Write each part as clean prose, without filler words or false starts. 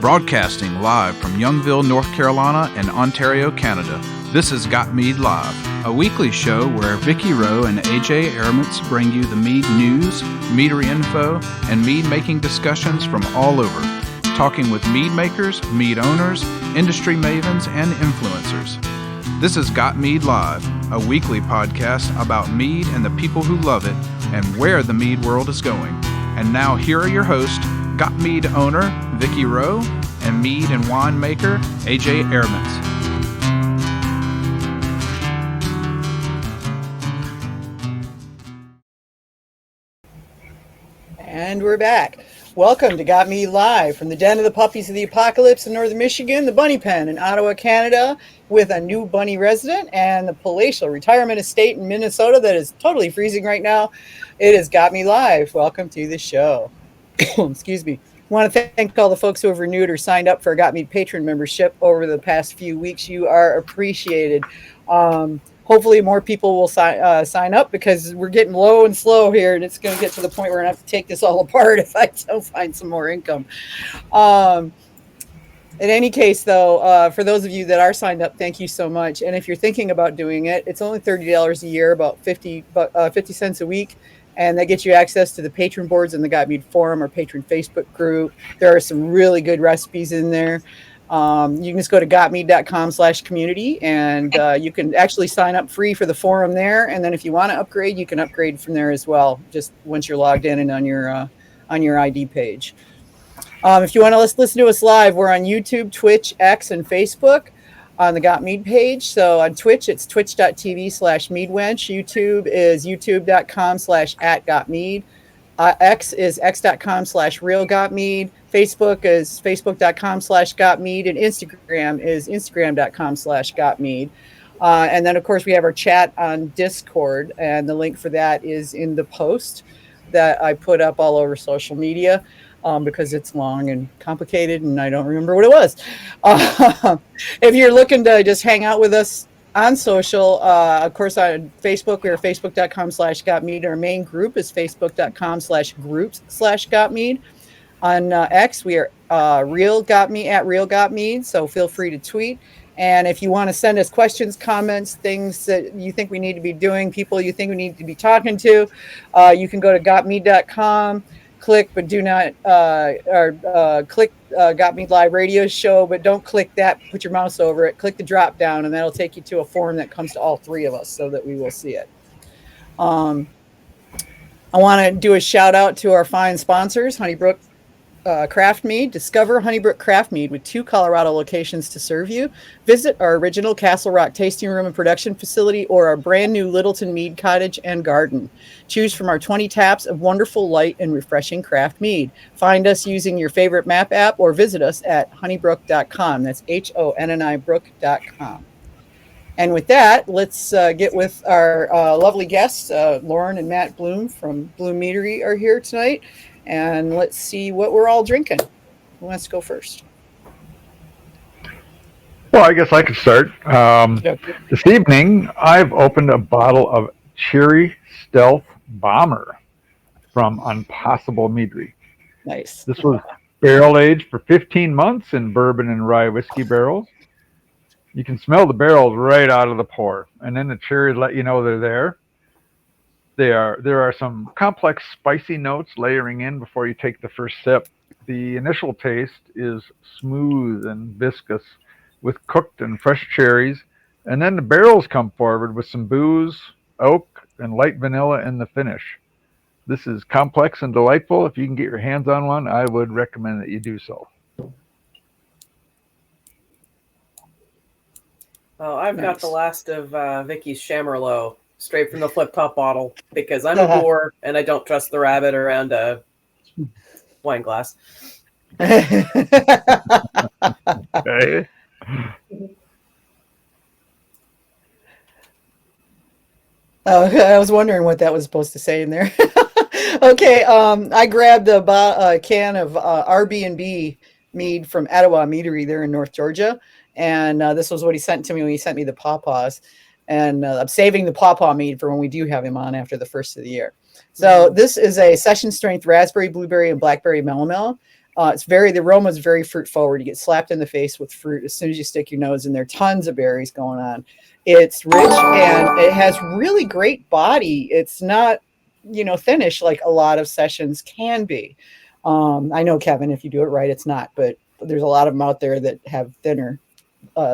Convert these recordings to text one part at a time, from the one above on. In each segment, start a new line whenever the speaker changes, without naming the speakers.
Broadcasting live from Youngville, North Carolina and Ontario, Canada. This is Got Mead Live, a weekly show where Vicky Rowe and AJ Airments bring you the mead news, meadery info, and mead making discussions from all over, talking with mead makers, mead owners, industry mavens, and influencers. This is Got Mead Live, a weekly podcast about mead and the people who love it and where the mead world is going. And now here are your hosts, Got Mead owner Vicky Rowe and mead and wine maker AJ Airments.
And we're back. Welcome to Got Mead Live from the Den of the Puppies of the Apocalypse in northern Michigan, the Bunny Pen in Ottawa, Canada, with a new bunny resident, and the palatial retirement estate in Minnesota that is totally freezing right now. It is Got Me Live. Welcome to the show. Excuse me. I want to thank all the folks who have renewed or signed up for a Got Me patron membership over the past few weeks. You are appreciated. Hopefully more people will sign up because we're getting low and slow here, and it's going to get to the point where I have to take this all apart if I don't find some more income. In any case, though, for those of you that are signed up, thank you so much. And if you're thinking about doing it, it's only $30 a year, about 50 cents a week. And that gets you access to the patron boards in the Got Mead forum or patron Facebook group. There are some really good recipes in there. You can just go to gotmead.com/community and you can actually sign up free for the forum there. And then if you want to upgrade, you can upgrade from there as well, just once you're logged in and on your ID page. If you want to listen to us live, we're on YouTube, Twitch, X, and Facebook on the Got Mead page. So on Twitch, it's twitch.tv/meadwench. YouTube is youtube.com/@gotmead. X is x.com/realgotmead. Facebook is facebook.com/gotmead. And Instagram is instagram.com/gotmead. And then, of course, we have our chat on Discord. And the link for that is in the post that I put up all over social media. Because it's long and complicated and I don't remember what it was. If you're looking to just hang out with us on social, of course, on Facebook, we're facebook.com/gotmead. Our main group is facebook.com/groups/gotmead. On X, we are @realgotmead. So feel free to tweet. And if you want to send us questions, comments, things that you think we need to be doing, people you think we need to be talking to, you can go to gotmead.com. Click, but do not, click Got Me Live radio show, but don't click that, put your mouse over it, click the drop down, and that'll take you to a form that comes to all three of us so that we will see it. I want to do a shout out to our fine sponsors, Honeybrook Craft Mead. Discover Honeybrook Craft Mead with 2 Colorado locations to serve you. Visit our original Castle Rock tasting room and production facility or our brand new Littleton Mead Cottage and Garden. Choose from our 20 taps of wonderful, light, and refreshing craft mead. Find us using your favorite map app or visit us at honeybrook.com. That's HONNI brook.com. And with that, let's get with our lovely guests. Lauren and Matt Bløm from Bløm Meadery are here tonight. And let's see what we're all drinking. Who wants to go first?
Well, I guess I could start. This evening, I've opened a bottle of Cherry Stealth Bomber from Impossible Meadery.
Nice.
This was barrel aged for 15 months in bourbon and rye whiskey barrels. You can smell the barrels right out of the pour, and then the cherries let you know they're there. There are some complex spicy notes layering in before you take the first sip. The initial taste is smooth and viscous with cooked and fresh cherries, and then the barrels come forward with some booze, oak, and light vanilla in the finish. This is complex and delightful. If you can get your hands on one, I would recommend that you do so.
Well, I've got the last of Vicky's Chamerlot. Straight from the flip-top bottle because I'm a boar and I don't trust the rabbit around a wine glass.
Okay.
Okay, I was wondering what that was supposed to say in there. Okay, I grabbed a can of RB&B mead from Ottawa Meadery there in North Georgia, and this was what he sent to me when he sent me the pawpaws. And I'm saving the pawpaw mead for when we do have him on after the first of the year. So this is a session strength raspberry, blueberry, and blackberry melomel. The aroma is very fruit forward. You get slapped in the face with fruit as soon as you stick your nose in there. Tons of berries going on. It's rich and it has really great body. It's not, thinnish like a lot of sessions can be. I know, Kevin, if you do it right, it's not, but there's a lot of them out there that have thinner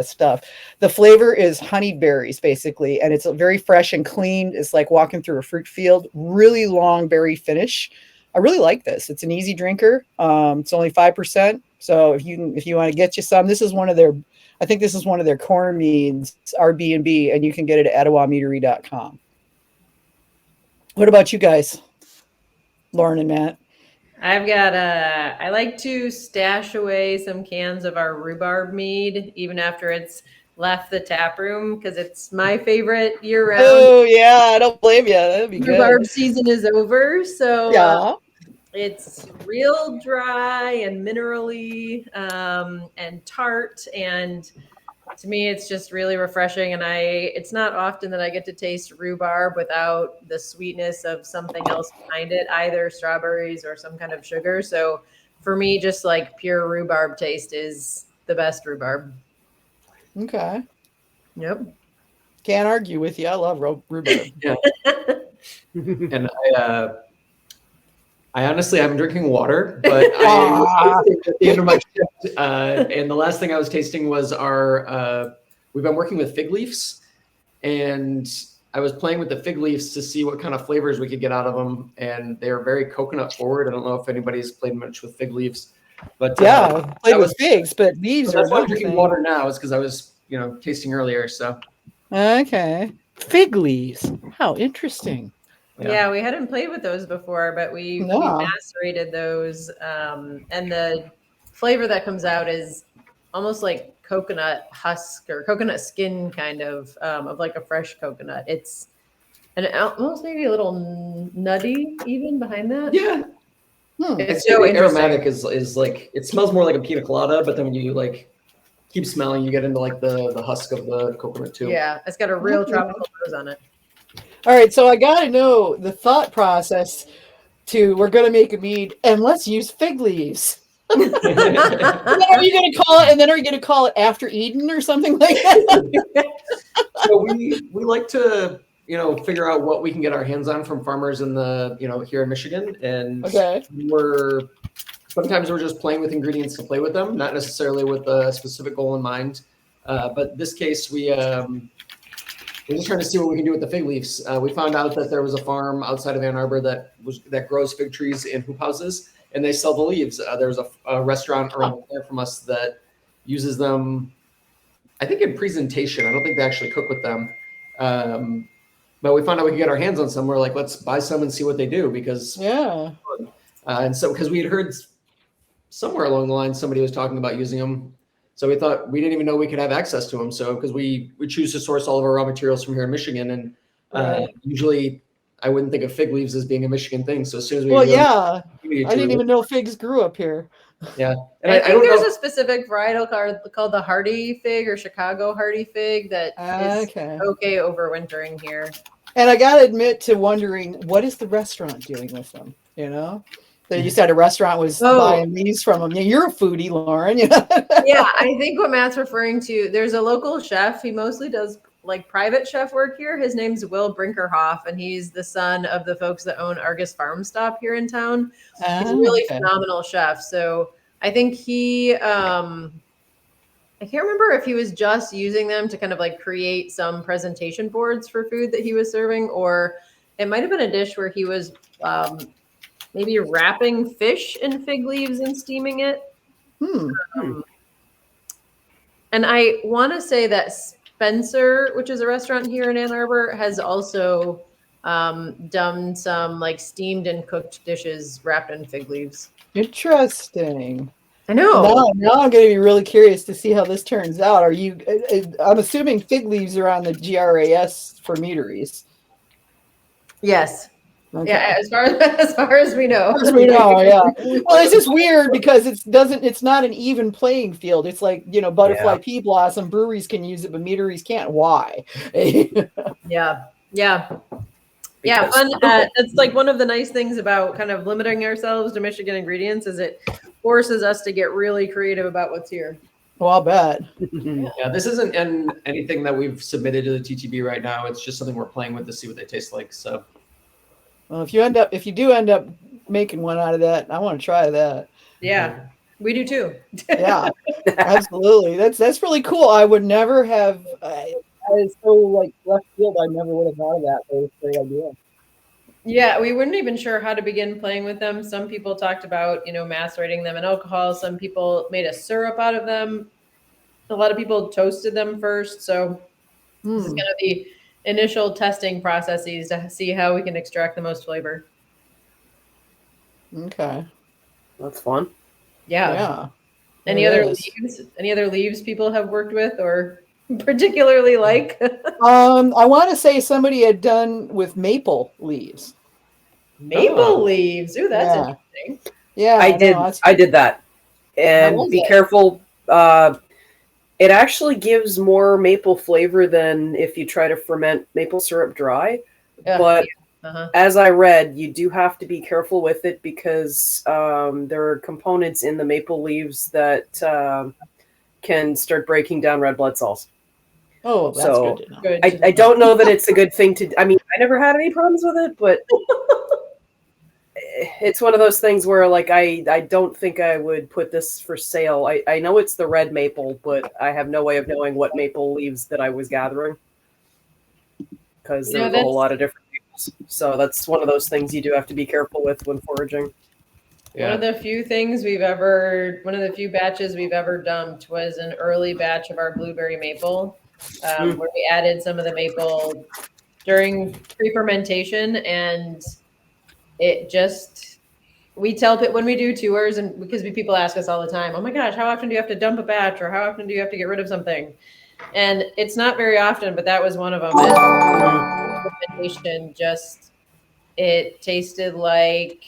stuff. The flavor is honeyed berries, basically, and it's very fresh and clean. It's like walking through a fruit field. Really long berry finish. I really like this. It's an easy drinker. It's only 5%. So if you want to get you some, I think this is one of their corner meads, Airbnb, and you can get it at meadery.com. What about you guys, Lauren and Matt?
I've got I like to stash away some cans of our rhubarb mead even after it's left the tap room because it's my favorite year round.
Oh yeah, I don't blame you. That'd be good.
Rhubarb season is over, so
yeah.
It's real dry and minerally and tart, and to me it's just really refreshing. And it's not often that I get to taste rhubarb without the sweetness of something else behind it, either strawberries or some kind of sugar. So for me, just like pure rhubarb taste is the best rhubarb.
Okay.
Yep.
Can't argue with you. I love rhubarb.
Yeah. And I honestly, I'm drinking water, but I was tasting at the end of my shift, and the last thing I was tasting was we've been working with fig leaves, and I was playing with the fig leaves to see what kind of flavors we could get out of them, and they are very coconut forward. I don't know if anybody's played much with fig leaves, but
played with figs, but leaves
that's
are
why I'm drinking water now, is because I was, tasting earlier. So
okay, fig leaves. How interesting.
Yeah, we hadn't played with those before, but we macerated those. And the flavor that comes out is almost like coconut husk or coconut skin kind of like a fresh coconut. It's almost maybe a little nutty even behind that.
Yeah.
It's so
aromatic is like, it smells more like a pina colada, but then when you keep smelling, you get into like the husk of the coconut too.
Yeah, it's got a real tropical nose on it.
All right, so I got to know the thought process we're going to make a mead and let's use fig leaves. And then are you going to call it after Eden or something like that?
So we like to, figure out what we can get our hands on from farmers in the, here in Michigan. And sometimes we're just playing with ingredients to play with them, not necessarily with a specific goal in mind. But this case, we're just trying to see what we can do with the fig leaves. We found out that there was a farm outside of Ann Arbor that grows fig trees in hoop houses, and they sell the leaves. There's a restaurant around the corner from us that uses them, I think, in presentation. I don't think they actually cook with them. But we found out we could get our hands on some. We're like, let's buy some and see what they do, because because we had heard somewhere along the line somebody was talking about using them. So we thought, we didn't even know we could have access to them. So because we choose to source all of our raw materials from here in Michigan, and usually I wouldn't think of fig leaves as being a Michigan thing. So as soon as we
I didn't even know figs grew up here.
Yeah,
and I think there's a specific varietal called the Hardy fig or Chicago Hardy fig that is okay overwintering here.
And I gotta admit to wondering, what is the restaurant doing with them? You said a restaurant was buying these from them. Yeah, you're a foodie, Lauren.
Yeah, I think what Matt's referring to, there's a local chef. He mostly does like private chef work here. His name's Will Brinkerhoff, and he's the son of the folks that own Argus Farm Stop here in town. He's a really phenomenal chef. So I think he, I can't remember if he was just using them to kind of like create some presentation boards for food that he was serving, or it might have been a dish where he was maybe wrapping fish in fig leaves and steaming it. And I want to say that Spencer, which is a restaurant here in Ann Arbor, has also done some like steamed and cooked dishes wrapped in fig leaves.
Interesting.
I know.
Now I'm going to be really curious to see how this turns out. I'm assuming fig leaves are on the GRAS for meaderies.
Yes.
Okay.
Yeah, as far as we know.
Yeah. Well, it's just weird because it's not an even playing field. It's like, butterfly pea blossom, breweries can use it, but meaderies can't. Why?
Yeah. Yeah,
because-
fun. That's like one of the nice things about kind of limiting ourselves to Michigan ingredients is it forces us to get really creative about what's here.
Well, I'll bet.
Yeah, this isn't anything that we've submitted to the TTB right now. It's just something we're playing with to see what they taste like. So,
Well, if you do end up making one out of that, I want to try that.
Yeah, we do too.
Yeah, absolutely. That's really cool. I would never have. I was so like left field. I never would have thought of that. That was a great idea.
Yeah, we weren't even sure how to begin playing with them. Some people talked about, macerating them in alcohol. Some people made a syrup out of them. A lot of people toasted them first. So this is kind of the initial testing processes to see how we can extract the most flavor.
Okay.
That's fun.
Yeah.
Yeah.
Any
It
other
is.
leaves? Any other leaves people have worked with or particularly like?
I want to say somebody had done with maple leaves.
Maple leaves. Ooh, that's
Yeah.
interesting.
Yeah,
I did.
no, that's-
I did that, and
was
be
it?
careful. It actually gives more maple flavor than if you try to ferment maple syrup dry.
Yeah.
But
Uh-huh.
as I read, you do have to be careful with it because there are components in the maple leaves that can start breaking down red blood cells.
Oh, that's
So,
good to know.
Good.
I don't know that it's a good thing to. I mean, I never had any problems with it, but it's one of those things where, like, I don't think I would put this for sale. I know it's the red maple, but I have no way of knowing what maple leaves that I was gathering because
You know,
there's a whole
that's-
lot of different maples. So that's one of those things you do have to be careful with when foraging.
yeah.
One of the few batches we've ever dumped was an early batch of our blueberry maple, where we added some of the maple during pre-fermentation, and it just, we tell people when we do tours, and because people ask us all the time, oh my gosh, how often do you have to dump a batch, or how often do you have to get rid of something? And it's not very often, but that was one of them. And fermentation just, it tasted like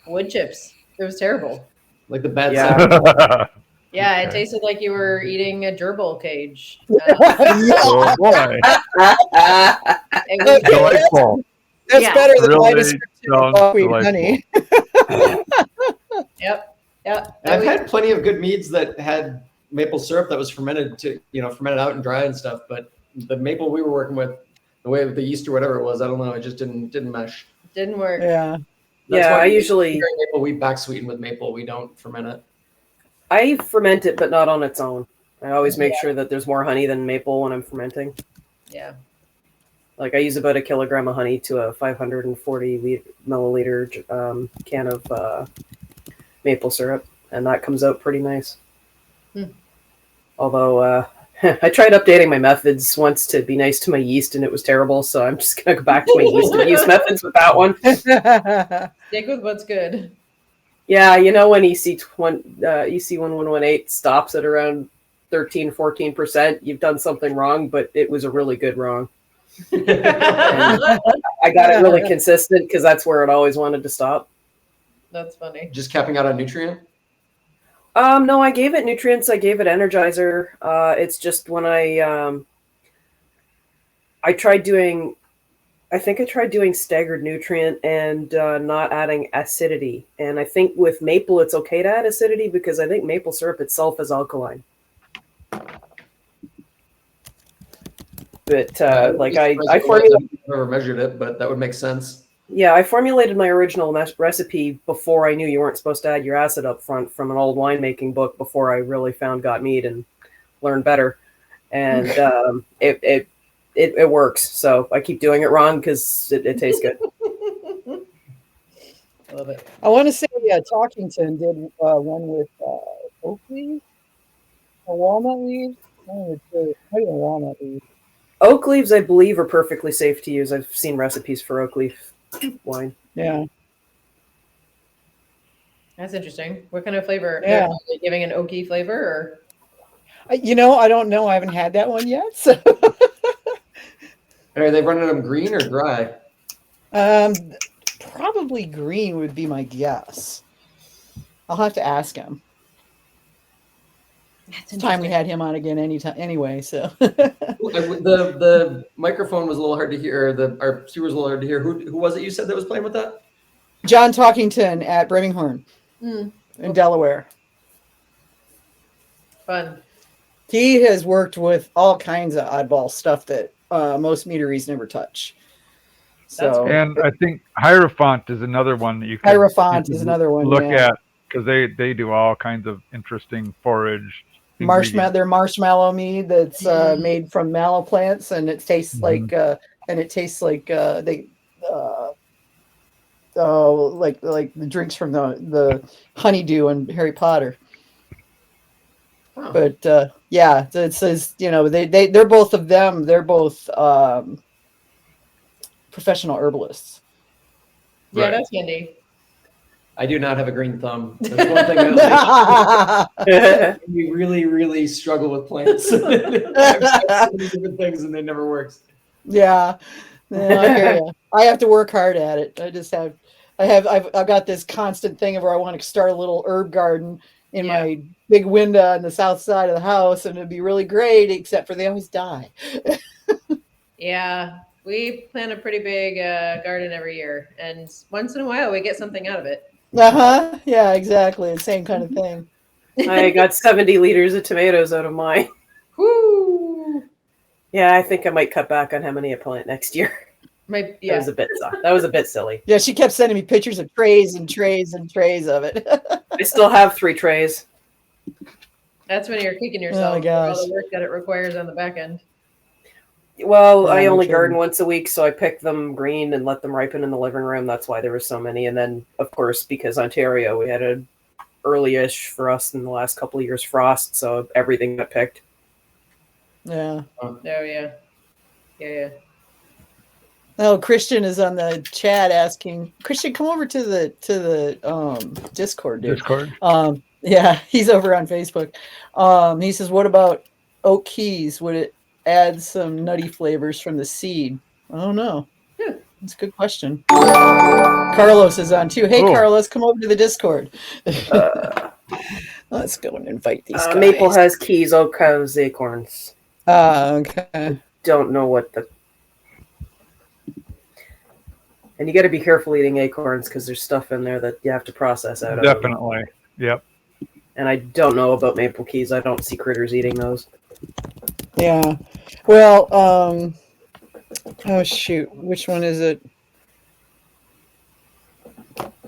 wood chips. It was terrible.
Like the bad
Yeah.
side.
Yeah, it
Okay.
tasted like you were eating a gerbil cage.
Oh boy,
It was-
delightful.
That's
Yeah.
better than my
Really
description of
sounds
buckwheat
delightful.
honey.
Yep.
And I've had plenty of good meads that had maple syrup that was fermented out and dry and stuff. But the maple we were working with, the way with the yeast or whatever it was, I don't know, it just didn't mesh.
Didn't work.
Yeah.
That's
Yeah,
why
I usually
maple we back sweeten with maple. We don't ferment it.
I ferment it, but not on its own. I always make sure that there's more honey than maple when I'm fermenting.
Yeah.
Like I use about 1 kilogram of honey to a 540 milliliter can of maple syrup, and that comes out pretty nice. Although I tried updating my methods once to be nice to my yeast, and it was terrible. So I'm just gonna go back to my yeast and use methods with that one.
Stick with what's good.
Yeah, when EC1118 stops at around 13-14%, you've done something wrong, but it was a really good wrong. And I got it really consistent because that's where it always wanted to stop.
That's funny.
Just capping out on nutrient.
No, I gave it nutrients. I gave it Energizer. It's just when I tried doing staggered nutrient and not adding acidity. And I think with maple, it's okay to add acidity because I think maple syrup itself is alkaline. But I formulated.
I've never measured it, but that would make sense.
Yeah, I formulated my original recipe before I knew you weren't supposed to add your acid up front from an old winemaking book before I really found Got Mead and learned better. And it works. So I keep doing it wrong because it tastes good.
I love it.
I want to say Talkington did one with oak leaves or walnut leaves. Maybe walnut leaves.
Oak leaves, I believe, are perfectly safe to use. I've seen recipes for oak leaf wine.
Yeah.
That's interesting. What kind of flavor?
Yeah.
Are they giving an oaky flavor or?
I don't know. I haven't had that one yet. So.
Are they running them green or dry?
Probably green would be my guess. I'll have to ask him. It's time we had him on again anytime anyway. So
The microphone was a little hard to hear. Our speaker was a little hard to hear. Who was it you said that was playing with that?
John Talkington at Birmingham in Delaware.
Fun.
He has worked with all kinds of oddball stuff that most meaderies never touch. So,
and I think Hierophant is another one that you can look at, because they do all kinds of interesting forage.
Their marshmallow mead that's made from mallow plants, and it tastes like the drinks from the honeydew in Harry Potter. Oh. But yeah, it says they're both of them. They're both professional herbalists.
Yeah, that's handy.
I do not have a green thumb. That's one thing that we really, really struggle with plants. I've tried so many different things and they never works.
Yeah, I hear you. I have to work hard at it. I've got this constant thing of where I want to start a little herb garden in my big window on the south side of the house, and it'd be really great, except for they always die.
Yeah, we plant a pretty big garden every year, and once in a while we get something out of it.
Yeah, exactly. The same kind of thing.
I got 70 liters of tomatoes out of mine.
Woo!
Yeah, I think I might cut back on how many I plant next year. That was a bit silly.
Yeah, she kept sending me pictures of trays and trays and trays of it.
I still have 3 trays.
That's when you're kicking yourself for all the work that it requires on the back end.
Well, I only garden once a week, so I pick them green and let them ripen in the living room. That's why there were so many. And then, of course, because Ontario, we had an early-ish for us in the last couple of years frost, so everything got picked.
Yeah.
Oh, yeah. Yeah.
Oh, Christian is on the chat asking. Christian, come over to the Discord, dude.
Discord.
Yeah, he's over on Facebook. He says, "What about oak keys? Would it add some nutty flavors from the seed?" I don't know.
Yeah.
That's a good question. Carlos is on too. Hey, Carlos, come over to the Discord. Let's go and invite these guys.
Maple has keys, oak has acorns.
Okay.
Don't know what the... And you got to be careful eating acorns because there's stuff in there that you have to process out of.
Definitely. Yep.
And I don't know about maple keys. I don't see critters eating those.
Yeah. Well, oh shoot, which one is it?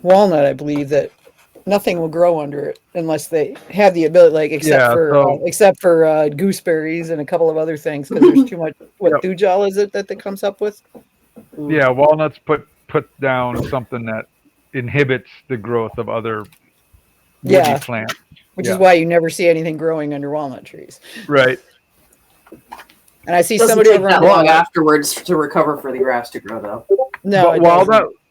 Walnut, I believe that nothing will grow under it unless they have the ability, except for gooseberries and a couple of other things, because there's too much. What thujol is it that comes up with?
Yeah, walnuts put down something that inhibits the growth of other woody plants.
Which is why you never see anything growing under walnut trees.
Right.
And I see
Doesn't
somebody
take that long afterwards to recover for the grass to grow, though.
No,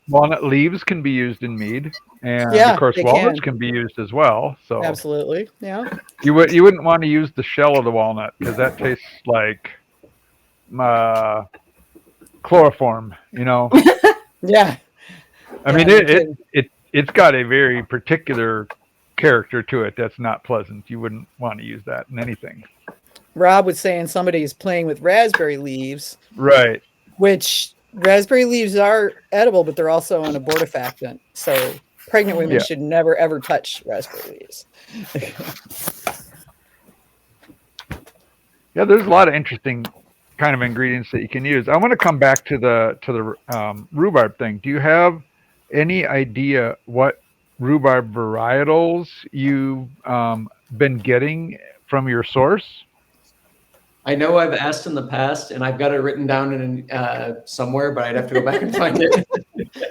walnut leaves can be used in mead, and of course walnuts can be used as well. So
absolutely, yeah.
You wouldn't want to use the shell of the walnut because that tastes like chloroform,
Yeah.
I mean, it's got a very particular character to it that's not pleasant. You wouldn't want to use that in anything.
Rob was saying somebody is playing with raspberry leaves.
Right.
Which raspberry leaves are edible, but they're also an abortifactant. So pregnant women should never, ever touch raspberry leaves.
Yeah, there's a lot of interesting kind of ingredients that you can use. I want to come back to the rhubarb thing. Do you have any idea what rhubarb varietals you've been getting from your source?
I know I've asked in the past, and I've got it written down in somewhere, but I'd have to go back and find it.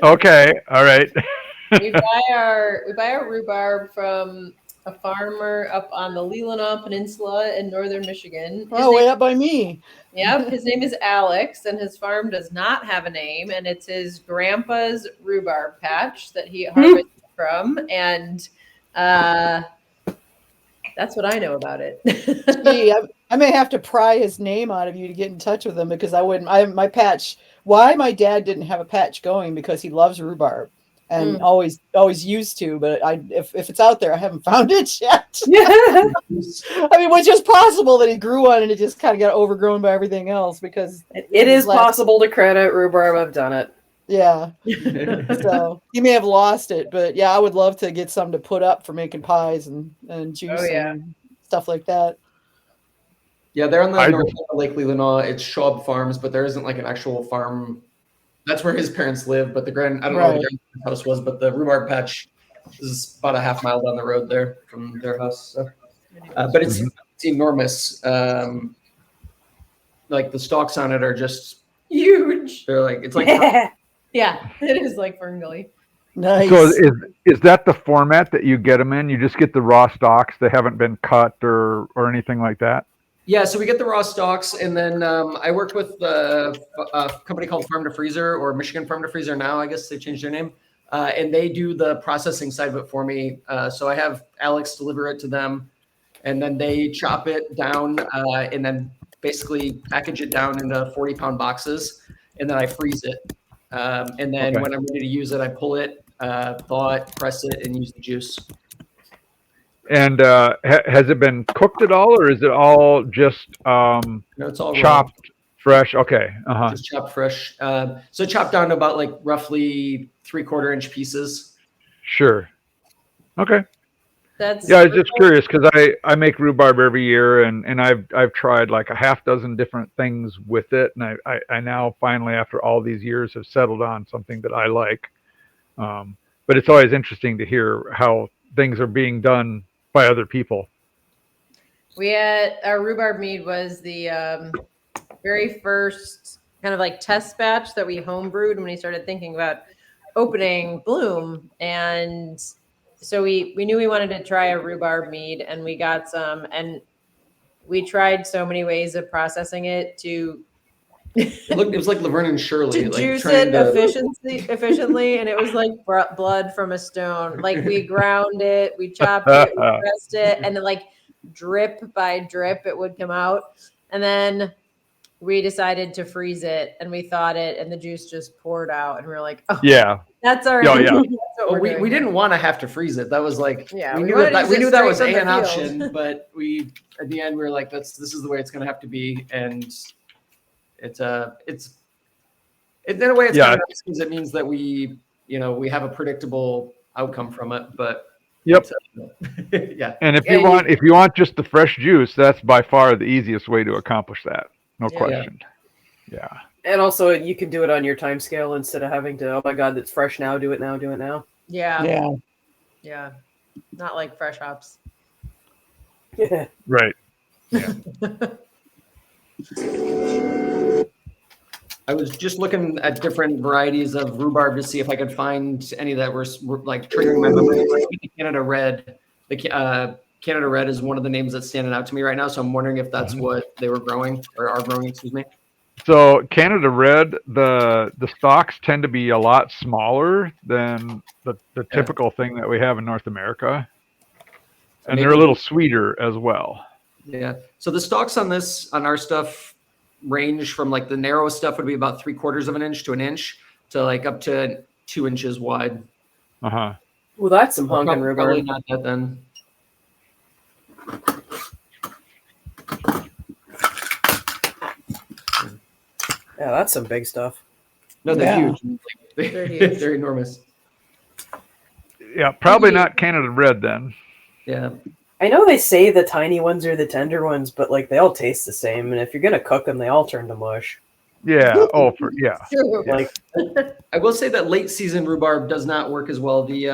Okay, all right.
We buy our rhubarb from a farmer up on the Leelanau Peninsula in northern Michigan.
Way up by me.
Yep, his name is Alex, and his farm does not have a name, and it's his grandpa's rhubarb patch that he harvested from, and that's what I know about it.
Gee, I may have to pry his name out of you to get in touch with him, because I wouldn't. My patch. Why my dad didn't have a patch going, because he loves rhubarb, and always used to. But if it's out there, I haven't found it yet.
Yeah.
I mean, which is possible that he grew one and it just kind of got overgrown by everything else because
It is possible to credit rhubarb. I've done it.
Yeah. So you may have lost it, but yeah, I would love to get some to put up for making pies and juice and stuff like that.
Yeah, they're on the north end of Lake Leelanau. It's Schwab Farms, but there isn't like an actual farm. That's where his parents live, but I don't know where the house was, but the rhubarb patch is about a half mile down the road there from their house. So. But it's enormous. Like the stalks on it are just
huge.
They're like, it's like
yeah, it is like ferngully.
Nice.
So is that the format that you get them in? You just get the raw stalks; they haven't been cut or anything like that.
Yeah, so we get the raw stalks, and then I work with a company called Farm to Freezer, or Michigan Farm to Freezer now. I guess they changed their name, and they do the processing side of it for me. So I have Alex deliver it to them, and then they chop it down, and then basically package it down into 40-pound boxes, and then I freeze it. And then when I'm ready to use it, I pull it, thaw it, press it, and use the juice. And
has it been cooked at all, or is it all just
no, it's all
chopped
raw.
Fresh? Okay.
Just chopped fresh. So chopped down to about like roughly 3/4 inch pieces.
Sure. Okay.
That's
I was just curious because I make rhubarb every year, and I've tried like a half dozen different things with it, and I now finally, after all these years, have settled on something that I like. But it's always interesting to hear how things are being done by other people.
We had our rhubarb mead was the very first kind of like test batch that we homebrewed when we started thinking about opening Bløm, and so we knew we wanted to try a rhubarb mead, and we got some, and we tried so many ways of processing it to
it was like Laverne and Shirley,
to
like
juice it efficiently, and it was like blood from a stone. Like we ground it, we chopped it, we pressed it, and then like drip by drip it would come out, and then we decided to freeze it, and we thawed it, and the juice just poured out, and we were like, oh yeah, that's our
we didn't want to have to freeze it. That was like we knew that was an option, but we at the end we were like, this is the way it's going to have to be, and it's in a way it's kind of nice because it means that we have a predictable outcome from it. But
yeah.
And
if you want just the fresh juice, that's by far the easiest way to accomplish that. No question. Yeah.
And also you can do it on your time scale instead of having to, oh my God, that's fresh now, do it now.
Yeah. Not like fresh hops.
Yeah.
Right. Yeah.
I was just looking at different varieties of rhubarb to see if I could find any that were like triggering my memory. Like the Canada Red. The Canada Red is one of the names that's standing out to me right now. So I'm wondering if that's what they were growing or are growing, excuse me.
So Canada Red, the stalks tend to be a lot smaller than the typical thing that we have in North America. And they're a little sweeter as well.
Yeah. So the stalks on our stuff range from like the narrowest stuff would be about 3/4 inch to an inch to like up to 2 inches wide.
Well,
that's some honkin' rhubarb.
Probably not that then.
Yeah, that's some big stuff.
No, they're huge. They're huge. They're enormous.
Yeah, probably not Canada Red then.
Yeah.
I know they say the tiny ones are the tender ones, but like they all taste the same, and if you're gonna cook them, they all turn to mush.
Yeah.
Like,
I will say that late season rhubarb does not work as well. The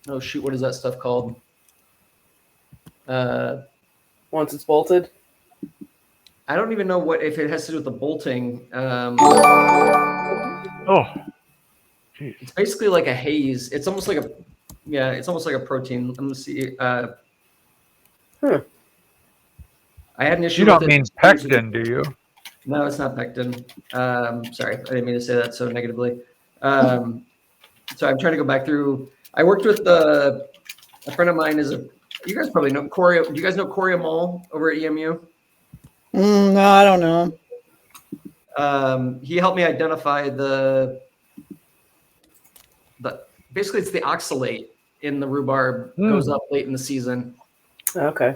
what is that stuff called?
Once it's bolted.
I don't even know if it has to do with the bolting.
Geez.
It's basically like a haze. It's almost like a protein. Let me see. I had an issue.
You don't mean pectin, do you?
No, it's not pectin. Sorry, I didn't mean to say that so negatively. So I'm trying to go back through. I worked with a friend of mine. You guys probably know Corey. Do you guys know Corey Amal over at EMU?
No, I don't know.
He helped me identify the basically it's the oxalate in the rhubarb goes up late in the season.
Okay.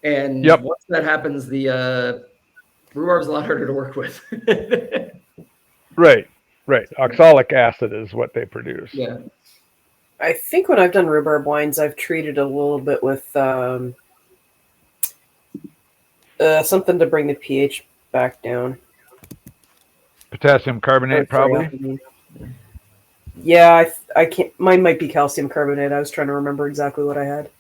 And once that happens, the rhubarb's a lot harder to work with.
Right. Oxalic acid is what they produce.
Yeah.
I think when I've done rhubarb wines, I've treated a little bit with something to bring the pH back down.
Potassium carbonate, probably.
Yeah, I can't. Mine might be calcium carbonate. I was trying to remember exactly what I had.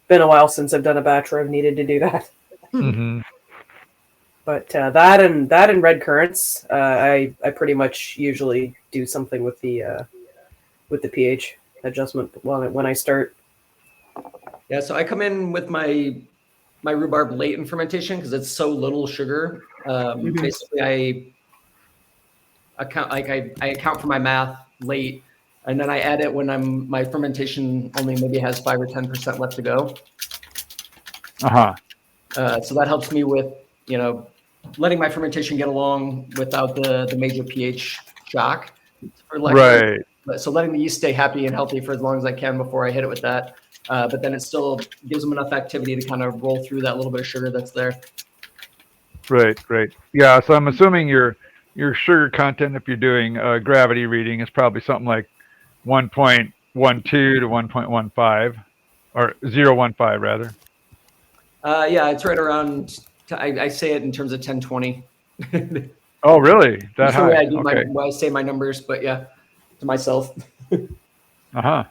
Been a while since I've done a batch where I've needed to do that.
Mm-hmm.
But that and red currants, I pretty much usually do something with the pH adjustment when I start.
Yeah, so I come in with my rhubarb late in fermentation because it's so little sugar. Basically, I account for my math late, and then I add it when my fermentation only maybe has 5 or 10% left to go. So that helps me with letting my fermentation get along without the major pH shock.
Right.
So letting the yeast stay happy and healthy for as long as I can before I hit it with that. But then it still gives them enough activity to kind of roll through that little bit of sugar that's there.
Right. Yeah, so I'm assuming your sugar content, if you're doing gravity reading, is probably something like 1.12 to 1.15, or 0.15 rather.
Yeah, it's right around. I say it in terms of 10-20.
Oh, really? That
That's the
high?
way I do
Okay.
I say my numbers, but yeah, to myself.
Uh-huh.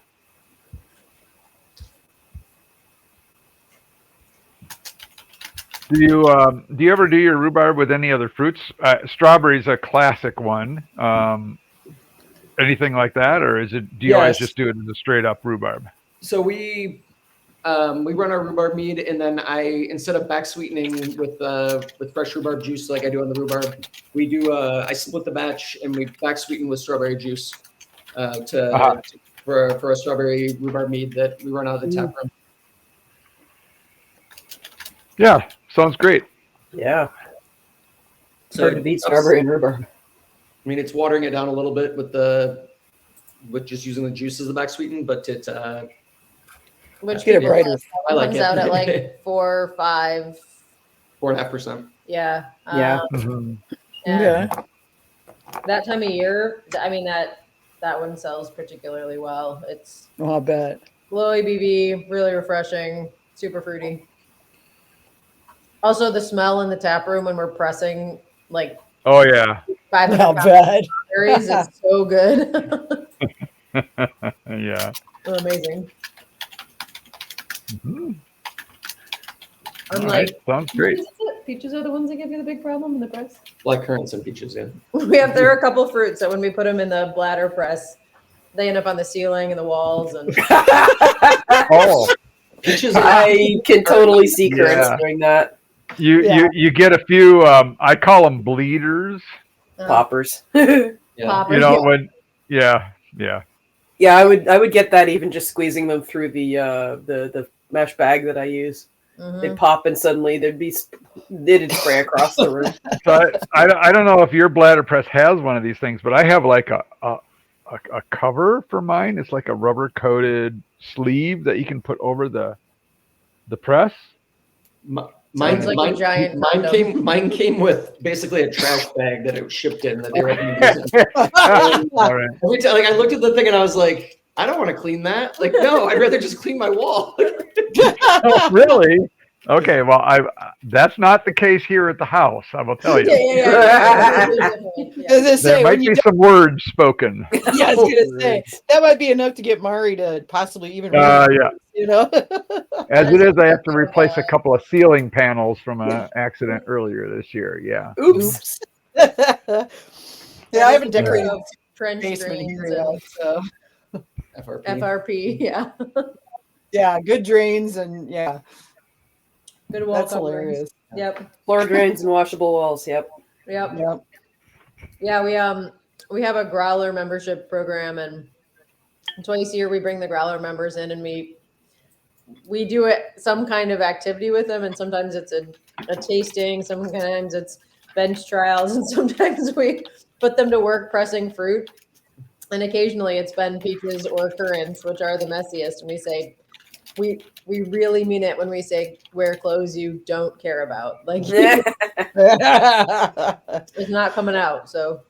Do you ever do your rhubarb with any other fruits? Strawberry's a classic one. Anything like that, or do you always just do it as a straight up rhubarb?
So we run our rhubarb mead, and then instead of back sweetening with fresh rhubarb juice like I do on the rhubarb, I split the batch and we back sweeten with strawberry juice for a strawberry rhubarb mead that we run out of the tap room.
Yeah, sounds great.
Yeah.
So
hard to beat strawberry and rhubarb.
I mean, it's watering it down a little bit with just using the juice as the back sweeten, but it
Which
get a brighter.
I like
comes
it.
out at like 4 or 5.
4.5%.
Yeah.
Yeah.
Yeah.
That time of year, I mean that one sells particularly well. It's
I'll bet.
low ABV, really refreshing, super fruity. Also, the smell in the tap room when we're pressing like
Oh yeah.
500
I'll
pounds
bet.
of berries is so good.
Yeah.
Amazing.
Mm-hmm.
I'm
All
like,
right. Sounds great.
peaches are the ones that give you the big problem in the press.
Black currants and peaches, yeah.
There are a couple fruits that when we put them in the bladder press, they end up on the ceiling and the walls. And
Oh,
Peaches,
I can totally see currants
Yeah.
doing that.
you get a few. I call them bleeders.
Poppers.
yeah.
Poppers.
You know when? Yeah.
Yeah, I would get that even just squeezing them through the mesh bag that I use. They'd pop and suddenly it'd spray across the room.
So I don't know if your bladder press has one of these things, but I have like a cover for mine. It's like a rubber coated sleeve that you can put over the press.
Sounds like a giant condom.
Mine came with basically a trash bag that it was shipped in that they recommend.
All right.
Every time, I looked at the thing and I was like, I don't want to clean that. Like, no, I'd rather just clean my wall.
Oh, really? Okay. Well, that's not the case here at the house. I will tell you.
Yeah.
There might be some words spoken.
Yeah, I was gonna say that might be enough to get Mari to possibly even.
Yeah.
You know.
As it is, I have to replace a couple of ceiling panels from an accident earlier this year. Yeah.
Oops. Yeah, I haven't decorated
trench
basement
drains
here yet, so.
FRP, yeah.
Yeah, good drains and yeah.
Good wall
That's
coverings.
hilarious.
Yep.
Floor drains and washable walls. Yep.
Yeah, we have a growler membership program, and twice a year we bring the growler members in and we do some kind of activity with them, and sometimes it's a tasting, sometimes it's bench trials, and sometimes we put them to work pressing fruit. And occasionally it's been peaches or currants, which are the messiest. And we say, we really mean it when we say wear clothes you don't care about. Like it's not coming out. So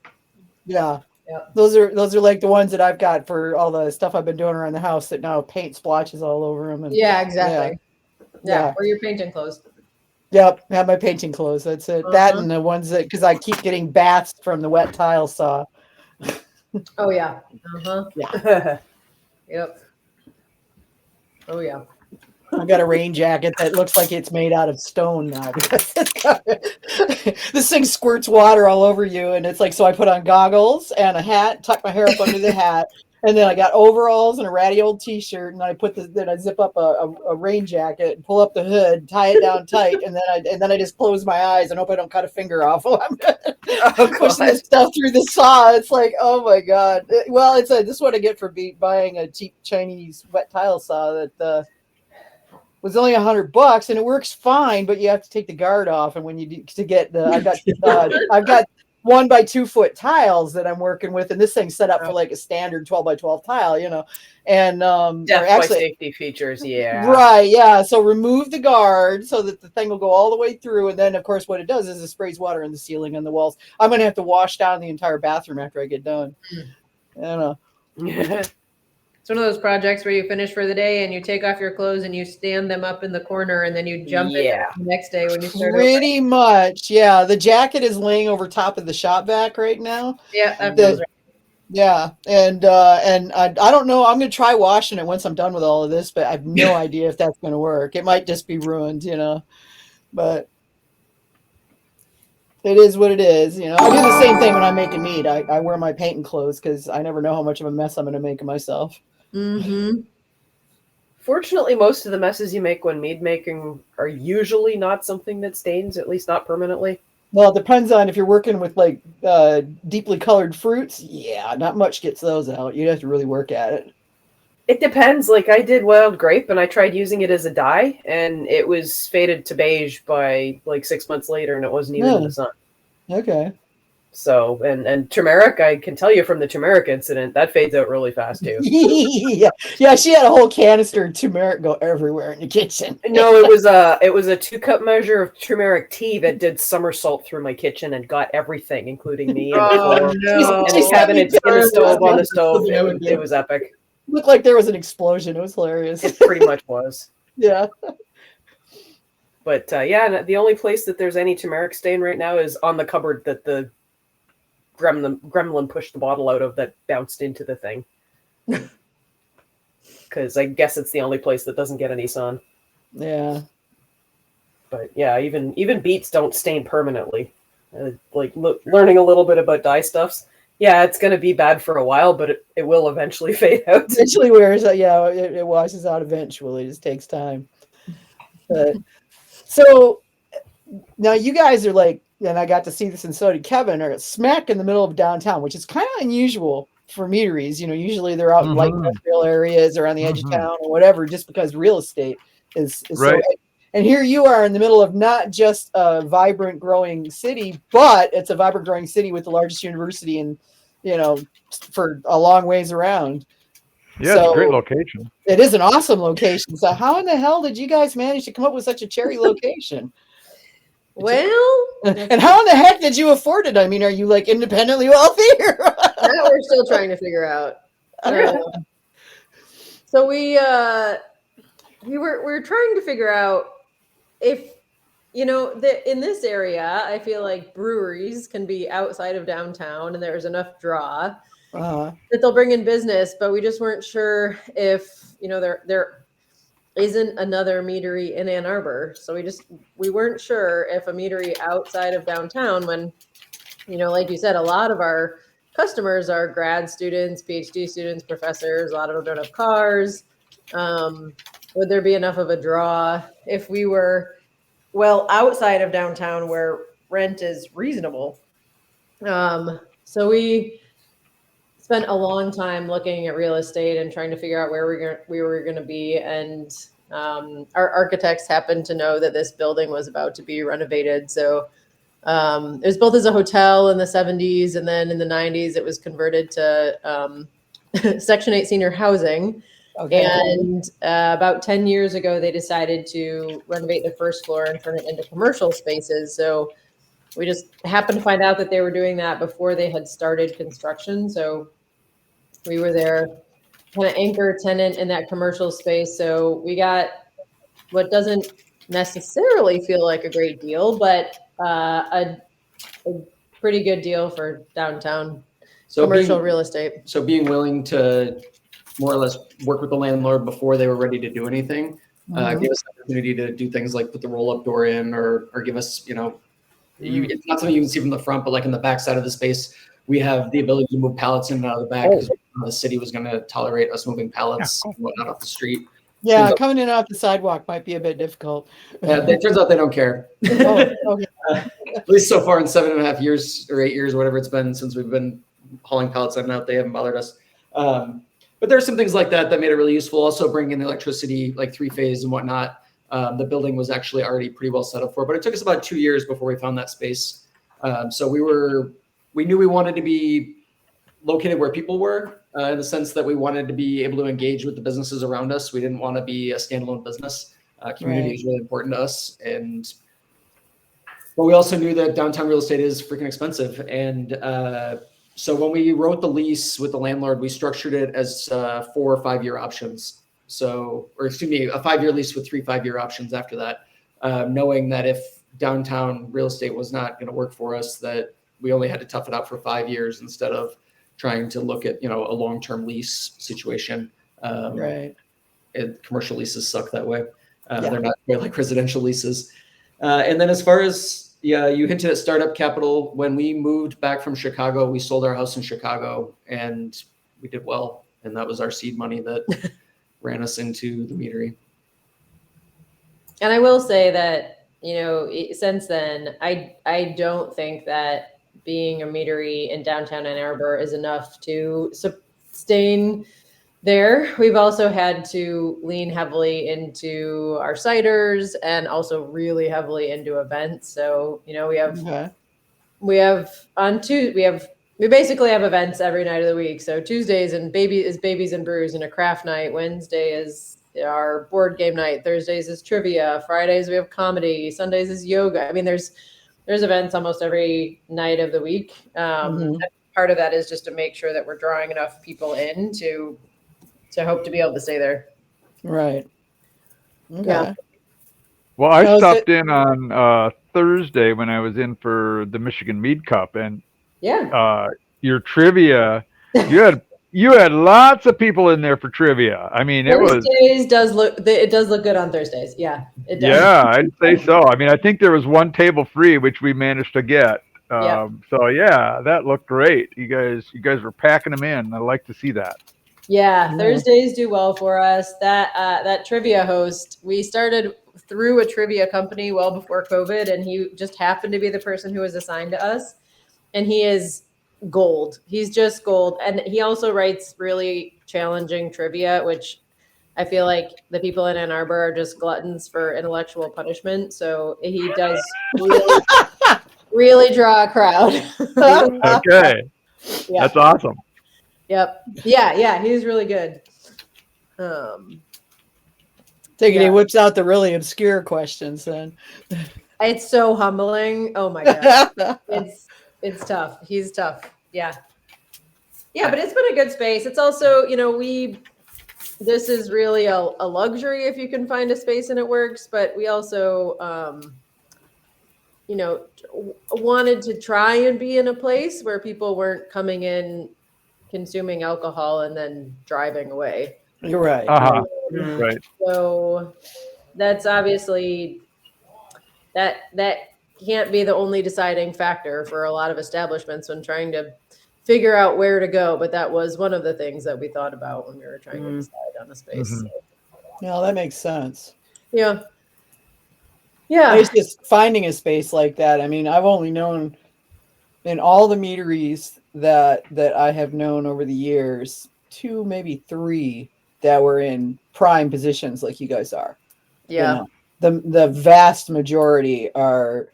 yeah.
Yep.
Those are like the ones that I've got for all the stuff I've been doing around the house that now paint splotches all over them. And
yeah, exactly.
Yeah.
Or your painting clothes.
Yep, have my painting clothes. That's it. That and the ones that, because I keep getting bats from the wet tile saw.
Oh yeah.
Yeah.
Yep. Oh yeah.
I've got a rain jacket that looks like it's made out of stone now because this thing squirts water all over you, and it's like, so I put on goggles and a hat, tuck my hair up under the hat, and then I got overalls and a ratty old t-shirt, and then I zip up a rain jacket, pull up the hood, tie it down tight, and then I just close my eyes and hope I don't cut a finger off while I'm pushing this stuff through the saw. It's like, oh my god. Well, this is what I get for buying a cheap Chinese wet tile saw that was only $100, and it works fine, but you have to take the guard off. And when you do, to get I've got 1 by 2 foot tiles that I'm working with, and this thing's set up for like a standard 12 by 12 tile, you know, and
death by safety features, yeah,
right, yeah. So remove the guard so that the thing will go all the way through, and then of course what it does is it sprays water in the ceiling and the walls. I'm gonna have to wash down the entire bathroom after I get done. I don't know.
It's one of those projects where you finish for the day and you take off your clothes and you stand them up in the corner and then you jump in the next day when you start
pretty
over.
Much, yeah. The jacket is laying over top of the shop vac right now.
Yeah, that feels right.
Yeah, and I don't know. I'm gonna try washing it once I'm done with all of this, but I have no idea if that's gonna work. It might just be ruined, you know. But it is what it is, you know. I do the same thing when I'm making mead. I wear my painting clothes because I never know how much of a mess I'm gonna make of myself.
Mm-hmm.
Fortunately, most of the messes you make when mead making are usually not something that stains, at least not permanently.
Well, it depends on if you're working with like deeply colored fruits. Yeah, not much gets those out. You'd have to really work at it.
It depends. Like I did wild grape and I tried using it as a dye and it was faded to beige by like 6 months later and it wasn't even in the sun.
Okay.
So, and turmeric, I can tell you from the turmeric incident, that fades out really fast too.
Yeah, she had a whole canister of turmeric go everywhere in the kitchen.
No, it was a 2-cup measure of turmeric tea that did somersault through my kitchen and got everything, including me and the floor, and the cabinets in the stove on the stove. It was epic.
Looked like there was an explosion. It was hilarious.
It pretty much was.
Yeah.
But yeah, the only place that there's any turmeric stain right now is on the cupboard that the gremlin pushed the bottle out of that bounced into the thing. Because I guess it's the only place that doesn't get any sun.
Yeah.
But yeah, even beets don't stain permanently. Learning a little bit about dye stuffs. Yeah, it's going to be bad for a while, but it will eventually fade out.
Eventually wears out. Yeah, it washes out eventually. It just takes time. But so now you guys are like, and I got to see this, and so did Kevin, are smack in the middle of downtown, which is kind of unusual for meaderies. You know, usually they're out in light industrial areas or on the edge of town or whatever, just because real estate is
right.
So. And here you are in the middle of not just a vibrant growing city, but it's a vibrant growing city with the largest university in, you know, for a long ways around.
Yeah, so, it's a great location.
It is an awesome location. So how in the hell did you guys manage to come up with such a cherry location?
Well,
and how in the heck did you afford it? I mean, are you like independently wealthy?
That we're still trying to figure out. So we were trying to figure out if, you know, in this area, I feel like breweries can be outside of downtown and there's enough draw that they'll bring in business, but we just weren't sure if, you know, there isn't another meadery in Ann Arbor. So we weren't sure if a meadery outside of downtown, when, you know, like you said, a lot of our customers are grad students, PhD students, professors, a lot of them don't have cars. Would there be enough of a draw if we were outside of downtown where rent is reasonable? So we spent a long time looking at real estate and trying to figure out where we were going to be. And our architects happened to know that this building was about to be renovated. So It was built as a hotel in the 70s, and then in the 90s, it was converted to Section 8 senior housing.
Okay.
And about 10 years ago, they decided to renovate the first floor and turn it into commercial spaces. So we just happened to find out that they were doing that before they had started construction. So we were there, kind of anchor tenant in that commercial space. So we got what doesn't necessarily feel like a great deal, but a pretty good deal for downtown commercial real estate.
So being willing to more or less work with the landlord before they were ready to do anything, give us the opportunity to do things like put the roll-up door in, or give us, it's not something you can see from the front, but like in the back side of the space, we have the ability to move pallets in and out of the back because the city was going to tolerate us moving pallets and whatnot off the street.
Yeah, coming in off the sidewalk might be a bit difficult.
It turns out they don't care.
Oh, okay.
At least so far in 7.5 years or 8 years, whatever it's been since we've been hauling pallets in and out, they haven't bothered us. But there's some things like that made it really useful. Also bringing in the electricity, like 3-phase and whatnot. The building was actually already pretty well set up for, but it took us about 2 years before we found that space. So we knew we wanted to be located where people were, in the sense that we wanted to be able to engage with the businesses around us. We didn't want to be a standalone business. Community is really important to us. But we also knew that downtown real estate is freaking expensive. And so when we wrote the lease with the landlord, we structured it as 4 or 5 year options. A 5-year lease with 3 5-year options after that, knowing that if downtown real estate was not going to work for us, that we only had to tough it out for 5 years instead of trying to look at, a long-term lease situation. Commercial leases suck that way. They're not quite like residential leases. And then as far as, you hinted at startup capital. When we moved back from Chicago, we sold our house in Chicago and we did well. And that was our seed money that ran us into the Meadery.
And I will say that, since then, I don't think that being a meadery in downtown Ann Arbor is enough to sustain there. We've also had to lean heavily into our ciders and also really heavily into events. So, we basically have events every night of the week. So Tuesdays is babies and brews and a craft night. Wednesday is our board game night. Thursdays is trivia. Fridays we have comedy. Sundays is yoga. I mean, there's events almost every night of the week. Part of that is just to make sure that we're drawing enough people in to hope to be able to stay there.
Right. Okay.
Yeah.
Well, I stopped in on Thursday when I was in for the Michigan Mead Cup, and your trivia, you had lots of people in there for trivia. I mean,
Thursdays does look good on Thursdays. Yeah, it does.
Yeah, I'd say so. I mean, I think there was one table free, which we managed to get. So yeah, that looked great. You guys were packing them in. I like to see that.
Yeah, Thursdays do well for us. That trivia host, we started through a trivia company well before COVID, and he just happened to be the person who was assigned to us. And he is gold. He's just gold. And he also writes really challenging trivia, which I feel like the people in Ann Arbor are just gluttons for intellectual punishment. So he does really draw a crowd.
Okay. Yeah. That's awesome.
Yep. Yeah. He's really good.
He whips out the really obscure questions then.
It's so humbling. Oh my God. It's tough. He's tough. Yeah. Yeah, but it's been a good space. It's also, this is really a luxury if you can find a space and it works, but we also, wanted to try and be in a place where people weren't coming in, consuming alcohol and then driving away.
You're right.
Right.
So that's obviously that can't be the only deciding factor for a lot of establishments when trying to figure out where to go. But that was one of the things that we thought about when we were trying to decide on a space.
Mm-hmm.
Yeah, that makes sense.
Yeah. Yeah.
It's just finding a space like that. I mean, I've only known in all the meaderies that I have known over the years, 2, maybe 3 that were in prime positions like you guys are.
Yeah.
The vast majority are,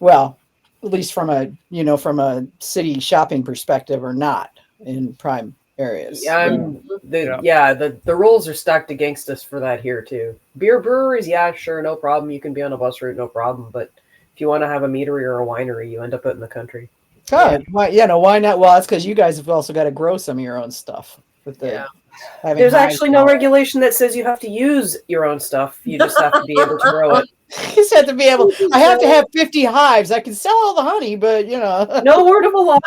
well, at least from a city shopping perspective, are not in prime areas.
The rules are stacked against us for that here too. Beer breweries, yeah, sure, no problem. You can be on a bus route, no problem. But if you want to have a meadery or a winery, you end up out in the country.
Good. Why not? Well, that's because you guys have also got to grow some of your own stuff.
There's actually no regulation that says you have to use your own stuff. You just have to be able to grow it.
You just have to be able. I have to have 50 hives. I can sell all the honey, but
No word of a lie.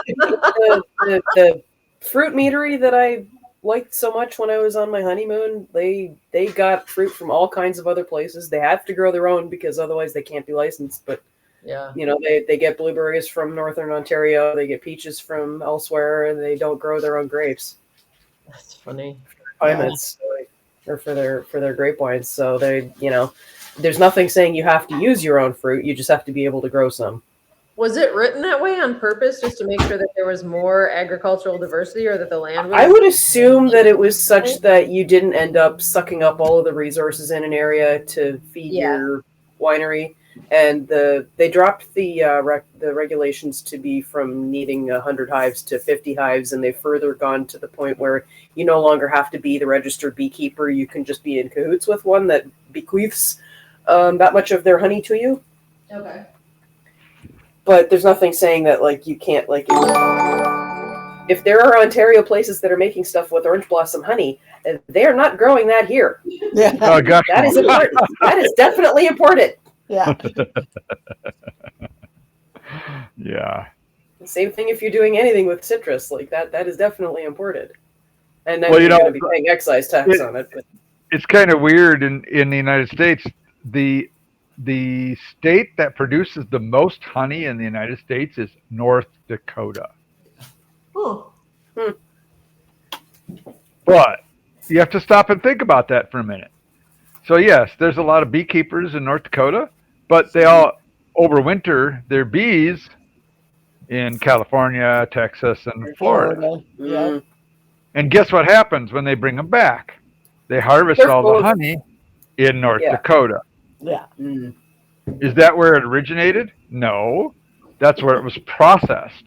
The fruit meadery that I liked so much when I was on my honeymoon, they got fruit from all kinds of other places. They have to grow their own because otherwise they can't be licensed. But they get blueberries from northern Ontario, they get peaches from elsewhere, and they don't grow their own grapes.
That's funny.
Climates, or for their grape wines. So there's nothing saying you have to use your own fruit. You just have to be able to grow some.
Was it written that way on purpose, just to make sure that there was more agricultural diversity, or that the land was...
I would assume that it was such that you didn't end up sucking up all of the resources in an area to feed your winery. And they dropped the regulations to be from needing 100 hives to 50 hives, and they've further gone to the point where you no longer have to be the registered beekeeper. You can just be in cahoots with one that bequeaths that much of their honey to you.
Okay.
But there's nothing saying that you can't if there are Ontario places that are making stuff with orange blossom honey, they are not growing that here.
Yeah.
Oh, gosh.
That is important. That is definitely important.
Yeah.
Yeah.
Same thing if you're doing anything with citrus like that. That is definitely imported. And then
Well,
you're going to be paying excise tax on it. But.
It's kind of weird in the United States. The state that produces the most honey in the United States is North Dakota.
Oh.
But you have to stop and think about that for a minute. So yes, there's a lot of beekeepers in North Dakota, but they all overwinter their bees in California, Texas, and Florida.
Yeah.
And guess what happens when they bring them back? They harvest all the honey in North Dakota.
Yeah.
Mm.
Is that where it originated? No. That's where it was processed,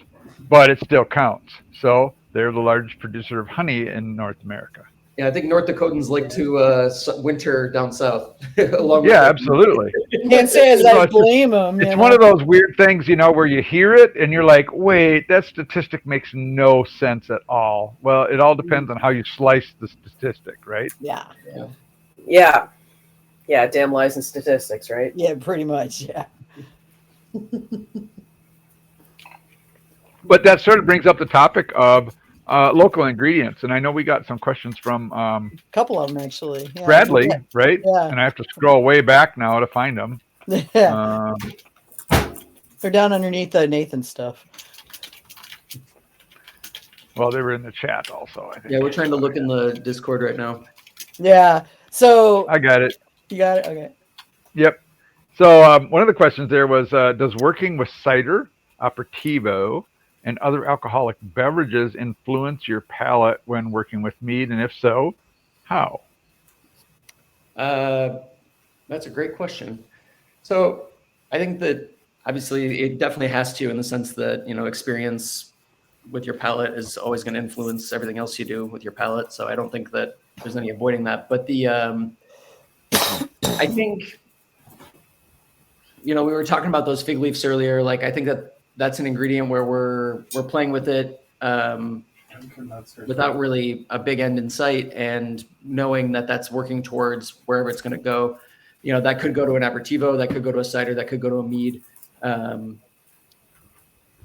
but it still counts. So they're the largest producer of honey in North America.
Yeah, I think North Dakotans like to winter down south.
Absolutely.
Can't say as I blame them.
It's one of those weird things, where you hear it and you're like, wait, that statistic makes no sense at all. Well, it all depends on how you slice the statistic, right?
Yeah.
Yeah, damn lies and statistics, right?
Yeah, pretty much, yeah.
But that sort of brings up the topic of local ingredients. And I know we got some questions from
a couple of them, actually. Yeah.
Bradley, right?
Yeah.
And I have to scroll way back now to find them.
Yeah. They're down underneath Nathan's stuff.
Well, they were in the chat also, I think.
Yeah, we're trying to look in the Discord right now.
Yeah. So
I got it.
You got it? Okay.
Yep. So one of the questions there was, does working with cider, aperitivo, and other alcoholic beverages influence your palate when working with mead? And if so, how?
That's a great question. So I think that obviously it definitely has to, in the sense that, experience with your palate is always going to influence everything else you do with your palate. So I don't think that there's any avoiding that. But I think, we were talking about those fig leaves earlier. I think that's an ingredient where we're playing with it without really a big end in sight, and knowing that that's working towards wherever it's going to go. That could go to an aperitivo, that could go to a cider, that could go to a mead. I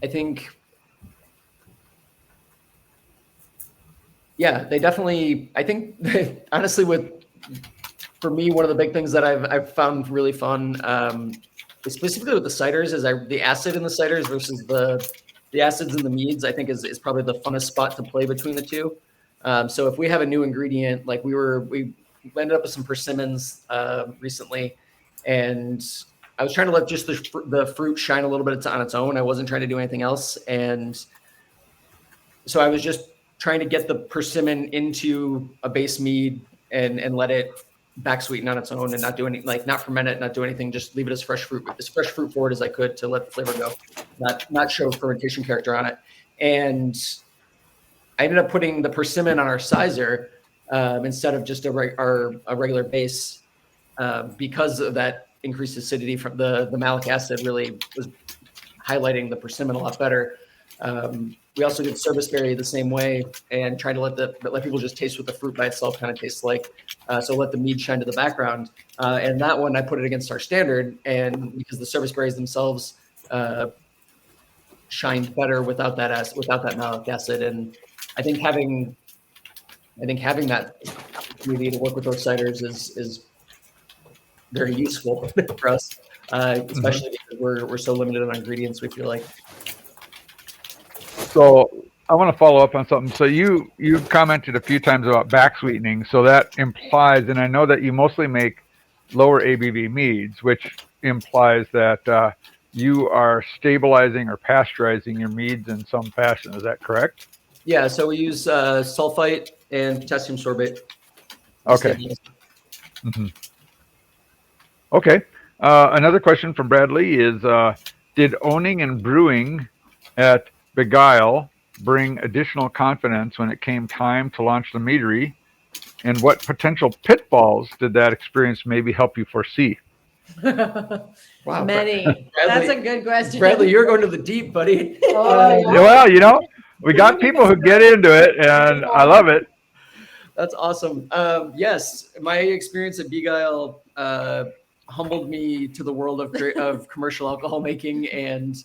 think, they definitely, I think honestly for me, one of the big things that I've found really fun, specifically with the ciders, is the acid in the ciders versus the acids in the meads, I think is probably the funnest spot to play between the two. So if we have a new ingredient, we ended up with some persimmons recently, and I was trying to let just the fruit shine a little bit on its own. I wasn't trying to do anything else. And so I was just trying to get the persimmon into a base mead and let it back sweeten on its own and not do any, like not ferment it, not do anything, just leave it as fresh fruit forward as I could to let the flavor go, not show fermentation character on it. And I ended up putting the persimmon on our sizer instead of just a regular base because of that increased acidity from the malic acid really was highlighting the persimmon a lot better. We also did serviceberry the same way and tried to let people just taste what the fruit by itself kind of tastes like. So let the mead shine to the background. And that one, I put it against our standard, and because the serviceberries themselves shined better without that malic acid. And I think having that opportunity to work with those ciders is very useful for us, especially because we're so limited on ingredients. We feel like.
So I want to follow up on something. So you commented a few times about back sweetening. So that implies, and I know that you mostly make lower ABV meads, which implies that you are stabilizing or pasteurizing your meads in some fashion. Is that correct?
Yeah. So we use sulfite and potassium sorbate.
Okay. Mm-hmm. Okay. Another question from Bradley is, did owning and brewing at Beguile bring additional confidence when it came time to launch the Meadery? And what potential pitfalls did that experience maybe help you foresee?
Wow.
Many.
Bradley,
That's a good question.
Bradley, you're going to the deep, buddy.
Well, we got people who get into it, and I love it.
That's awesome. Yes, my experience at Beguile humbled me to the world of commercial alcohol making. And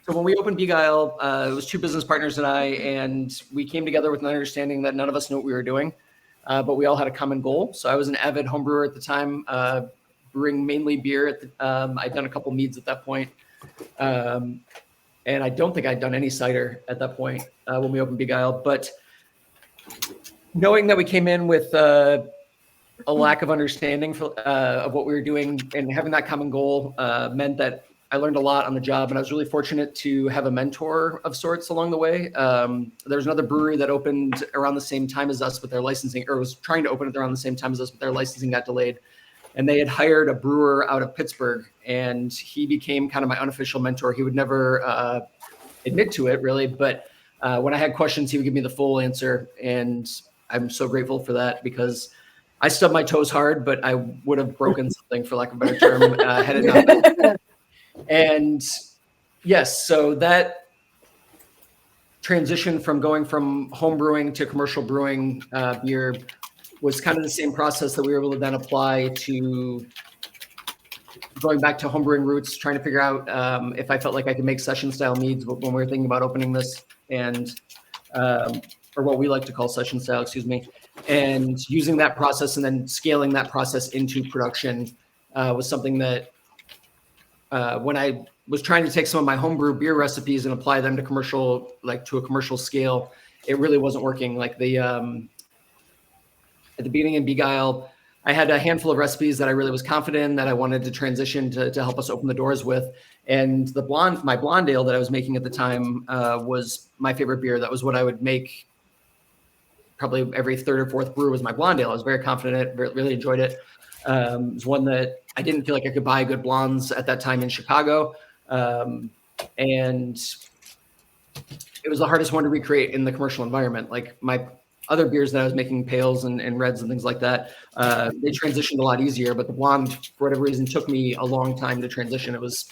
so when we opened Beguile, it was two business partners and I, and we came together with an understanding that none of us knew what we were doing, but we all had a common goal. So I was an avid home brewer at the time, brewing mainly beer. I'd done a couple meads at that point. And I don't think I'd done any cider at that point when we opened Beguile. But knowing that we came in with a lack of understanding of what we were doing and having that common goal meant that I learned a lot on the job, and I was really fortunate to have a mentor of sorts along the way. There was another brewery that opened around the same time as us, but their licensing, or was trying to open it around the same time as us, but their licensing got delayed. And they had hired a brewer out of Pittsburgh, and he became kind of my unofficial mentor. He would never admit to it, really, but when I had questions, he would give me the full answer, and I'm so grateful for that because I stubbed my toes hard, but I would have broken something, for lack of a better term, had it not been. And yes, so that transition from going from home brewing to commercial brewing beer was kind of the same process that we were able to then apply to going back to home brewing roots, trying to figure out if I felt like I could make session style meads when we were thinking about opening this, and or what we like to call session style, excuse me, and using that process and then scaling that process into production was something that when I was trying to take some of my homebrew beer recipes and apply them to commercial, like to a commercial scale, it really wasn't working. Like at the beginning in Beguile, I had a handful of recipes that I really was confident in that I wanted to transition to help us open the doors with. And my blonde ale that I was making at the time was my favorite beer. That was what I would make probably every third or fourth brew was my blonde ale. I was very confident in it, really enjoyed it. It was one that I didn't feel like I could buy good blondes at that time in Chicago. And it was the hardest one to recreate in the commercial environment. Like my other beers that I was making, pales and reds and things like that, they transitioned a lot easier, but the blonde, for whatever reason, took me a long time to transition. It was,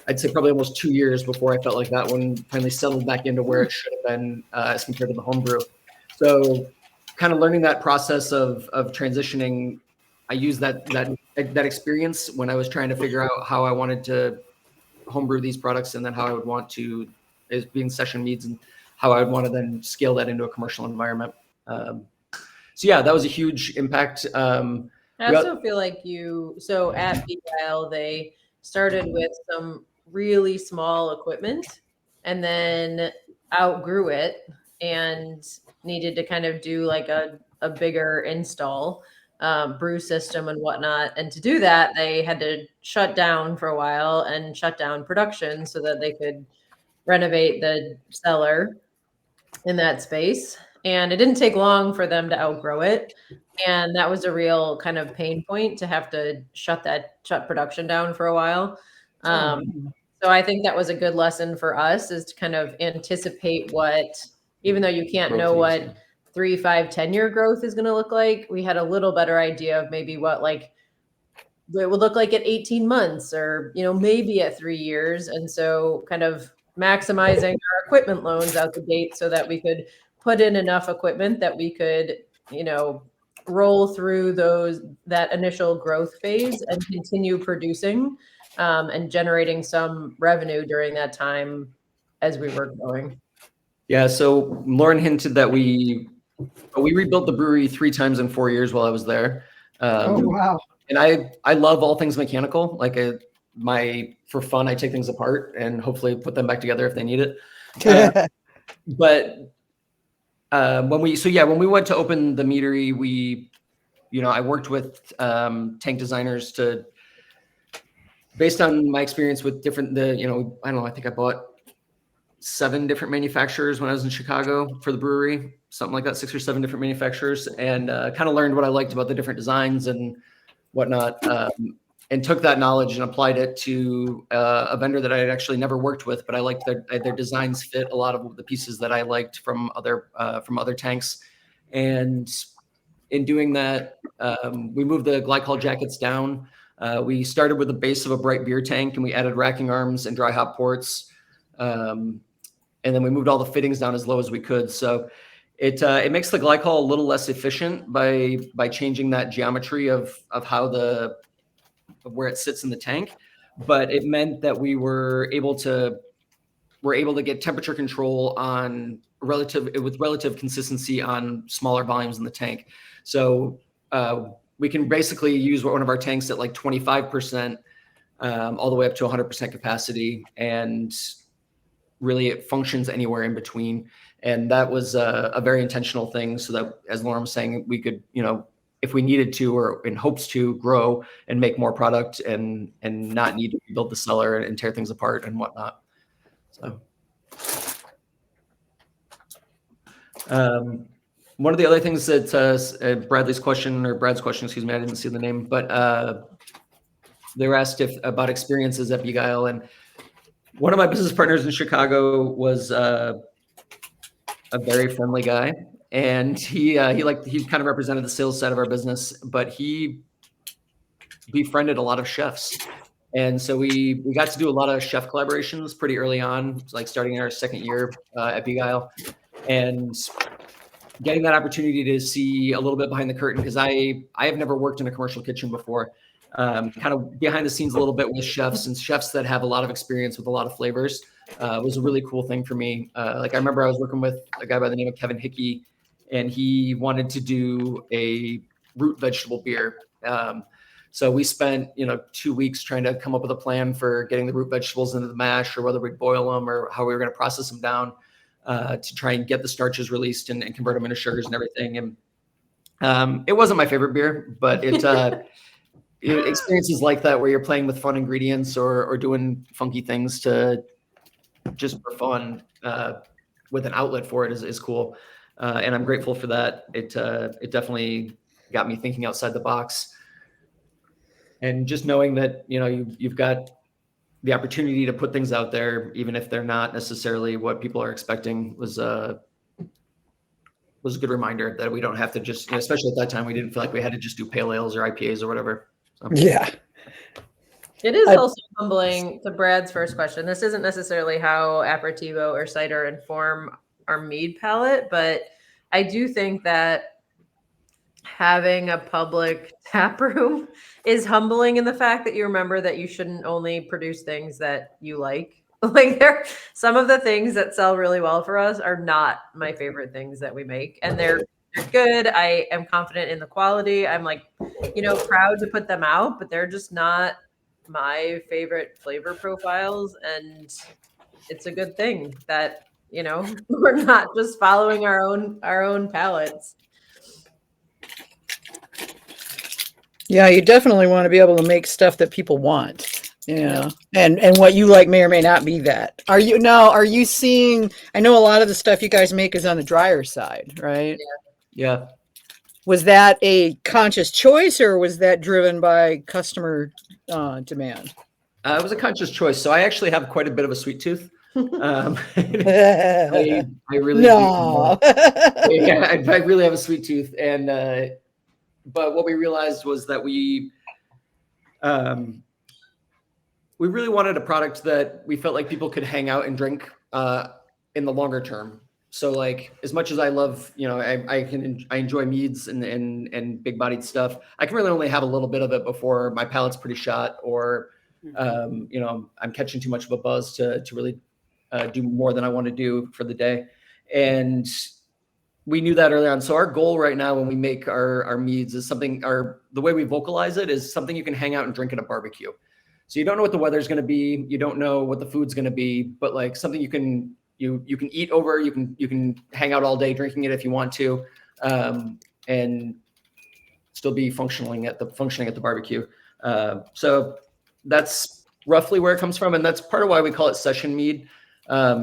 I'd say, probably almost 2 years before I felt like that one finally settled back into where it should have been as compared to the homebrew. So kind of learning that process of transitioning, I used that experience when I was trying to figure out how I wanted to homebrew these products, and then how I would want to, as being session meads, and how I would want to then scale that into a commercial environment. So yeah, that was a huge impact. I
also feel like so at Beguile, they started with some really small equipment and then outgrew it and needed to kind of do like a bigger install, brew system and whatnot. And to do that, they had to shut down for a while and shut down production so that they could renovate the cellar in that space. And it didn't take long for them to outgrow it. And that was a real kind of pain point to have to shut production down for a while. So I think that was a good lesson for us, is to kind of anticipate what, even though you can't know what 3, 5, 10-year growth is going to look like, we had a little better idea of maybe what like it would look like at 18 months or, maybe at 3 years. And so kind of maximizing our equipment loans out the gate so that we could put in enough equipment that we could, roll through that initial growth phase and continue producing and generating some revenue during that time as we were growing.
Yeah. So Lauren hinted that we rebuilt the brewery 3 times in 4 years while I was there.
Oh, wow.
And I love all things mechanical. Like for fun, I take things apart and hopefully put them back together if they need it. But when we went to open the meadery, I worked with tank designers based on my experience with different, I don't know, I think I bought 7 different manufacturers when I was in Chicago for the brewery, something like that, 6 or 7 different manufacturers, and kind of learned what I liked about the different designs and whatnot, and took that knowledge and applied it to a vendor that I had actually never worked with, but I liked their designs fit a lot of the pieces that I liked from other tanks. And in doing that, we moved the glycol jackets down. We started with the base of a bright beer tank, and we added racking arms and dry hop ports. And then we moved all the fittings down as low as we could. So it makes the glycol a little less efficient by changing that geometry of where it sits in the tank. But it meant that we were able to get temperature control with relative consistency on smaller volumes in the tank. So we can basically use one of our tanks at like 25%, all the way up to 100% capacity, and really it functions anywhere in between. And that was a very intentional thing, so that, as Lauren was saying, we could, if we needed to, or in hopes to, grow and make more product and not need to build the cellar and tear things apart and whatnot. So one of the other things that Brad's question, excuse me, I didn't see the name, but they were asked about experiences at Beguile, and one of my business partners in Chicago was a very friendly guy, and he kind of represented the sales side of our business, but he befriended a lot of chefs. And so we got to do a lot of chef collaborations pretty early on, like starting in our 2nd year at Beguile, and getting that opportunity to see a little bit behind the curtain, because I have never worked in a commercial kitchen before. Kind of behind the scenes a little bit with chefs, and chefs that have a lot of experience with a lot of flavors was a really cool thing for me. Like I remember I was working with a guy by the name of Kevin Hickey, and he wanted to do a root vegetable beer. So we spent 2 weeks trying to come up with a plan for getting the root vegetables into the mash, or whether we'd boil them or how we were going to process them down to try and get the starches released and convert them into sugars and everything. And it wasn't my favorite beer, but experiences like that where you're playing with fun ingredients or doing funky things to just for fun with an outlet for it is cool. And I'm grateful for that. It definitely got me thinking outside the box, and just knowing that, you've got the opportunity to put things out there, even if they're not necessarily what people are expecting, was a good reminder that we don't have to just, especially at that time, we didn't feel like we had to just do pale ales or IPAs or whatever. So.
Yeah.
It is also humbling, to Brad's first question. This isn't necessarily how aperitivo or cider inform our mead palate, but I do think that having a public tap room is humbling in the fact that you remember that you shouldn't only produce things that you like. Like some of the things that sell really well for us are not my favorite things that we make, and they're good. I am confident in the quality. I'm proud to put them out, but they're just not my favorite flavor profiles. And it's a good thing that, we're not just following our own palates.
Yeah, you definitely want to be able to make stuff that people want. Yeah. And what you like may or may not be that. Are you seeing, I know a lot of the stuff you guys make is on the drier side, right?
Yeah.
Was that a conscious choice or was that driven by customer demand?
It was a conscious choice. So I actually have quite a bit of a sweet tooth. I really
No.
do. Yeah, I really have a sweet tooth. And but what we realized was that we really wanted a product that we felt like people could hang out and drink in the longer term. So like, as much as I love, I enjoy meads and big bodied stuff, I can really only have a little bit of it before my palate's pretty shot, or I'm catching too much of a buzz to really do more than I want to do for the day. And we knew that early on. So our goal right now when we make our meads is the way we vocalize it is something you can hang out and drink at a barbecue. So you don't know what the weather's going to be, you don't know what the food's going to be, but like something you can eat over, you can hang out all day drinking it if you want to, and still be functioning at the barbecue. So that's roughly where it comes from, and that's part of why we call it session mead,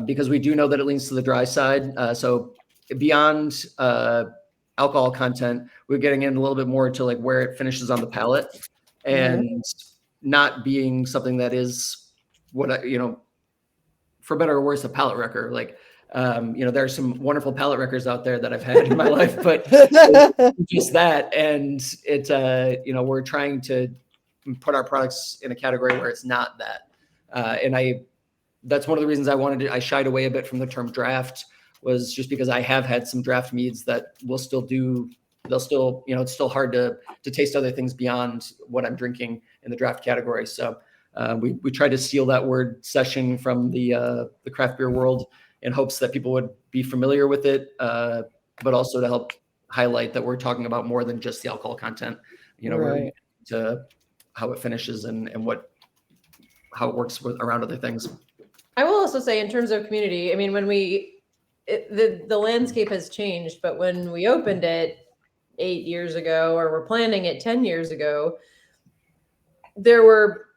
because we do know that it leans to the dry side. So beyond alcohol content, we're getting in a little bit more to like where it finishes on the palate, and not being something that is for better or worse, a palate wrecker. Like, there are some wonderful palate wreckers out there that I've had in my life, but just that. And it's, we're trying to put our products in a category where it's not that. And that's one of the reasons I shied away a bit from the term draft, was just because I have had some draft meads that it's still hard to taste other things beyond what I'm drinking in the draft category. So we try to steal that word session from the craft beer world in hopes that people would be familiar with it, but also to help highlight that we're talking about more than just the alcohol content,
Right.
to how it finishes and how it works around other things.
I will also say, in terms of community, I mean, when the landscape has changed, but when we opened it 8 years ago, or we're planning it 10 years ago, there were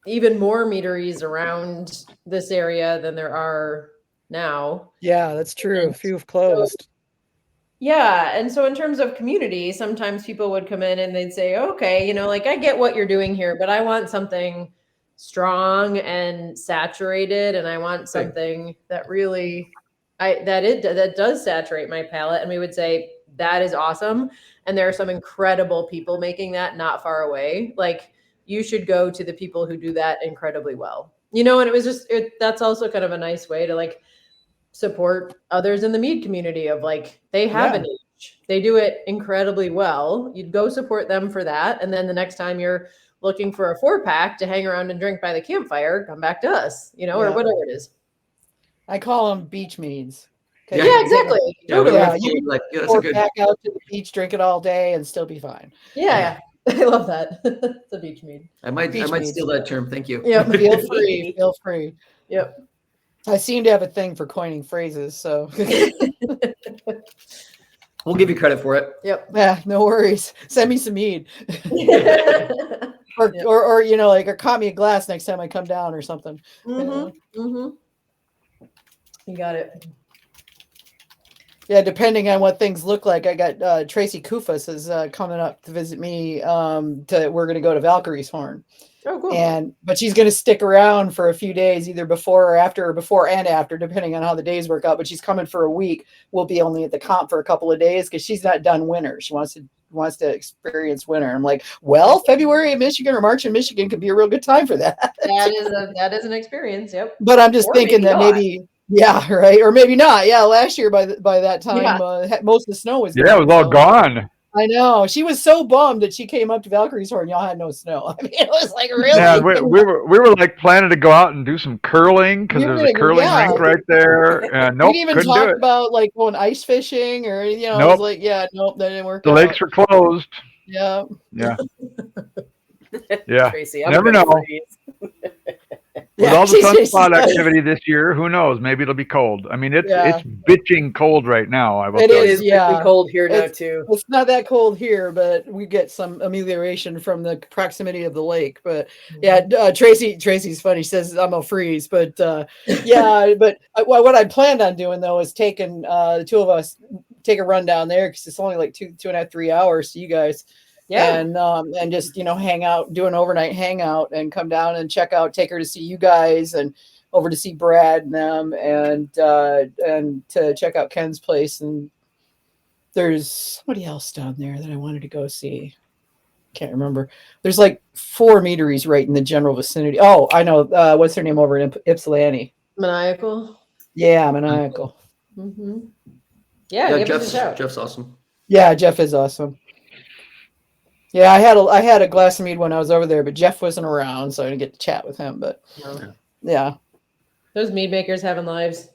even more meaderies around this area than there are now.
Yeah, that's true. A few have closed.
And so in terms of community, sometimes people would come in and they'd say, okay, I get what you're doing here, but I want something strong and saturated, and I want something that really that does saturate my palate. And we would say, that is awesome. And there are some incredible people making that not far away. Like, you should go to the people who do that incredibly well, and it was that's also kind of a nice way to like support others in the mead community of like, they have an age, they do it incredibly well. You'd go support them for that. And then the next time you're looking for a 4-pack to hang around and drink by the campfire, come back to us, or whatever it is.
I call them beach meads.
Yeah, exactly.
Totally.
You that's a good
back out to the beach, drink it all day, and still be fine.
Yeah. I love that. It's a beach mead.
I might steal that term. Thank you.
Yeah, feel free. Feel free.
Yep.
I seem to have a thing for coining phrases, so
we'll give you credit for it.
Yep.
Yeah, no worries. Send me some mead. or or caught me a glass next time I come down or something.
You got it.
Yeah, depending on what things look like. I got Tracy Kufas is coming up to visit me. We're going to go to Valkyrie's Horn.
Oh, cool.
But she's going to stick around for a few days, either before and after, depending on how the days work out. But she's coming for a week. We'll be only at the comp for a couple of days because she's not done winter. She wants to experience winter. I'm like, well, February in Michigan or March in Michigan could be a real good time for that.
That is an experience. Yep.
But I'm just thinking that maybe. Yeah, right. Or maybe not. Yeah, last year by that time, most of the snow was gone.
Yeah, it was all gone.
I know. She was so bummed that she came up to Valkyrie's Horn. Y'all had no snow. I mean, it was like, really?
Yeah, we were like planning to go out and do some curling because there's a curling rink right there. And nope,
we didn't even
couldn't do
talk
it.
about like going ice fishing or
Nope.
I was like, nope, that didn't work.
The lakes were closed.
Yeah.
Yeah. Yeah.
Tracy, I'm
never
good
know.
for these.
With all the sunspot activity this year, who knows? Maybe it'll be cold. I mean, it's bitching cold right now. I will
It
tell
is,
you.
yeah.
Cold here now too.
It's not that cold here, but we get some amelioration from the proximity of the lake. But yeah, Tracy's funny. She says I'm gonna freeze, but yeah. But what I planned on doing though is taking the two of us take a run down there because it's only like 2.5, 3 hours to you guys.
Yeah.
And just, hang out, do an overnight hangout and come down and check out, take her to see you guys and over to see Brad and them and to check out Ken's place. And there's somebody else down there that I wanted to go see. Can't remember. There's like 4 meaderies right in the general vicinity. Oh, I know. What's her name over in Ypsilanti?
Maniacal.
Yeah, Maniacal.
Mm-hmm. Yeah,
Jeff's awesome.
Yeah, Jeff is awesome. Yeah, I had a glass of mead when I was over there, but Jeff wasn't around, so I didn't get to chat with him. But yeah,
those mead makers having lives.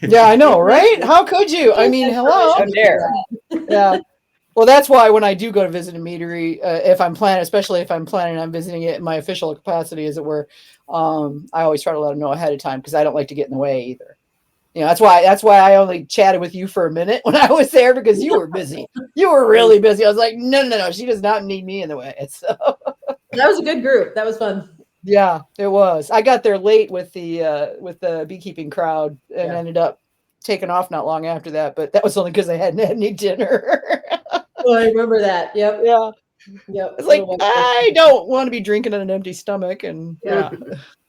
Yeah, I know, right? How could you? I mean, hello.
I'm there.
Yeah. Well, that's why when I do go to visit a meadery, especially if I'm planning on visiting it in my official capacity, as it were, I always try to let them know ahead of time because I don't like to get in the way either. That's why I only chatted with you for a minute when I was there because you were busy. You were really busy. I was like, no. She does not need me in the way. So
that was a good group. That was fun.
Yeah, it was. I got there late with the beekeeping crowd and ended up taking off not long after that. But that was only because I hadn't had any dinner.
Oh, I remember that. Yep.
Yeah.
Yep.
It's like I don't want to be drinking on an empty stomach, and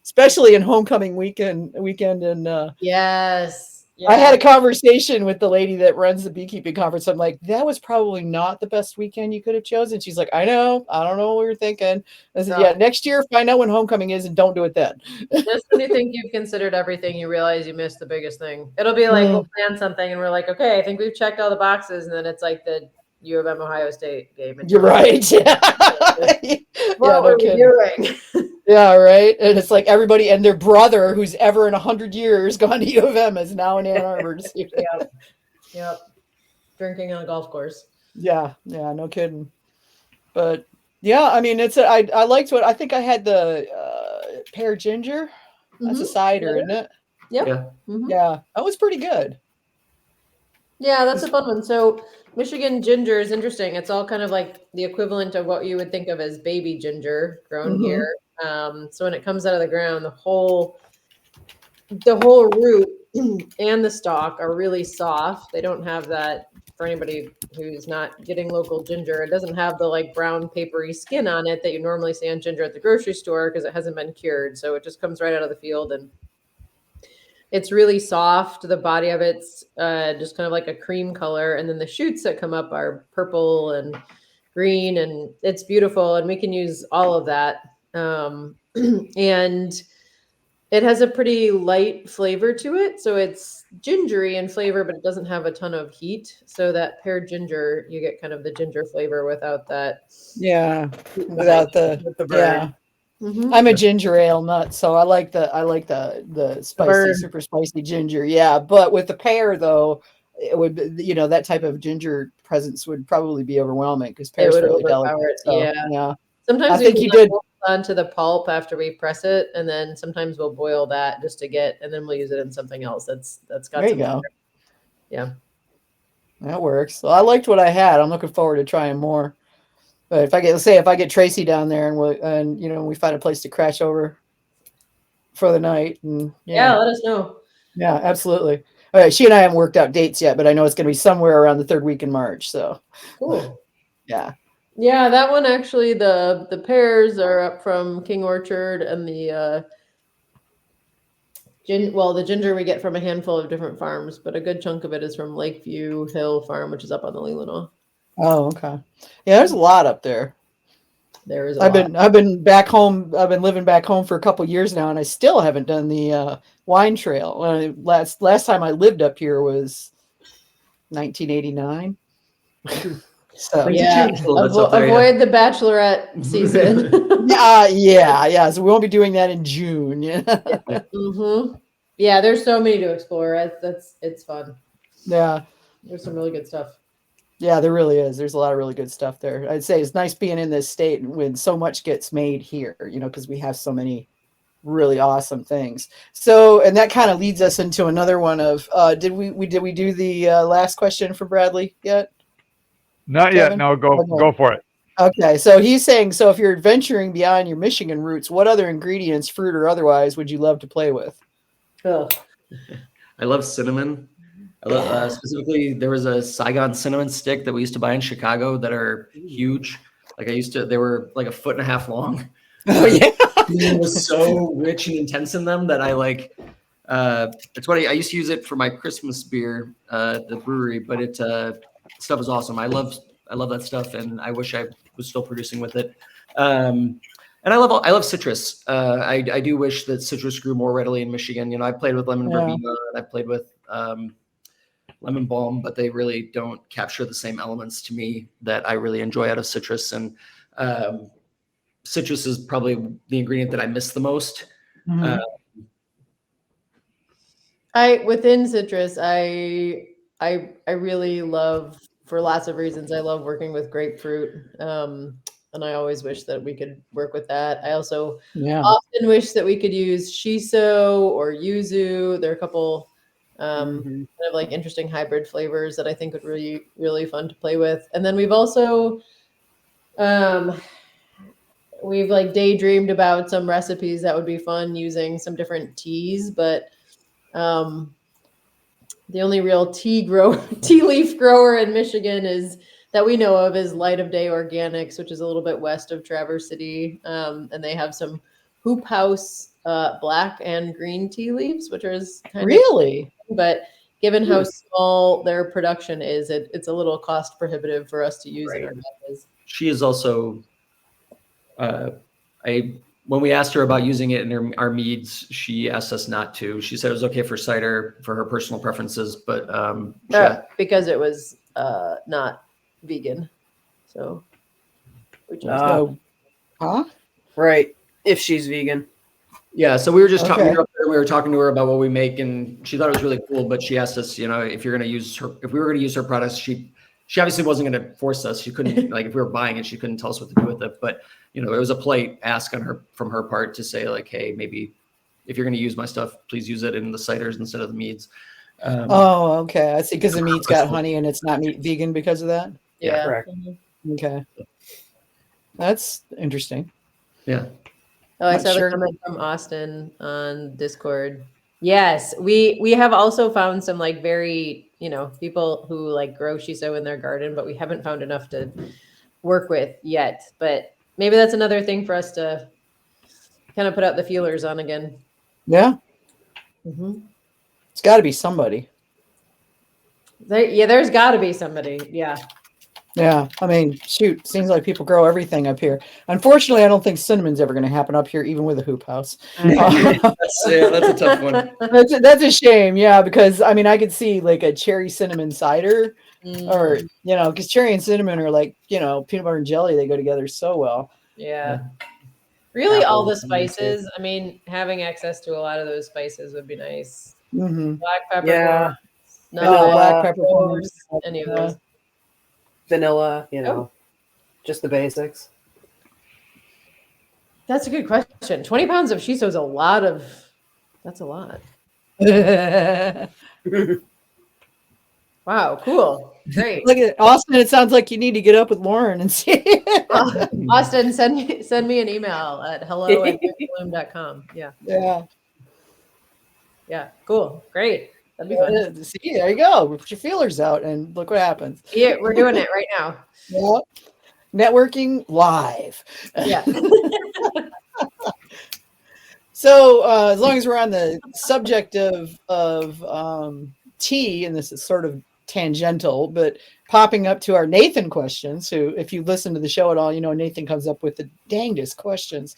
especially in homecoming weekend and
yes.
I had a conversation with the lady that runs the beekeeping conference. I'm like, that was probably not the best weekend you could have chosen. She's like, I know. I don't know what we were thinking. I said, yeah, next year, find out when homecoming is and don't do it then.
Just when you think you've considered everything, you realize you missed the biggest thing. It'll be like, we'll plan something and we're like, okay, I think we've checked all the boxes. And then it's like the U of M Ohio State game.
You're right. Yeah.
What were we doing?
Yeah, right. And it's like everybody and their brother, who's ever in 100 years gone to U of M, is now in Ann Arbor.
Yep. Drinking on a golf course.
Yeah, no kidding. But yeah, I mean, I liked what I think I had the pear ginger. That's a cider, isn't it?
Yep.
Yeah.
Mm-hmm.
Yeah, that was pretty good.
Yeah, that's a fun one. So Michigan ginger is interesting. It's all kind of like the equivalent of what you would think of as baby ginger grown here. So when it comes out of the ground, the whole root and the stalk are really soft. They don't have that, for anybody who's not getting local ginger, it doesn't have the like brown papery skin on it that you normally see on ginger at the grocery store because it hasn't been cured. So it just comes right out of the field and it's really soft. The body of it's just kind of like a cream color. And then the shoots that come up are purple and green and it's beautiful. And we can use all of that. And it has a pretty light flavor to it. So it's gingery in flavor, but it doesn't have a ton of heat. So that pear ginger, you get kind of the ginger flavor without that.
Yeah. Without the burn. Yeah.
Mm-hmm.
I'm a ginger ale nut, so I like the spicy, super spicy ginger. Yeah, but with the pear though, it would that type of ginger presence would probably be overwhelming because pear is really delicate. So, yeah.
Sometimes
I think you did
onto the pulp after we press it, and then sometimes we'll boil that just to get, and then we'll use it in something else that's got.
There you go.
Yeah,
that works. So I liked what I had. I'm looking forward to trying more. But if I get Tracy down there and we find a place to crash over for the night and
let us know.
Yeah, absolutely. All right, she and I haven't worked out dates yet, but I know it's going to be somewhere around the 3rd week in March. So
cool.
Yeah.
Yeah, that one actually the pears are up from King Orchard and the ginger we get from a handful of different farms, but a good chunk of it is from Lakeview Hill Farm, which is up on the Leelanau.
Oh, okay. Yeah, there's a lot up there.
There is.
I've been back home. I've been living back home for a couple of years now, and I still haven't done the wine trail. Last time I lived up here was 1989. So
avoid the bachelorette season.
yeah. So we won't be doing that in June. Yeah.
Mm-hmm. Yeah, there's so many to explore. It's fun.
Yeah,
there's some really good stuff.
Yeah, there really is. There's a lot of really good stuff there. I'd say it's nice being in this state when so much gets made here, because we have so many really awesome things. So, and that kind of leads us into another one of, did we do the last question for Bradley yet?
Not
Kevin?
yet. No, go for it.
Okay, so he's saying, so if you're adventuring beyond your Michigan roots, what other ingredients, fruit or otherwise, would you love to play with?
Oh,
I love cinnamon. I love, specifically, there was a Saigon cinnamon stick that we used to buy in Chicago that are huge. Like they were like 1.5 feet long.
Oh yeah.
It was so rich and intense in them that I like. It's what I used to use it for my Christmas beer, the brewery. But it stuff is awesome. I love that stuff, and I wish I was still producing with it. And I love citrus. I do wish that citrus grew more readily in Michigan. You know, I played with lemon verbena and I played with lemon balm, but they really don't capture the same elements to me that I really enjoy out of citrus. And citrus is probably the ingredient that I miss the most.
Mhm.
Within citrus, I really love, for lots of reasons, I love working with grapefruit. And I always wish that we could work with that. I also often wish that we could use shiso or yuzu. There are a couple kind of like interesting hybrid flavors that I think would really, really fun to play with. And then we've also we've like daydreamed about some recipes that would be fun using some different teas, but the only real tea leaf grower in Michigan that we know of is Light of Day Organics, which is a little bit west of Traverse City. And they have some Hoop House black and green tea leaves, which is kind of, but given how small their production is, it's a little cost prohibitive for us to use in our methods.
She is also, when we asked her about using it in our meads, she asked us not to. She said it was okay for cider for her personal preferences, but
because it was not vegan. So
right. If she's vegan.
Yeah, so we were just talking. We were talking to her about what we make, and she thought it was really cool. But she asked us, you know, if we were going to use her products, she obviously wasn't going to force us. She couldn't, like, if we were buying it, she couldn't tell us what to do with it. But you know, it was a polite ask from her part to say, like, hey, maybe if you're going to use my stuff, please use it in the ciders instead of the meads.
Okay, I see. Because the mead's got honey and it's not vegan because of that.
Yeah,
correct.
Okay, that's interesting.
Yeah.
Oh, I saw the comment from Austin on Discord. Yes, we have also found some like very, people who like grow shiso in their garden, but we haven't found enough to work with yet. But maybe that's another thing for us to kind of put out the feelers on again.
Yeah. It's got to be somebody.
There's got to be somebody. Yeah.
Yeah, I mean, shoot, seems like people grow everything up here. Unfortunately, I don't think cinnamon's ever going to happen up here, even with a hoop house.
That's a tough one.
That's a shame, yeah, because I mean, I could see like a cherry cinnamon cider, or because cherry and cinnamon are like peanut butter and jelly; they go together so well.
Yeah. Really, all the spices. I mean, having access to a lot of those spices would be nice. Black pepper,
black pepper,
any of those.
Vanilla, just the basics.
That's a good question. 20 pounds of shiso is a lot. That's a lot. Wow, cool. Great.
Look at Austin. It sounds like you need to get up with Lauren and see.
Austin, send me an email at hello@blöm.com. Yeah. Yeah. Cool. Great. That'd be fun.
See, there you go. Put your feelers out and look what happens.
Yeah, we're doing it right now.
Yep. Networking live.
Yeah.
So as long as we're on the subject of tea, and this is sort of tangential, but popping up to our Nathan questions, who, if you listen to the show at all, Nathan comes up with the dangest questions.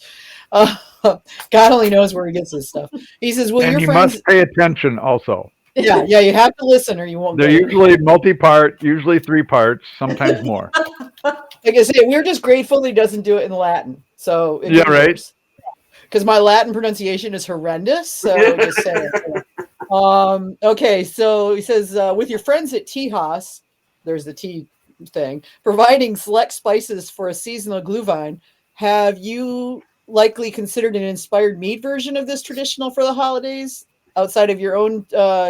God only knows where he gets this stuff. He says, well,
and
your
you
friends...
must pay attention also.
Yeah, you have to listen or you won't.
They're usually multi-part, usually 3 parts, sometimes more.
Like I say, we're just grateful that he doesn't do it in Latin. So
right.
Because my Latin pronunciation is horrendous. So just saying. Okay, so he says, with your friends at Tea Haus, there's the tea thing, providing select spices for a seasonal glühwein, have you likely considered an inspired mead version of this traditional for the holidays, outside of your own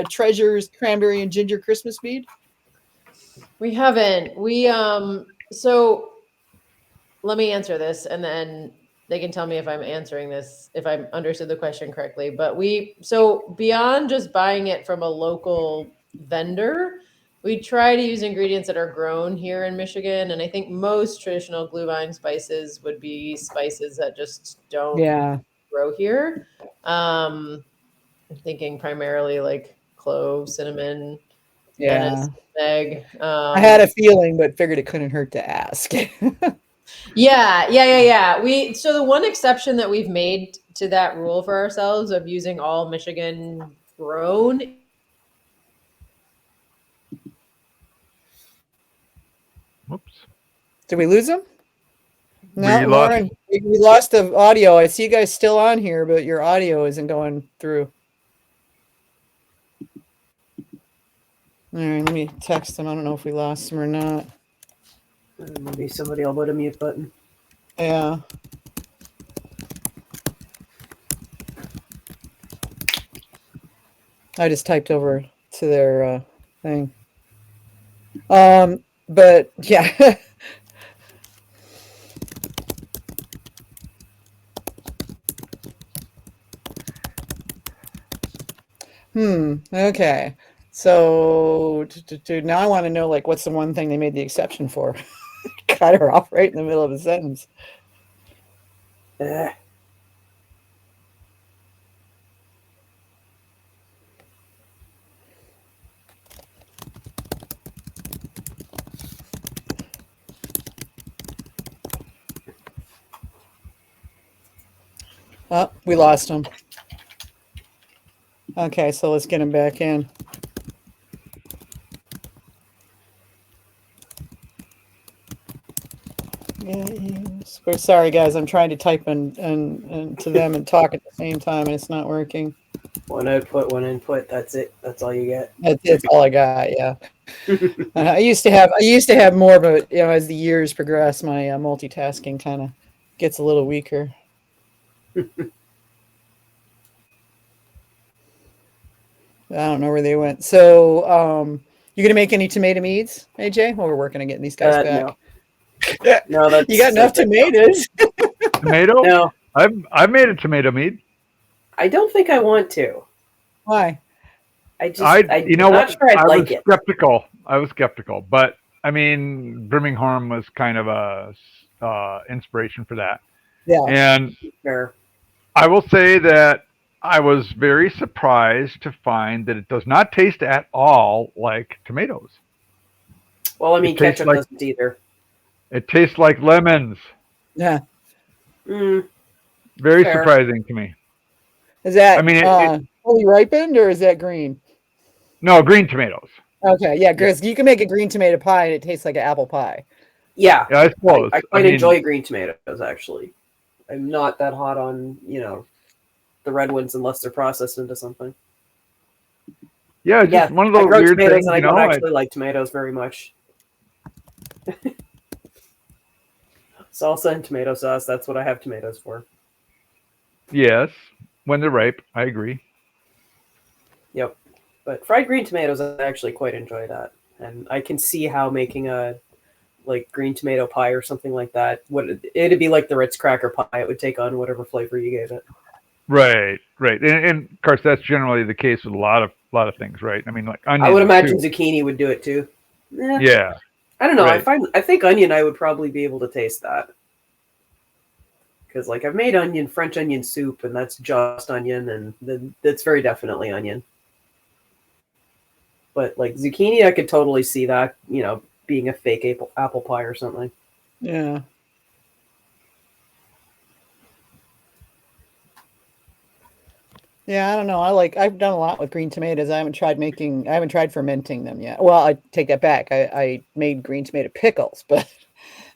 treasures, cranberry and ginger Christmas mead?
We haven't. So let me answer this, and then they can tell me if I'm answering this, if I understood the question correctly. But so beyond just buying it from a local vendor, we try to use ingredients that are grown here in Michigan. And I think most traditional Glühwein spices would be spices that just don't grow here. I'm thinking primarily like clove, cinnamon, anise, egg.
I had a feeling, but figured it couldn't hurt to ask.
Yeah. So the one exception that we've made to that rule for ourselves of using all Michigan grown.
Whoops.
Did we lose him? No,
We
Lauren, we lost the audio. I see you guys still on here, but your audio isn't going through. All right, let me text them. I don't know if we lost them or not.
Maybe somebody will put a mute button.
Yeah. I just typed over to their thing. But yeah. Okay. So now I want to know, like, what's the one thing they made the exception for? Cut her off right in the middle of a sentence. Oh, we lost him. Okay, so let's get him back in. We're sorry, guys. I'm trying to type and to them and talk at the same time, and it's not working.
One output, one input. That's it. That's all you get.
That's all I got. Yeah. I used to have more, but as the years progress, my multitasking kind of gets a little weaker. I don't know where they went. So, you gonna make any tomato meads, AJ? Well, we're working on getting these guys back.
No. No, that's,
you got enough tomatoes.
Tomato?
No,
I've made a tomato mead.
I don't think I want to.
Why?
You know what?
Sure
I
like
was
it.
skeptical. But I mean, Birmingham was kind of a inspiration for that.
Yeah.
And
Sure.
I will say that I was very surprised to find that it does not taste at all like tomatoes.
Well, I mean, ketchup
like,
doesn't either.
It tastes like lemons.
Yeah.
Very surprising to me.
Is that fully ripened or is that green?
No, green tomatoes.
Okay, yeah, because you can make a green tomato pie and it tastes like an apple pie.
Yeah,
I suppose.
I quite enjoy green tomatoes, actually. I'm not that hot on, the red ones unless they're processed into something.
Yeah, just one of those
weird
tomatoes
things. And I don't actually like tomatoes very much. Salsa and tomato sauce, that's what I have tomatoes for.
Yes, when they're ripe, I agree.
Yep. But fried green tomatoes, I actually quite enjoy that. And I can see how making a green tomato pie or something like that, it'd be like the Ritz cracker pie. It would take on whatever flavor you gave it.
Right. And of course, that's generally the case with a lot of things, right? I mean, like onions.
I would imagine zucchini would do it too.
Yeah.
I don't know.
Right.
I think onion, I would probably be able to taste that. Because I've made French onion soup, and that's just onion, and that's very definitely onion. But zucchini, I could totally see that, being a fake apple pie or something.
Yeah. Yeah, I don't know. I've done a lot with green tomatoes. I haven't tried fermenting them yet. Well, I take that back. I made green tomato pickles, but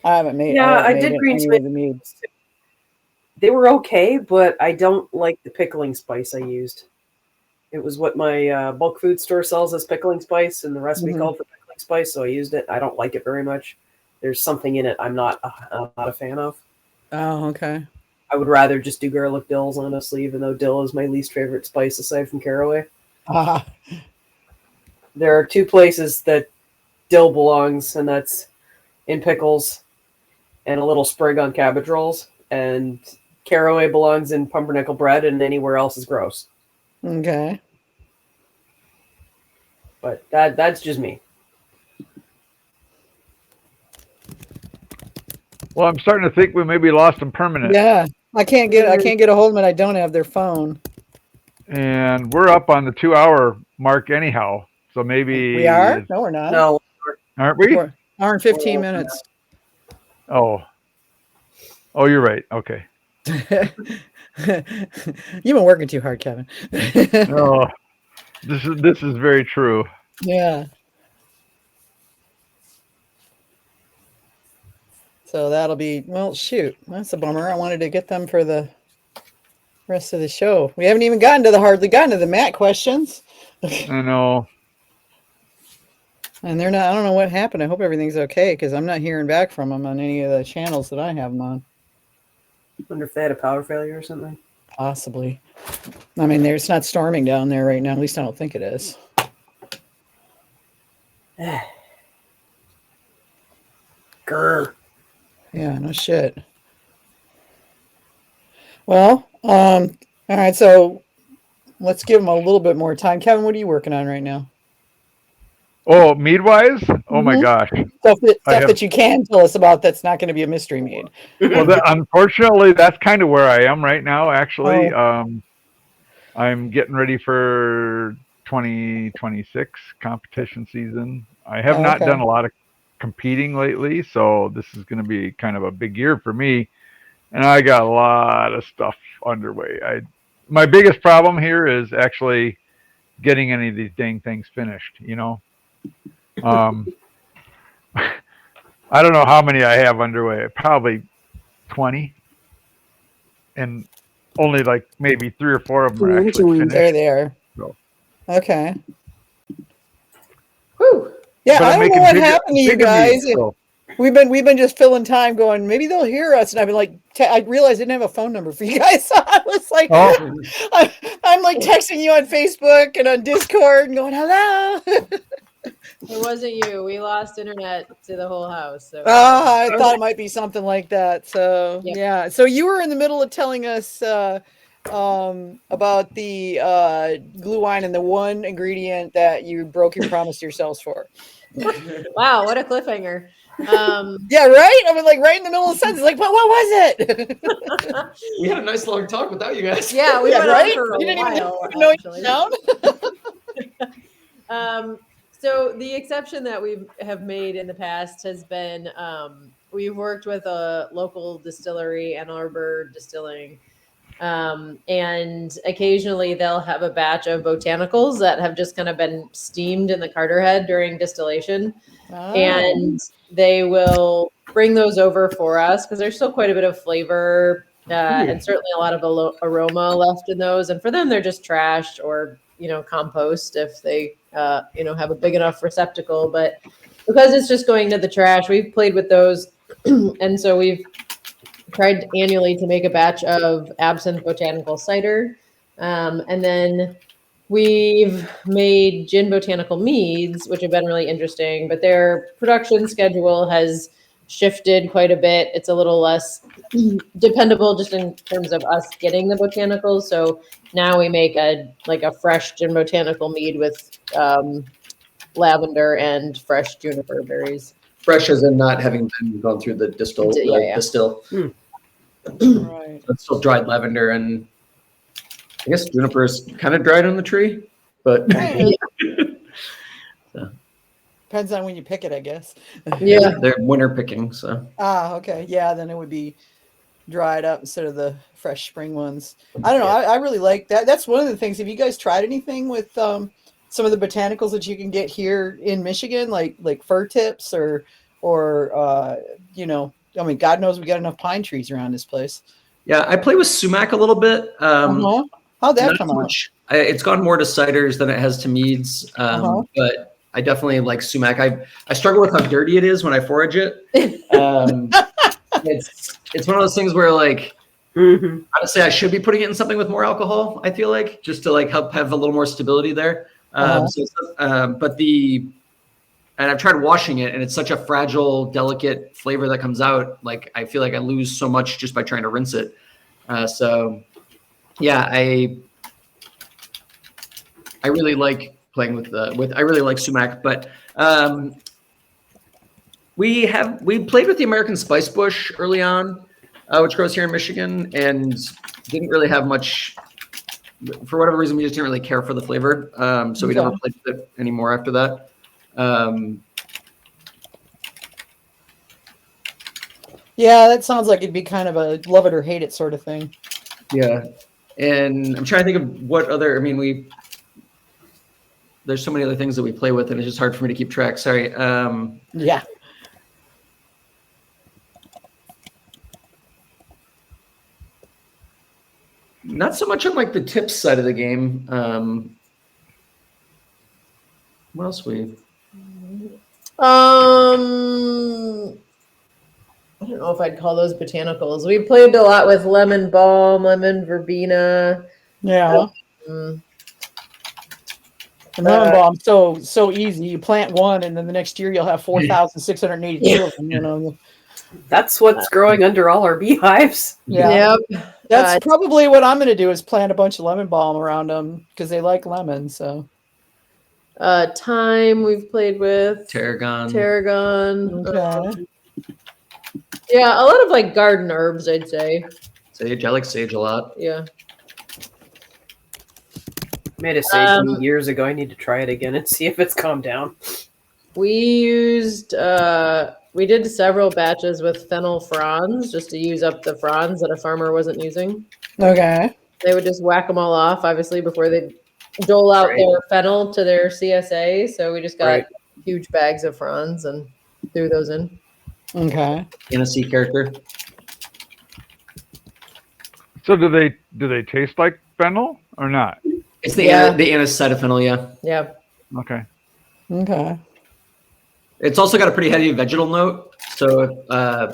I haven't made.
Yeah, I did green tomatoes. They were okay, but I don't like the pickling spice I used. It was what my bulk food store sells as pickling spice, and the recipe called for pickling spice, so I used it. I don't like it very much. There's something in it I'm not a fan of.
Oh, okay.
I would rather just do garlic dills, honestly, even though dill is my least favorite spice aside from caraway. There are two places that dill belongs, and that's in pickles and a little sprig on cabbage rolls. And caraway belongs in pumpernickel bread, and anywhere else is gross.
Okay.
But that's just me.
Well, I'm starting to think we maybe lost them permanent.
Yeah, I can't get a hold of them. I don't have their phone.
And we're up on the 2-hour mark anyhow. So maybe
We are? No, we're not.
No,
aren't we?
We're hour and 15 minutes.
Oh, you're right. Okay.
You've been working too hard, Kevin.
Oh, this is very true.
Yeah. So that'll be, well, shoot, that's a bummer. I wanted to get them for the rest of the show. We haven't even hardly gotten to the Matt questions.
I know.
And they're not, I don't know what happened. I hope everything's okay because I'm not hearing back from them on any of the channels that I have them on.
wonder if they had a power failure or something.
Possibly. I mean, it's not storming down there right now. At least I don't think it is.
Grr.
Yeah, no shit. Well, all right, so let's give them a little bit more time. Kevin, what are you working on right now?
Oh, mead-wise? Oh, my gosh.
Stuff that you can tell us about that's not going to be a mystery mead.
Well, unfortunately, that's kind of where I am right now, actually. I'm getting ready for 2026 competition season. I have not done a lot of competing lately, so this is going to be kind of a big year for me. And I got a lot of stuff underway. My biggest problem here is actually getting any of these dang things finished, you know? I don't know how many I have underway. Probably 20. And only like maybe 3 or 4 of them are actually finished.
There they are.
So.
Okay.
Whew.
Yeah,
But
I don't know what happened to you guys.
Meats, so.
We've been just filling time going, maybe they'll hear us. And I've been like, I realized I didn't have a phone number for you guys. So I was like, I'm like texting you on Facebook and on Discord and going, hello.
It wasn't you. We lost internet to the whole house. So
I thought it might be something like that. So
Yep.
yeah. So you were in the middle of telling us about the glue wine and the one ingredient that you broke your promise to yourselves for.
wow, what a cliffhanger.
Yeah, right? I mean, like right in the middle of the sentence, like, what was it?
We had a nice long talk without you guys.
Yeah, we went on for a
You didn't
while.
even know
actually.
you down.
So the exception that we have made in the past has been we've worked with a local distillery, Ann Arbor Distilling, and occasionally they'll have a batch of botanicals that have just kind of been steamed in the carter head during distillation. And they will bring those over for us because there's still quite a bit of flavor and certainly a lot of aroma left in those. And for them, they're just trashed or, compost if they, have a big enough receptacle. But because it's just going to the trash, we've played with those. And so we've tried annually to make a batch of absinthe botanical cider. And then we've made gin botanical meads, which have been really interesting, but their production schedule has shifted quite a bit. It's a little less dependable just in terms of us getting the botanicals. So now we make a fresh gin botanical mead with lavender and fresh juniper berries.
Fresh as in not having been gone through the distill.
Right.
It's still dried lavender, and I guess juniper is kind of dried on the tree, but
Depends on when you pick it, I guess.
Yeah.
they're winter picking. So
Okay. Yeah, then it would be dried up instead of the fresh spring ones. I don't know. I really like that. That's one of the things. Have you guys tried anything with some of the botanicals that you can get here in Michigan, like fir tips or I mean, God knows we got enough pine trees around this place.
yeah, I play with sumac a little bit.
How'd that come out?
It's gone more to ciders than it has to meads, but I definitely like sumac. I struggle with how dirty it is when I forage it. It's one of those things where like Honestly, I should be putting it in something with more alcohol. I feel like just to like help have a little more stability there. And I've tried washing it, and it's such a fragile, delicate flavor that comes out. Like I feel like I lose so much just by trying to rinse it. Yeah, I really like playing with I really like sumac, but we played with the American spice bush early on, which grows here in Michigan, and didn't really have much. For whatever reason, we just didn't really care for the flavor, so we never played with it anymore after that.
Yeah, that sounds like it'd be kind of a love it or hate it sort of thing.
Yeah, and I'm trying to think of what other. I mean, there's so many other things that we play with, and it's just hard for me to keep track. Sorry.
Yeah.
Not so much on like the tips side of the game. What else we?
I don't know if I'd call those botanicals. We played a lot with lemon balm, lemon verbena.
Yeah. And lemon balm, so easy. You plant one, and then the next year you'll have 4,682 of them. You know.
That's what's growing under all our beehives.
Yeah. Yep. That's probably what I'm going to do is plant a bunch of lemon balm around them because they like lemon. So.
Thyme we've played with.
Tarragon.
Okay.
Yeah, a lot of like garden herbs, I'd say.
Sage. I like sage a lot.
Yeah.
Made a sage mead years ago. I need to try it again and see if it's calmed down.
We used we did several batches with fennel fronds just to use up the fronds that a farmer wasn't using.
Okay.
They would just whack them all off, obviously, before they dole out their fennel to their CSA. So we just got huge bags of fronds and threw those in.
Okay.
In a sea character.
So do they taste like fennel or not?
It's the anacetamol, yeah.
Yeah.
Okay.
Okay.
It's also got a pretty heavy vegetal note. So the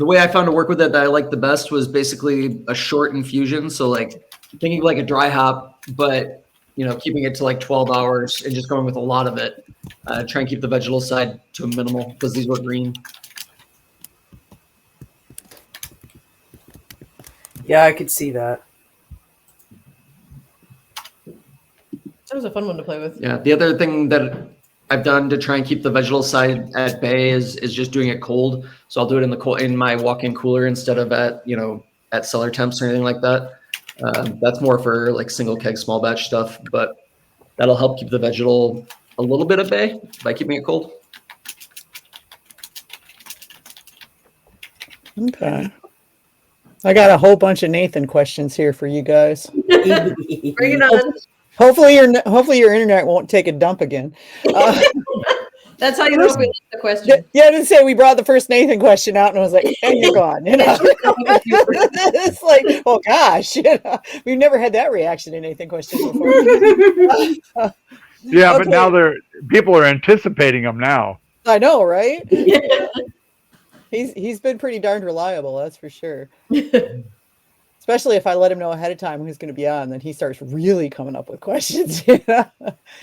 way I found to work with it that I liked the best was basically a short infusion. So like thinking like a dry hop, but keeping it to like 12 hours and just going with a lot of it. Try and keep the vegetal side to a minimal because these were green.
Yeah, I could see that.
That was a fun one to play with.
Yeah. The other thing that I've done to try and keep the vegetal side at bay is just doing it cold. So I'll do it in my walk-in cooler instead of at cellar temps or anything like that. That's more for like single keg, small batch stuff, but that'll help keep the vegetal a little bit at bay by keeping it cold.
Okay. I got a whole bunch of Nathan questions here for you guys.
Bring it on.
Hopefully your internet won't take a dump again.
That's how you know we like the question.
Yeah, I didn't say we brought the first Nathan question out and I was like, and you're gone. It's like, oh gosh, we've never had that reaction in Nathan question before.
Yeah, but now people are anticipating them now.
I know, right? He's been pretty darn reliable, that's for sure. Especially if I let him know ahead of time who's going to be on, then he starts really coming up with questions.
I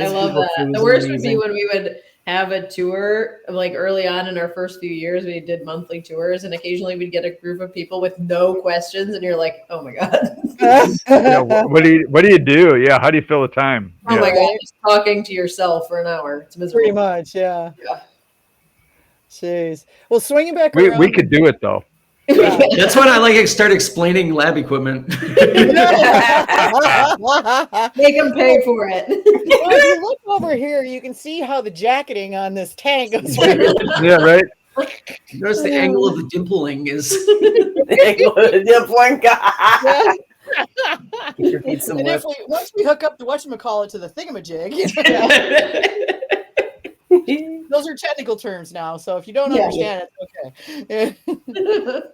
love that. The worst would be when we would have a tour, like early on in our first few years, we did monthly tours, and occasionally we'd get a group of people with no questions, and you're like, oh my God.
Yeah, what do you do? Yeah, how do you fill the time?
Oh my God, just talking to yourself for an hour. It's miserable.
Pretty much, yeah. Jeez. Well, swinging back around.
We could do it, though.
Yeah.
That's when I start explaining lab equipment.
Make them pay for it.
Well, if you look over here, you can see how the jacketing on this tank goes.
Yeah, right.
Notice the angle of the dimpling is.
The angle of the dimpling.
And once we hook up the whatchamacallit to the thingamajig, those are technical terms now. So if you don't understand it, it's okay.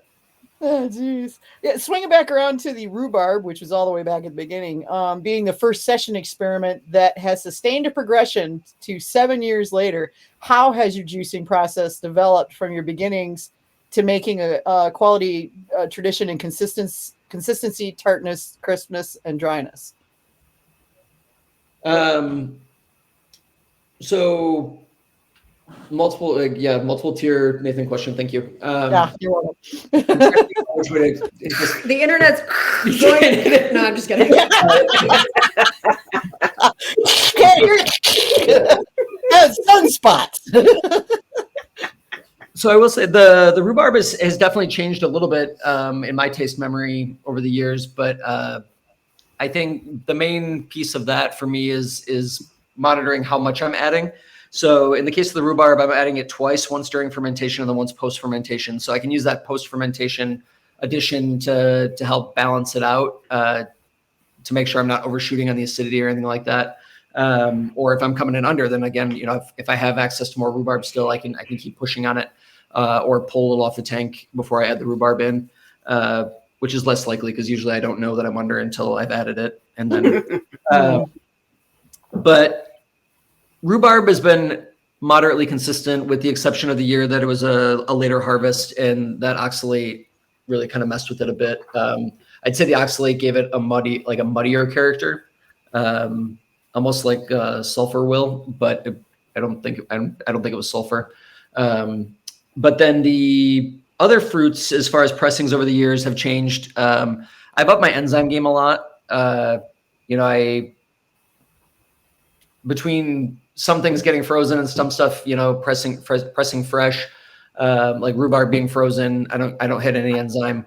Oh, geez. Yeah, swinging back around to the rhubarb, which was all the way back at the beginning, being the first session experiment that has sustained a progression to 7 years later. How has your juicing process developed from your beginnings to making a quality tradition and consistency, tartness, crispness, and dryness?
So multiple tier Nathan question. Thank you.
Yeah, you're welcome.
The internet's going. No, I'm just kidding.
Sunspots.
So I will say the rhubarb has definitely changed a little bit in my taste memory over the years, but I think the main piece of that for me is monitoring how much I'm adding. So in the case of the rhubarb, I'm adding it twice, once during fermentation and then once post-fermentation. So I can use that post-fermentation addition to help balance it out, to make sure I'm not overshooting on the acidity or anything like that. Or if I'm coming in under, then again, if I have access to more rhubarb still, I can keep pushing on it, or pull a little off the tank before I add the rhubarb in, which is less likely because usually I don't know that I'm under until I've added it. And then, but rhubarb has been moderately consistent with the exception of the year that it was a later harvest and that oxalate really kind of messed with it a bit. I'd say the oxalate gave it a muddier character, almost like sulfur will, but I don't think it was sulfur. But then the other fruits, as far as pressings over the years, have changed. I've upped my enzyme game a lot. Between some things getting frozen and some stuff, pressing fresh, like rhubarb being frozen, I don't hit any enzyme.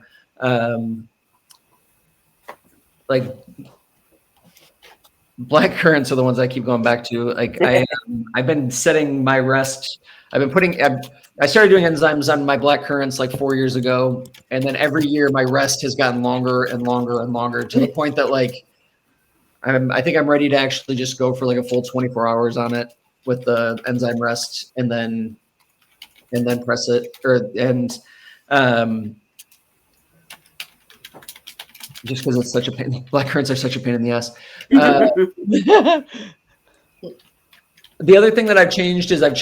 Like black currants are the ones I keep going back to. Like I've been setting my rest. I started doing enzymes on my black currants like 4 years ago, and then every year my rest has gotten longer and longer and longer to the point that like I think I'm ready to actually just go for like a full 24 hours on it with the enzyme rest and then press it just because it's such a pain. Black currants are such a pain in the ass. The other thing that I've changed is I've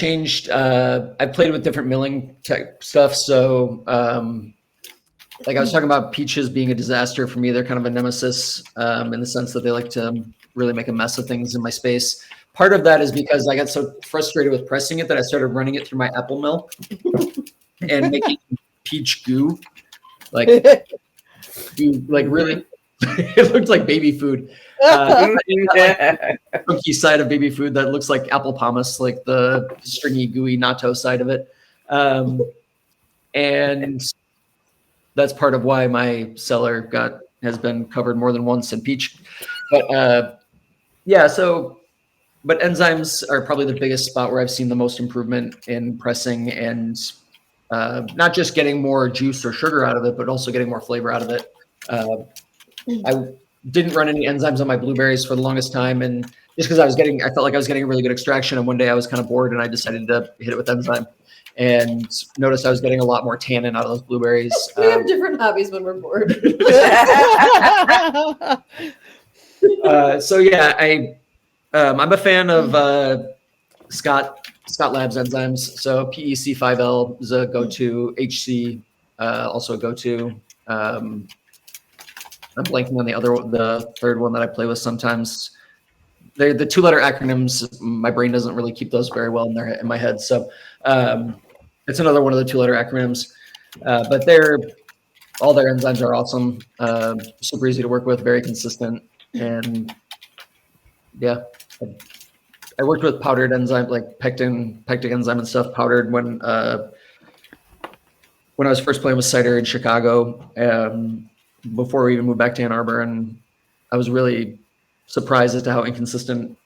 played with different milling type stuff. So like I was talking about peaches being a disaster for me. They're kind of a nemesis in the sense that they like to really make a mess of things in my space. Part of that is because I got so frustrated with pressing it that I started running it through my apple mill and making peach goo. Like really, it looked like baby food. Cookie side of baby food that looks like apple pomace, like the stringy, gooey natto side of it. And that's part of why my cellar has been covered more than once in peach. But but enzymes are probably the biggest spot where I've seen the most improvement in pressing and not just getting more juice or sugar out of it, but also getting more flavor out of it. I didn't run any enzymes on my blueberries for the longest time, and just because I felt like I was getting a really good extraction, and one day I was kind of bored and I decided to hit it with enzyme and noticed I was getting a lot more tannin out of those blueberries.
We have different hobbies when we're bored.
I'm a fan of Scott Labs enzymes. So PEC5L is a go-to. HC also a go-to. I'm blanking on the third one that I play with sometimes. They're the 2-letter acronyms. My brain doesn't really keep those very well in my head. So it's another one of the 2-letter acronyms. But all their enzymes are awesome. Super easy to work with, very consistent. And yeah, I worked with powdered enzyme, like pectic enzyme and stuff, powdered when I was first playing with cider in Chicago, before we even moved back to Ann Arbor. And I was really surprised as to how inconsistent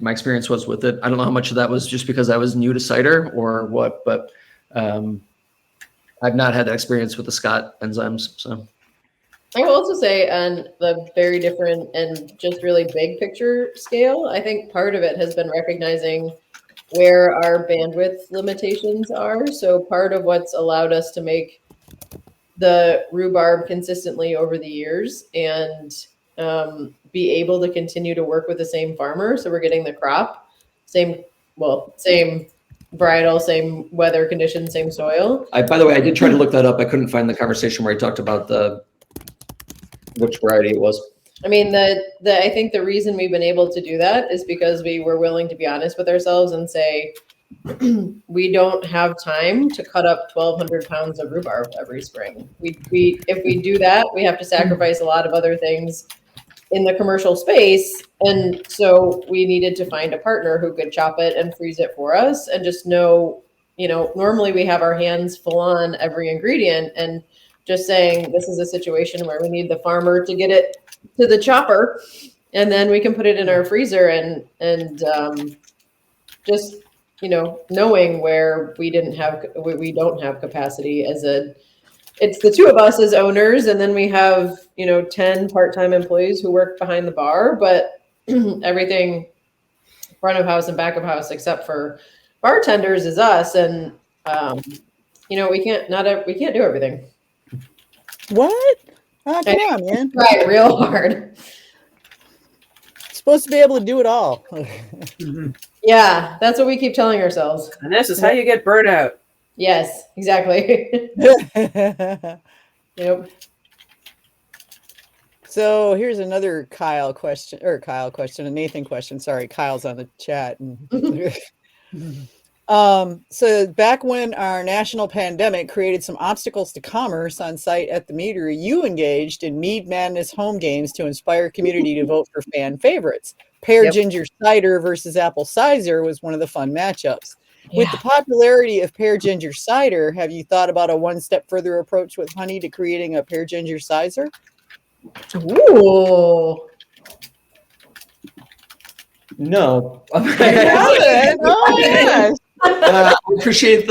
my experience was with it. I don't know how much of that was just because I was new to cider or what, but I've not had that experience with the Scott enzymes. So
I will also say on the very different and just really big picture scale, I think part of it has been recognizing where our bandwidth limitations are. So part of what's allowed us to make the rhubarb consistently over the years and be able to continue to work with the same farmer. So we're getting the crop, same varietal, same weather conditions, same soil.
By the way, I did try to look that up. I couldn't find the conversation where I talked about which variety it was.
I mean, I think the reason we've been able to do that is because we were willing to be honest with ourselves and say, we don't have time to cut up 1,200 pounds of rhubarb every spring. If we do that, we have to sacrifice a lot of other things in the commercial space. And so we needed to find a partner who could chop it and freeze it for us and just know, normally we have our hands full on every ingredient, and just saying this is a situation where we need the farmer to get it to the chopper, and then we can put it in our freezer and just knowing where we don't have capacity it's the two of us as owners, and then we have 10 part-time employees who work behind the bar, but everything front of house and back of house except for bartenders is us, and we can't do everything.
What? Oh, come on, man.
Right, real hard.
Supposed to be able to do it all.
Yeah, that's what we keep telling ourselves.
And this is how you get burnout.
Yes, exactly. Yep.
So here's another a Nathan question. Sorry, Kyle's on the chat. So back when our national pandemic created some obstacles to commerce on site at the Meadery, you engaged in Mead Madness home games to inspire community to vote for fan favorites. Pear ginger cider versus apple cider was one of the fun matchups. Yeah. With the popularity of pear ginger cider, have you thought about a one-step further approach with honey to creating a pear ginger cider?
Ooh.
No.
Oh, yes.
I appreciate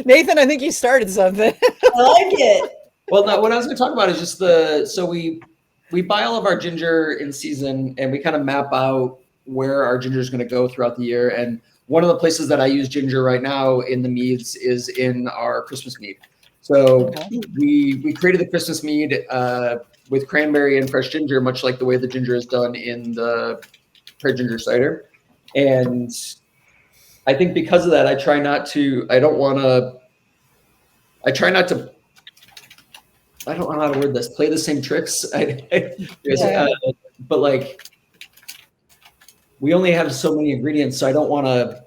Nathan, I think you started something.
I like it.
Well, no, what I was going to talk about is just we buy all of our ginger in season, and we kind of map out where our ginger is going to go throughout the year. And one of the places that I use ginger right now in the meads is in our Christmas mead. So we created the Christmas mead with cranberry and fresh ginger, much like the way the ginger is done in the pear ginger cider. And I think because of that, I don't know how to word this, play the same tricks. But like, we only have so many ingredients, so I don't want to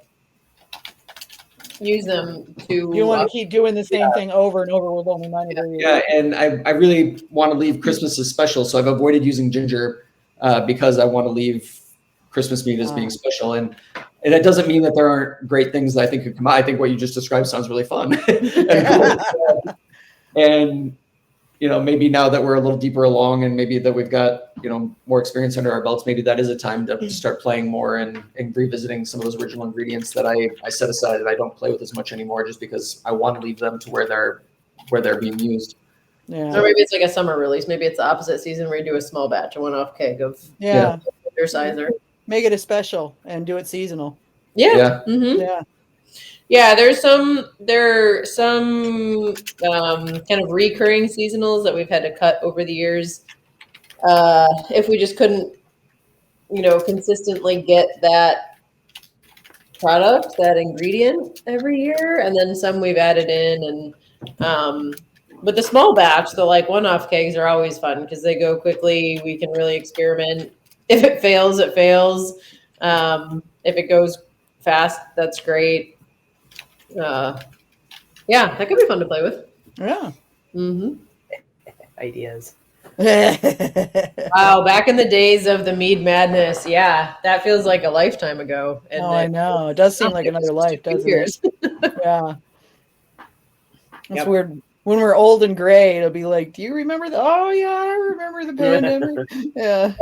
use them to.
You want to keep doing the same thing over and over with only 9 ingredients.
Yeah, and I really want to leave Christmas as special, so I've avoided using ginger because I want to leave Christmas mead as being special. And that doesn't mean that there aren't great things that I think could come out. I think what you just described sounds really fun. And maybe now that we're a little deeper along and maybe that we've got, more experience under our belts, maybe that is a time to start playing more and revisiting some of those original ingredients that I set aside that I don't play with as much anymore, just because I want to leave them to where they're being used.
Yeah. Or maybe it's like a summer release. Maybe it's the opposite season where you do a small batch, a one-off keg of your cider.
Make it a special and do it seasonal.
Yeah.
Yeah.
Mm-hmm.
Yeah.
Yeah, there are some kind of recurring seasonals that we've had to cut over the years. If we just couldn't, consistently get that product, that ingredient every year, and then some we've added in, and but the small batch, the like one-off kegs are always fun because they go quickly. We can really experiment. If it fails, it fails. If it goes fast, that's great. Yeah, that could be fun to play with.
Yeah.
Mm-hmm.
Ideas.
Wow, back in the days of the Mead madness, yeah, that feels like a lifetime ago. And
I know. It does seem like another life, doesn't it? Yeah. That's weird. When we're old and gray, it'll be like, do you remember the? Oh yeah, I remember the pandemic. Yeah.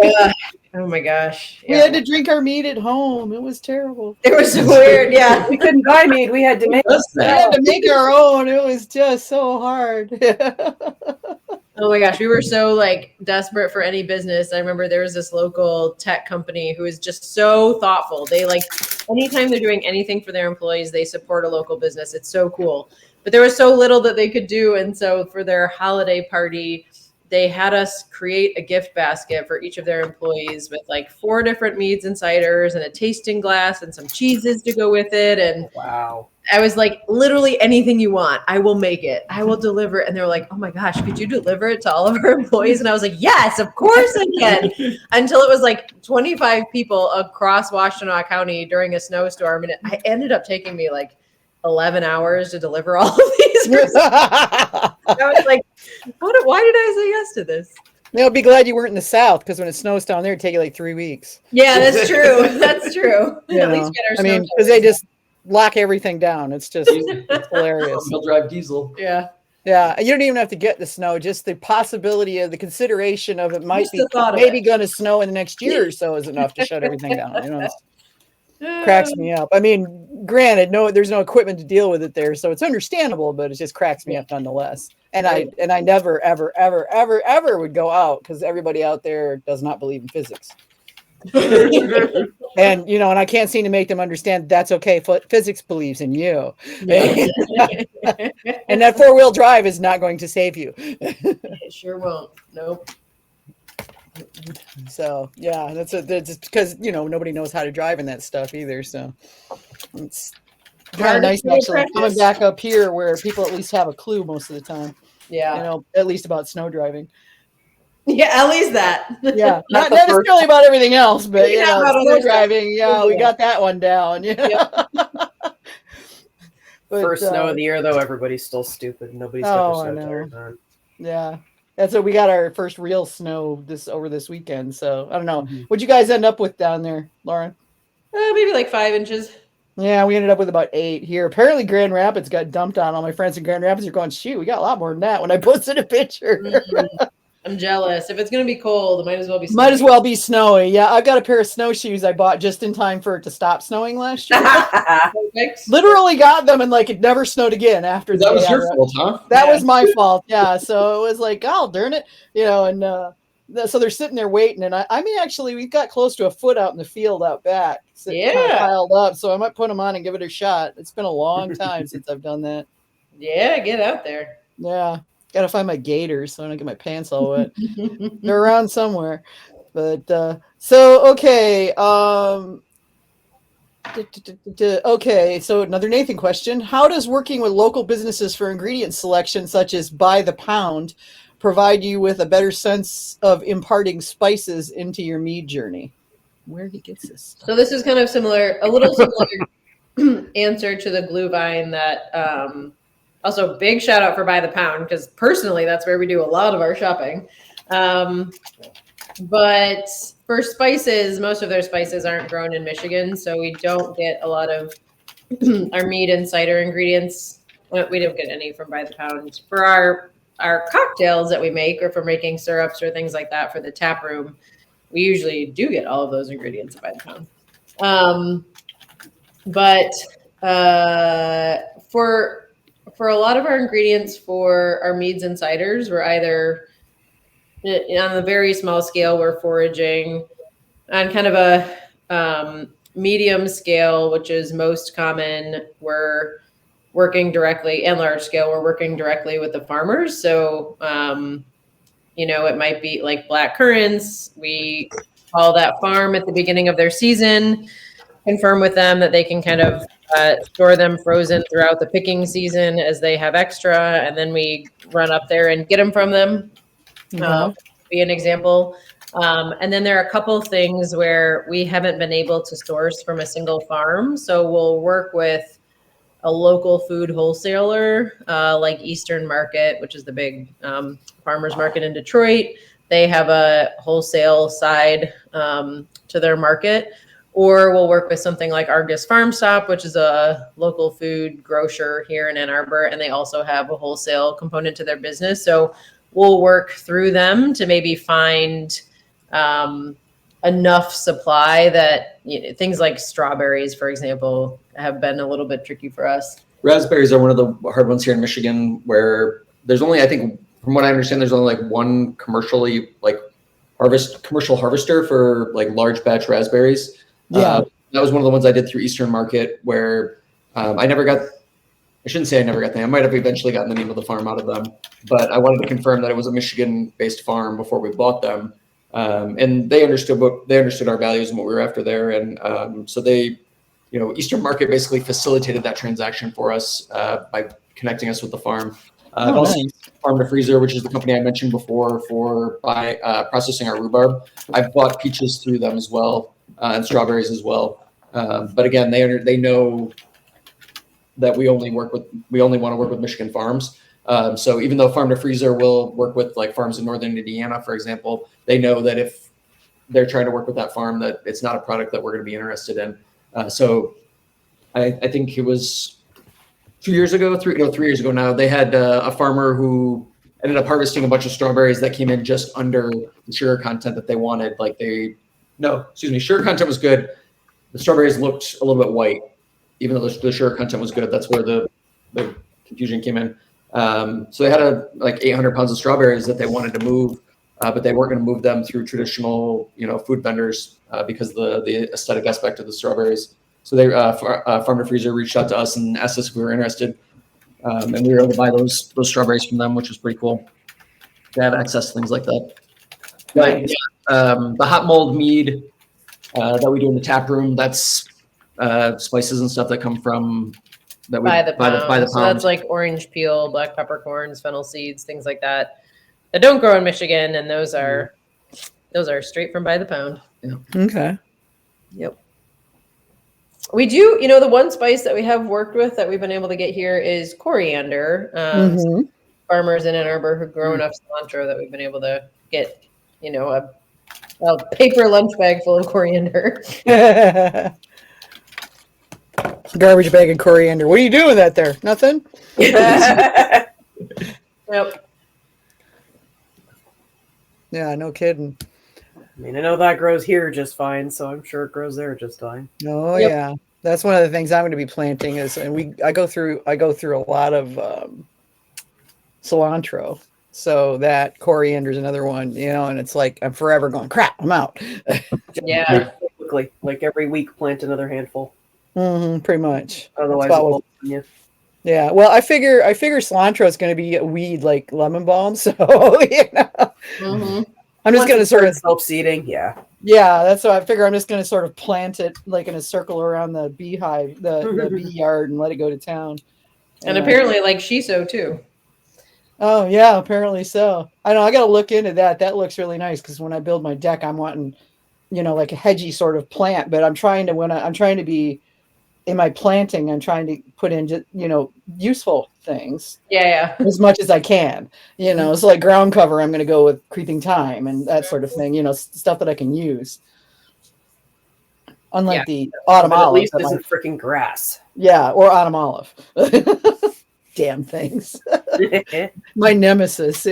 Oh my gosh.
We had to drink our mead at home. It was terrible.
It was so weird. Yeah.
We couldn't buy mead. We had to make
our own. It was just so hard.
Oh my gosh, we were so like desperate for any business. I remember there was this local tech company who is just so thoughtful. They like anytime they're doing anything for their employees, they support a local business. It's so cool. But there was so little that they could do. And so for their holiday party, they had us create a gift basket for each of their employees with like 4 different meads and ciders and a tasting glass and some cheeses to go with it. And
Wow.
I was like, literally anything you want, I will make it. I will deliver it. And they were like, oh my gosh, could you deliver it to all of our employees? And I was like, yes, of course I can. Until it was like 25 people across Washtenaw County during a snowstorm. And it ended up taking me like 11 hours to deliver all of these. I was like, why did I say yes to this?
They'll be glad you weren't in the South, because when it snows down there, it'd take you like 3 weeks.
Yeah, that's true. That's true.
You
At
know,
least get our
I mean,
snow
because they just lock everything down. It's just it's hilarious.
He'll drive diesel.
Yeah.
Yeah, you don't even have to get the snow. Just the possibility of the consideration of it might
Just
be
the thought of
maybe
it.
going to snow in the next year or so is enough to shut everything down. You know, it cracks me up. I mean, granted, there's no equipment to deal with it there, so it's understandable, but it just cracks me up nonetheless. And I never, ever, ever, ever, ever would go out because everybody out there does not believe in physics. And and I can't seem to make them understand that's okay. Physics believes in you.
Yeah.
And that 4-wheel drive is not going to save you.
It sure won't. Nope.
So yeah, that's because nobody knows how to drive in that stuff either. So it's kind of nice actually coming back up here where people at least have a clue most of the time.
Yeah.
At least about snow driving.
Yeah, at least that.
Yeah, not necessarily about everything else, but snow driving. Yeah, we
Yeah.
got that one down. Yeah.
Yep.
First snow of the year, though, everybody's still stupid. Nobody's got their snow tires on.
Yeah, that's what we got our first real snow over this weekend. So I don't know. What'd you guys end up with down there, Lauren?
Maybe like 5 inches.
Yeah, we ended up with about 8 here. Apparently, Grand Rapids got dumped on. All my friends in Grand Rapids are going, shoot, we got a lot more than that when I posted a picture.
I'm jealous. If it's going to be cold, it might as well be snowy.
Might as well be snowy. Yeah, I've got a pair of snowshoes I bought just in time for it to stop snowing last year. Literally got them and it never snowed again after
that. Was your fault, huh?
That was my fault. Yeah, so it was like, oh, darn it. So they're sitting there waiting. And I mean, actually, we've got close to a foot out in the field out back. Kind of piled up. So I might put them on and give it a shot. It's been a long time since I've done that.
Yeah, get out there.
Yeah. Got to find my gaiters so I don't get my pants all wet. They're around somewhere. But okay. Okay, so another Nathan question. How does working with local businesses for ingredient selection, such as by the pound, provide you with a better sense of imparting spices into your mead journey? Where he gets this stuff.
So this is kind of a little similar answer to the glue vine that also big shout out for by the pound, because personally that's where we do a lot of our shopping. But for spices, most of their spices aren't grown in Michigan, so we don't get a lot of our mead and cider ingredients. We don't get any from by the pound. For our cocktails that we make, or for making syrups or things like that for the tap room, we usually do get all of those ingredients by the pound. But for a lot of our ingredients for our meads and ciders, we're either on a very small scale, we're foraging. On kind of a medium scale, which is most common, we're working directly, and large scale, we're working directly with the farmers. So, it might be like black currants. We call that farm at the beginning of their season, confirm with them that they can kind of store them frozen throughout the picking season as they have extra, and then we run up there and get them from them. Be an example. And then there are a couple things where we haven't been able to source from a single farm. So we'll work with a local food wholesaler, like Eastern Market, which is the big farmers market in Detroit. They have a wholesale side to their market. Or we'll work with something like Argus Farm Stop, which is a local food grocer here in Ann Arbor, and they also have a wholesale component to their business. So we'll work through them to maybe find enough supply that things like strawberries, for example, have been a little bit tricky for us.
Raspberries are one of the hard ones here in Michigan, where there's only, I think, from what I understand, there's only like one commercial harvester for like large batch raspberries.
Yeah.
That was one of the ones I did through Eastern Market, where I shouldn't say I never got the name. I might have eventually gotten the name of the farm out of them, but I wanted to confirm that it was a Michigan-based farm before we bought them. And they understood our values and what we were after there. And so they, Eastern Market basically facilitated that transaction for us by connecting us with the farm. Also,
nice.
Farm to Freezer, which is the company I mentioned before for processing our rhubarb. I've bought peaches through them as well, and strawberries as well. But again, they know that we only want to work with Michigan farms. So even though Farm to Freezer will work with like farms in northern Indiana, for example, they know that if they're trying to work with that farm, that it's not a product that we're going to be interested in. So I think it was 3 years ago now, they had a farmer who ended up harvesting a bunch of strawberries that came in just under the sugar content that they wanted. Sugar content was good. The strawberries looked a little bit white, even though the sugar content was good. That's where the confusion came in. So they had like 800 pounds of strawberries that they wanted to move, but they weren't going to move them through traditional, food vendors because of the aesthetic aspect of the strawberries. So they Farm to Freezer reached out to us and asked us if we were interested, and we were able to buy those strawberries from them, which was pretty cool to have access to things like that. But the hot mold mead that we do in the tap room, that's spices and stuff that come from that we
by the pound. So
pound.
that's like orange peel, black peppercorns, fennel seeds, things like that don't grow in Michigan, and those are straight from by the pound.
Yeah.
Okay.
Yep. We do, the one spice that we have worked with that we've been able to get here is coriander. Farmers in Ann Arbor who grow enough cilantro that we've been able to get, a paper lunch bag full of coriander.
Garbage bag of coriander. What are you doing with that there? Nothing?
Yep.
Yeah, no kidding.
I mean, I know that grows here just fine, so I'm sure it grows there just fine.
Oh, yeah. That's one of the things I'm going to be planting I go through a lot of cilantro. So that coriander is another one, and it's like I'm forever going, crap, I'm out.
Yeah.
Quickly, like every week, plant another handful.
Pretty much.
Otherwise,
yeah. Well, I figure cilantro is going to be a weed like lemon balm. So, I'm just going to sort of
self-seeding. Yeah.
Yeah, that's what I figure. I'm just going to sort of plant it like in a circle around the beehive, the bee yard, and let it go to town.
And apparently like shiso too.
Oh yeah, apparently so. I know. I got to look into that. That looks really nice because when I build my deck, I'm wanting, like a hedgy sort of plant. But I'm trying to be in my planting. I'm trying to put in, useful things.
Yeah.
As much as I can. So like ground cover, I'm going to go with creeping thyme and that sort of thing. Stuff that I can use. Unlike the autumn olive.
At least this isn't freaking grass.
Yeah, or autumn olive. Damn things. My nemesis.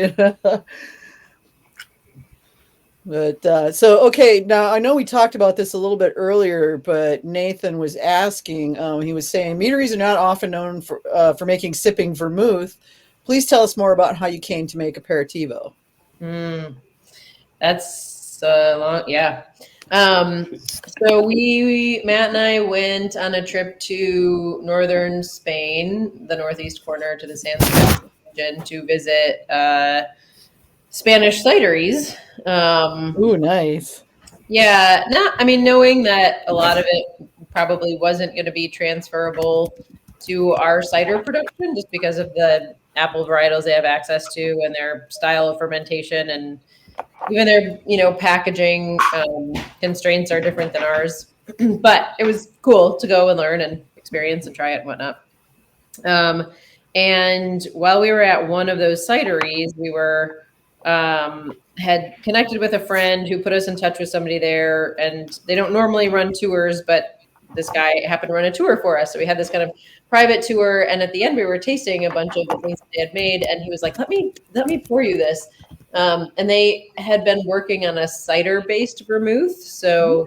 But so okay, now I know we talked about this a little bit earlier, but Nathan was asking. He was saying meaderies are not often known for making sipping vermouth. Please tell us more about how you came to make aperitivo.
That's long. Yeah. So Matt and I went on a trip to northern Spain, the northeast corner to the San Sebastian region to visit Spanish cideries.
Ooh, nice.
Yeah, knowing that a lot of it probably wasn't going to be transferable to our cider production just because of the apple varietals they have access to and their style of fermentation, and even their packaging constraints are different than ours. But it was cool to go and learn and experience and try it and whatnot. And while we were at one of those cideries, we were had connected with a friend who put us in touch with somebody there, and they don't normally run tours, but this guy happened to run a tour for us. So we had this kind of private tour, and at the end we were tasting a bunch of the things they had made, and he was like, let me pour you this. And they had been working on a cider-based vermouth. So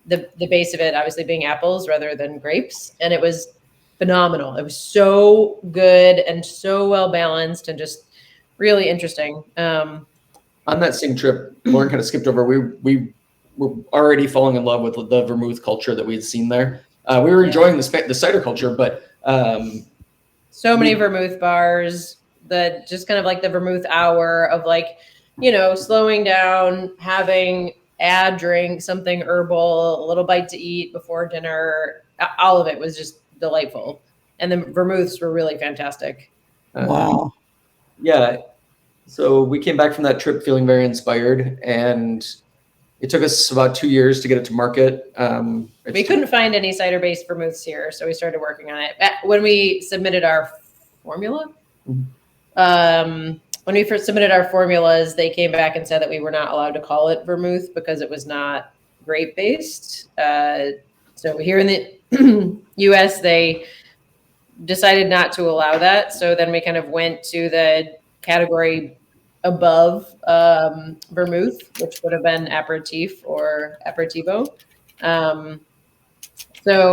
the base of it obviously being apples rather than grapes. And it was phenomenal. It was so good and so well balanced and just really interesting.
On that same trip, Lauren kind of skipped over. We were already falling in love with the vermouth culture that we had seen there. We were enjoying the cider culture, but
so many vermouth bars, that just kind of like the vermouth hour of like, slowing down, add drink, something herbal, a little bite to eat before dinner. All of it was just delightful. And the vermouths were really fantastic.
Wow.
Yeah. So we came back from that trip feeling very inspired, and it took us about 2 years to get it to market.
We couldn't find any cider-based vermouths here, so we started working on it. When we submitted our formula, when we first submitted our formulas, they came back and said that we were not allowed to call it vermouth because it was not grape-based. So here in the U.S., they decided not to allow that. So then we kind of went to the category above vermouth, which would have been aperitif or aperitivo. So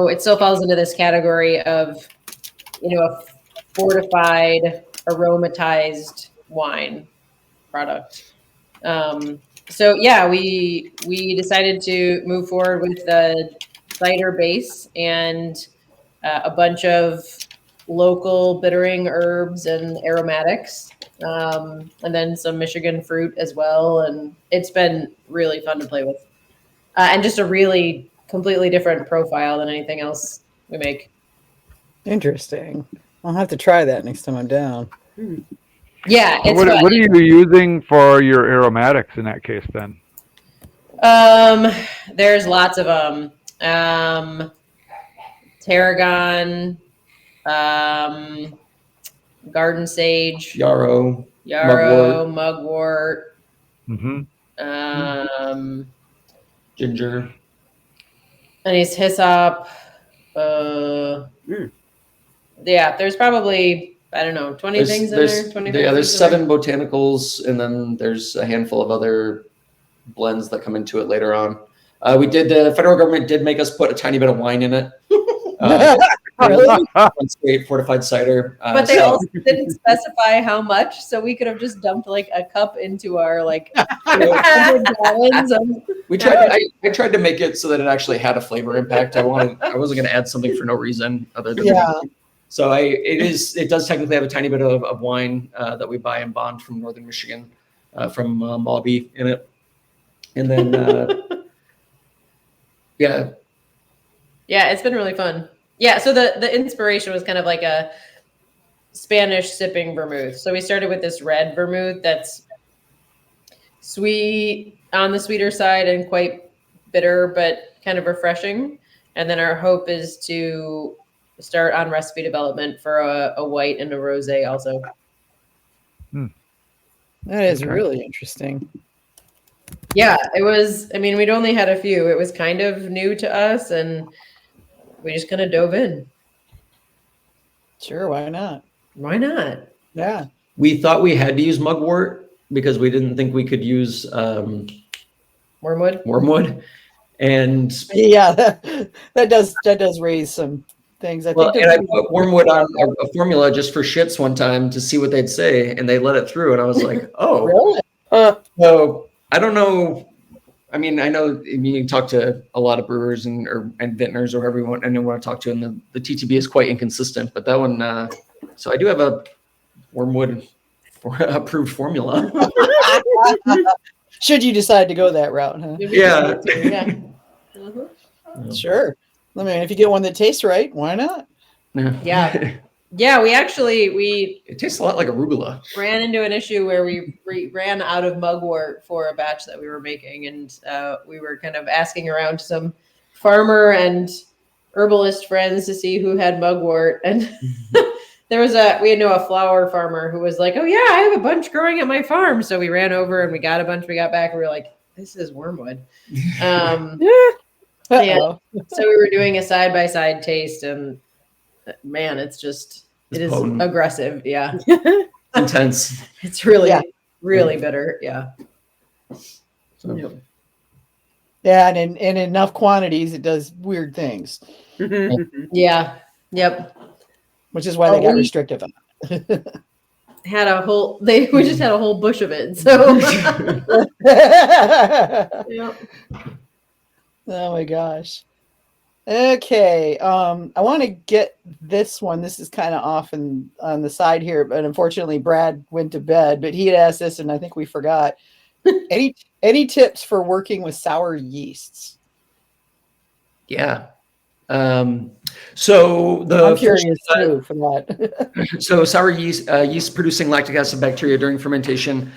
it still falls into this category of, a fortified, aromatized wine product. So yeah, we decided to move forward with the cider base and a bunch of local bittering herbs and aromatics, and then some Michigan fruit as well. And it's been really fun to play with, and just a really completely different profile than anything else we make.
Interesting. I'll have to try that next time I'm down.
Yeah. It's
what are you using for your aromatics in that case then?
There's lots of them. Tarragon, garden sage,
yarrow,
mugwort,
ginger,
anise hyssop. Yeah, there's probably, I don't know, 20 things in there. 25
there's 7 botanicals, and then there's a handful of other blends that come into it later on. The federal government did make us put a tiny bit of wine in it.
Really?
Straight fortified cider.
But they also didn't specify how much, so we could have just dumped like a cup into our 100 gallons of.
I tried to make it so that it actually had a flavor impact. I wasn't going to add something for no reason other than So it does technically have a tiny bit of wine that we buy in bond from northern Michigan, from Maubie in it, and then yeah,
it's been really fun. Yeah, so the inspiration was kind of like a Spanish sipping vermouth. So we started with this red vermouth that's sweet, on the sweeter side, and quite bitter, but kind of refreshing. And then our hope is to start on recipe development for a white and a rosé also.
That is really interesting.
Yeah, it was. I mean, we'd only had a few. It was kind of new to us, and we just kind of dove in.
Sure, why not?
Why not?
Yeah.
We thought we had to use mugwort because we didn't think we could use wormwood. And
yeah, that does raise some things. I
put wormwood on a formula just for shits one time to see what they'd say, and they let it through, and I was like, oh,
really?
So I don't know. I mean, I know you can talk to a lot of brewers and vintners or whoever you want to talk to, and the TTB is quite inconsistent. But that one, so I do have a wormwood approved formula.
Should you decide to go that route, huh?
Yeah.
Sure. I mean, if you get one that tastes right, why not?
Yeah. Yeah, we
it tastes a lot like arugula.
Ran into an issue where we ran out of mugwort for a batch that we were making, and we were kind of asking around to some farmer and herbalist friends to see who had mugwort, and we know a flower farmer who was like, "Oh yeah, I have a bunch growing at my farm." So we ran over and we got a bunch. We got back and we were like, "This is wormwood." So we were doing a side-by-side taste, and man, it is potent. Aggressive. Yeah.
Intense.
It's really bitter. Yeah.
So.
Yeah. And in enough quantities, it does weird things.
Yeah. Yep.
Which is why they got restrictive on it.
had a whole we just had a whole bush of it. So yeah.
Oh my gosh. Okay. I want to get this one. This is kind of off on the side here, but unfortunately Brad went to bed, but he had asked this and I think we forgot. Any tips for working with sour yeasts?
Yeah. So
I'm curious too for that.
So sour yeast, yeast producing lactic acid bacteria during fermentation.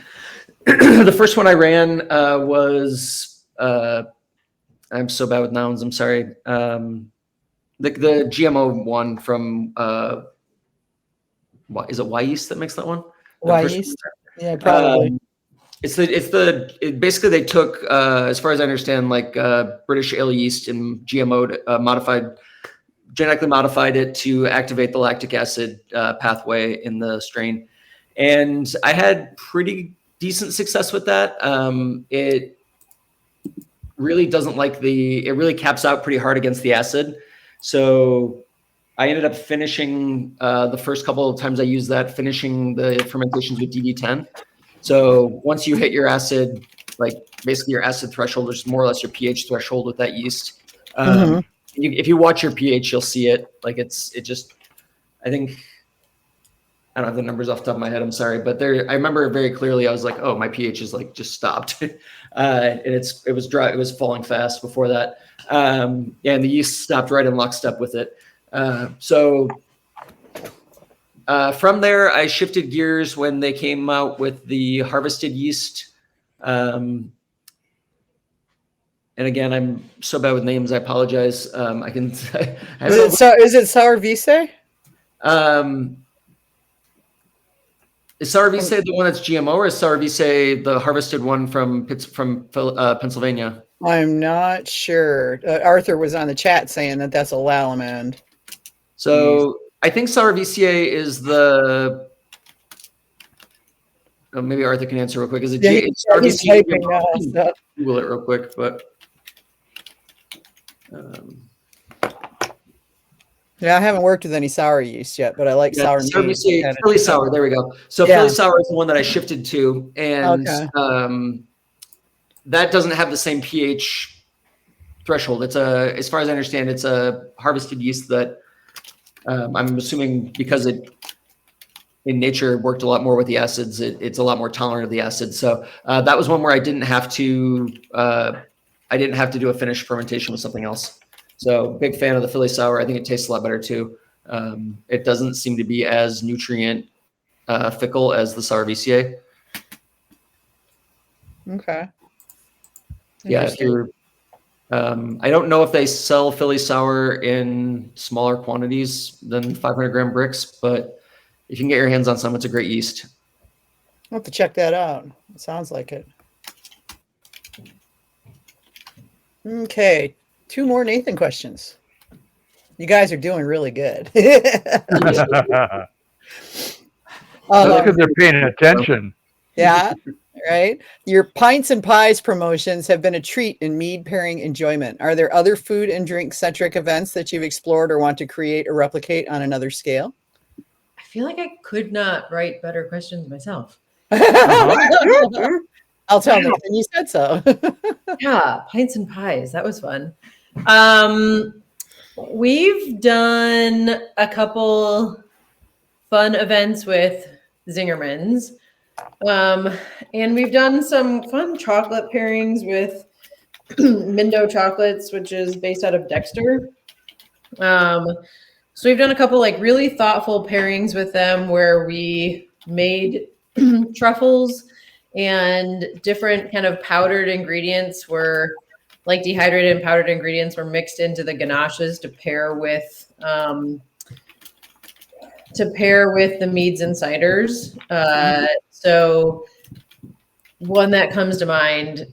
The first one I ran was, I'm so bad with nouns, I'm sorry. The GMO one from, is it Y yeast that makes that one?
Y yeast? Yeah, probably.
Basically they took, as far as I understand, like British ale yeast and GMO genetically modified it to activate the lactic acid pathway in the strain. And I had pretty decent success with that. It really doesn't like it really caps out pretty hard against the acid. So I ended up finishing the first couple of times I used that, finishing the fermentations with DD10. So once you hit your acid, like basically your acid threshold, which is more or less your pH threshold with that yeast. If you watch your pH, you'll see it. Like I think, I don't have the numbers off the top of my head, I'm sorry, but I remember very clearly, I was like, oh, my pH is like just stopped. And it was dry, it was falling fast before that. And the yeast stopped right in lockstep with it. From there, I shifted gears when they came out with the harvested yeast. And again, I'm so bad with names. I apologize. Is
it sour vise?
Is sour vise the one that's GMO, or is sour vise the harvested one from Pennsylvania?
I'm not sure. Arthur was on the chat saying that that's a Lalamand.
So I think sour vise is the. Oh, maybe Arthur can answer real quick. Is it
he's typing now, so.
Google it real quick, but.
Yeah, I haven't worked with any sour yeast yet, but I like sour yeast.
Philly sour. There we go. So Philly sour is the one that I shifted to, and that doesn't have the same pH threshold. It's as far as I understand, it's a harvested yeast that I'm assuming because it in nature worked a lot more with the acids. It's a lot more tolerant of the acids. So that was one where I didn't have to do a finished fermentation with something else. So big fan of the Philly sour. I think it tastes a lot better too. It doesn't seem to be as nutrient fickle as the sour VCA.
Okay.
Yeah, if you're, I don't know if they sell Philly sour in smaller quantities than 500 gram bricks, but if you can get your hands on some, it's a great yeast.
I'll have to check that out. It sounds like it. Okay. 2 more Nathan questions. You guys are doing really good.
That's because they're paying attention.
Yeah, right. Your pints and pies promotions have been a treat in mead pairing enjoyment. Are there other food and drink centric events that you've explored or want to create or replicate on another scale?
I feel like I could not write better questions myself.
I'll tell Nathan you said so.
Yeah, pints and pies. That was fun. We've done a couple fun events with Zingerman's. And we've done some fun chocolate pairings with Mindo Chocolates, which is based out of Dexter. So we've done a couple like really thoughtful pairings with them where we made truffles and different kind of powdered ingredients were like dehydrated and powdered ingredients were mixed into the ganaches to pair with the meads and ciders. So one that comes to mind,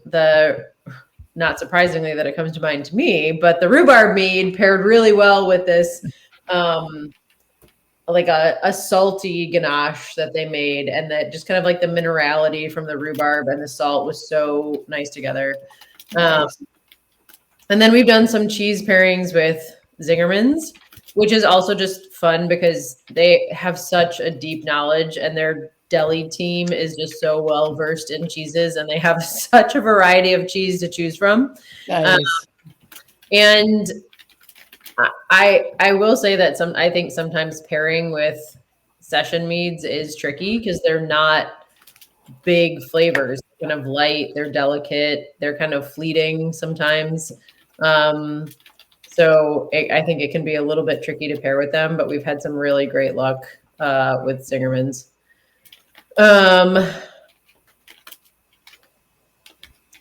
not surprisingly that it comes to mind to me, but the rhubarb mead paired really well with this, like a salty ganache that they made, and that just kind of like the minerality from the rhubarb and the salt was so nice together. And then we've done some cheese pairings with Zingerman's, which is also just fun because they have such a deep knowledge and they're deli team is just so well versed in cheeses, and they have such a variety of cheese to choose from.
Nice.
And I will say that I think sometimes pairing with session meads is tricky because they're not big flavors. They're kind of light, they're delicate, they're kind of fleeting sometimes. So I think it can be a little bit tricky to pair with them, but we've had some really great luck with Singerman's.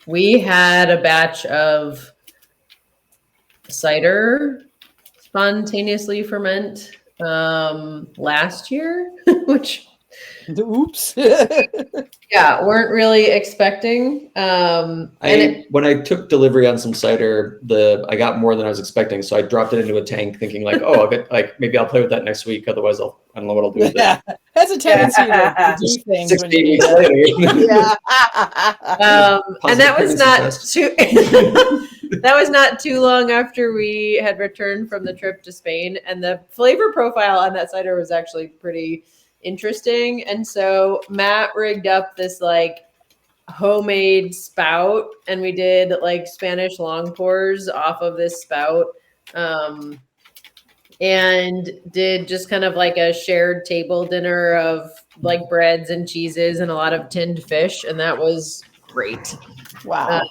We had a batch of cider spontaneously ferment last year, which
Oops.
weren't really expecting.
When I took delivery on some cider, I got more than I was expecting, so I dropped it into a tank, thinking like, oh, I'll get maybe I'll play with that next week. Otherwise, I don't know what I'll do with it.
That's a tendency to do things.
16 weeks later.
And that was not too. That was not too long after we had returned from the trip to Spain, and the flavor profile on that cider was actually pretty interesting. And so Matt rigged up this like homemade spout, and we did like Spanish long pours off of this spout, and did just kind of like a shared table dinner of like breads and cheeses and a lot of tinned fish, and that was great.
Wow.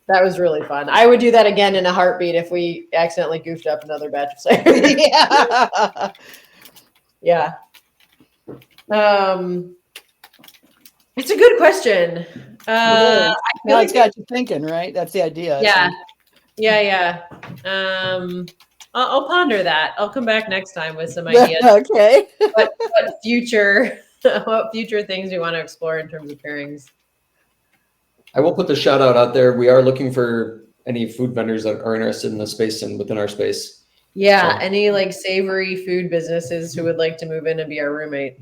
That was really fun. I would do that again in a heartbeat if we accidentally goofed up another batch of cider. Yeah. It's a good question.
Now it's got you thinking, right? That's the idea.
Yeah. I'll ponder that. I'll come back next time with some ideas.
Okay.
what future things we want to explore in terms of pairings.
I will put the shout out there. We are looking for any food vendors that are interested in the space and within our space.
Yeah, so. Any like savory food businesses who would like to move in and be our roommate.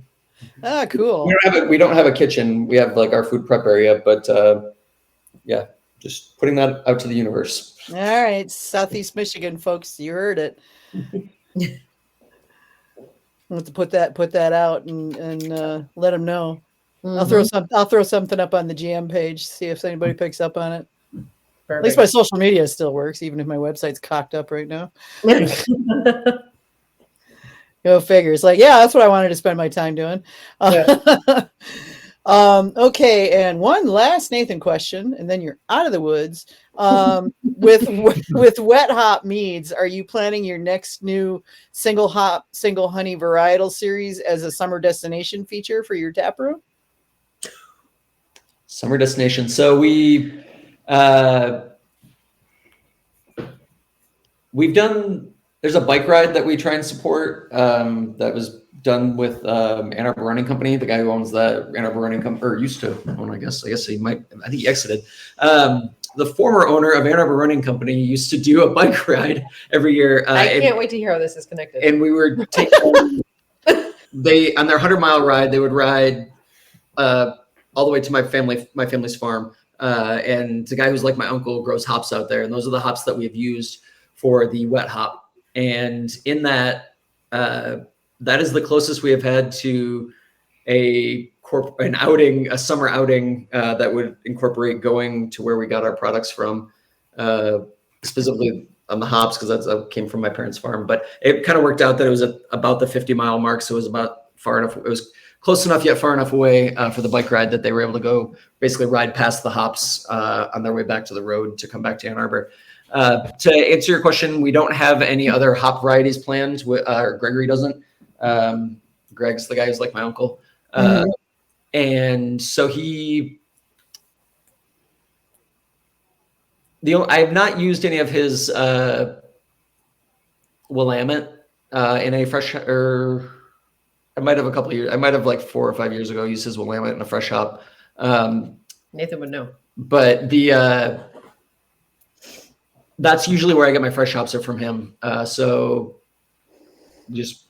Ah, cool.
We don't have a kitchen. We have like our food prep area, but just putting that out to the universe.
All right, Southeast Michigan folks, you heard it. I'll have to put that out and let them know. Mm-hmm. I'll throw something up on the GM page, see if anybody picks up on it. Perfect. At least my social media still works, even if my website's cocked up right now. Go figure. It's like, yeah, that's what I wanted to spend my time doing. Okay, and one last Nathan question, and then you're out of the woods. With wet hop meads, are you planning your next new single hop, single honey varietal series as a summer destination feature for your tap room?
Summer destination. So we've done. There's a bike ride that we try and support. That was done with Ann Arbor Running Company. The guy who owns the Ann Arbor Running Company, or used to own, I guess he might. I think he exited. The former owner of Ann Arbor Running Company used to do a bike ride every year.
I can't wait to hear how this is connected.
And we were taking on their 100-mile ride. They would ride all the way to my family's farm. And the guy who's like my uncle grows hops out there, and those are the hops that we've used for the wet hop. And in that, that is the closest we have had to a summer outing that would incorporate going to where we got our products from, specifically on the hops, because that came from my parents' farm. But it kind of worked out that it was about the 50-mile mark, so it was about far enough. It was close enough yet far enough away for the bike ride that they were able to go basically ride past the hops on their way back to the road to come back to Ann Arbor. To answer your question, we don't have any other hop varieties planned. Gregory doesn't. Greg's the guy who's like my uncle. And so I have not used any of his Willamette in a fresh, or I might have a couple of years. I might have like 4 or 5 years ago used his Willamette in a fresh hop.
Nathan would know.
But that's usually where I get my fresh hops are from him. So just,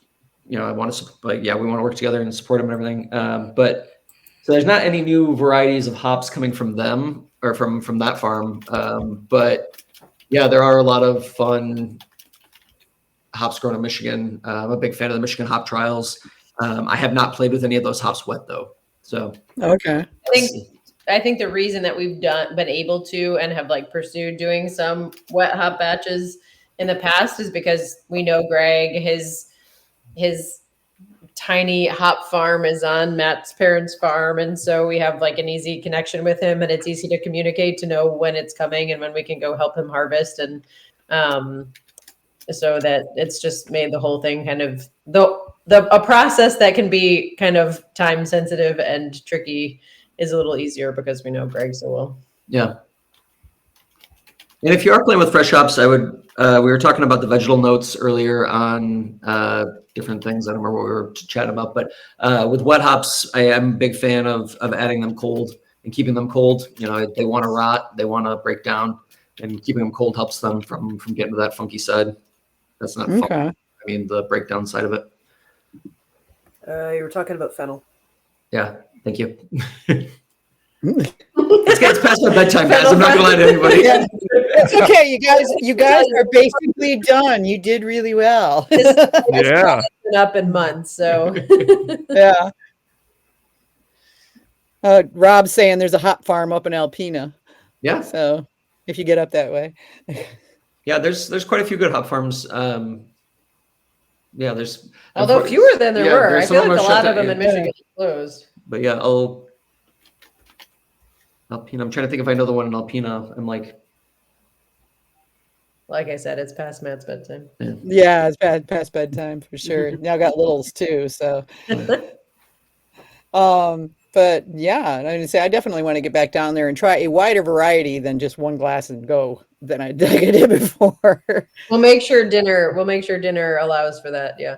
I want to, we want to work together and support him and everything. But so there's not any new varieties of hops coming from them or from that farm. But yeah, there are a lot of fun hops grown in Michigan. I'm a big fan of the Michigan hop trials. I have not played with any of those hops wet though. So
Okay.
I think the reason that we've been able to and have like pursued doing some wet hop batches in the past is because we know Greg, his tiny hop farm is on Matt's parents' farm, and so we have like an easy connection with him, and it's easy to communicate to know when it's coming and when we can go help him harvest, and so that it's just made the whole thing kind of a process that can be kind of time sensitive and tricky is a little easier because we know Greg so well.
yeah. And if you are playing with fresh hops, I would. We were talking about the vegetal notes earlier on different things. I don't remember what we were chatting about, but with wet hops, I am a big fan of adding them cold and keeping them cold. You know, they want to rot, they want to break down, and keeping them cold helps them from getting to that funky side. That's not fun. I mean, the breakdown side of it.
You were talking about fennel.
Yeah, thank you. It's past my bedtime, guys. I'm not gonna lie to anybody.
Yeah. It's okay, you guys are basically done. You did really well.
Yeah.
Been up in months, so
Yeah. Rob's saying there's a hop farm up in Alpena.
Yeah.
So if you get up that way.
Yeah, there's quite a few good hop farms. Yeah, there's
although fewer than there were. I feel like a lot of them
in
in Michigan closed.
But yeah, Alpena. I'm trying to think if I know the one in Alpena. I'm like
I said, it's past Matt's bedtime.
Yeah, it's past bedtime for sure. Now I got littles too, so but yeah, I would say I definitely want to get back down there and try a wider variety than just one glass and go than I did before.
We'll make sure dinner allows for that. Yeah.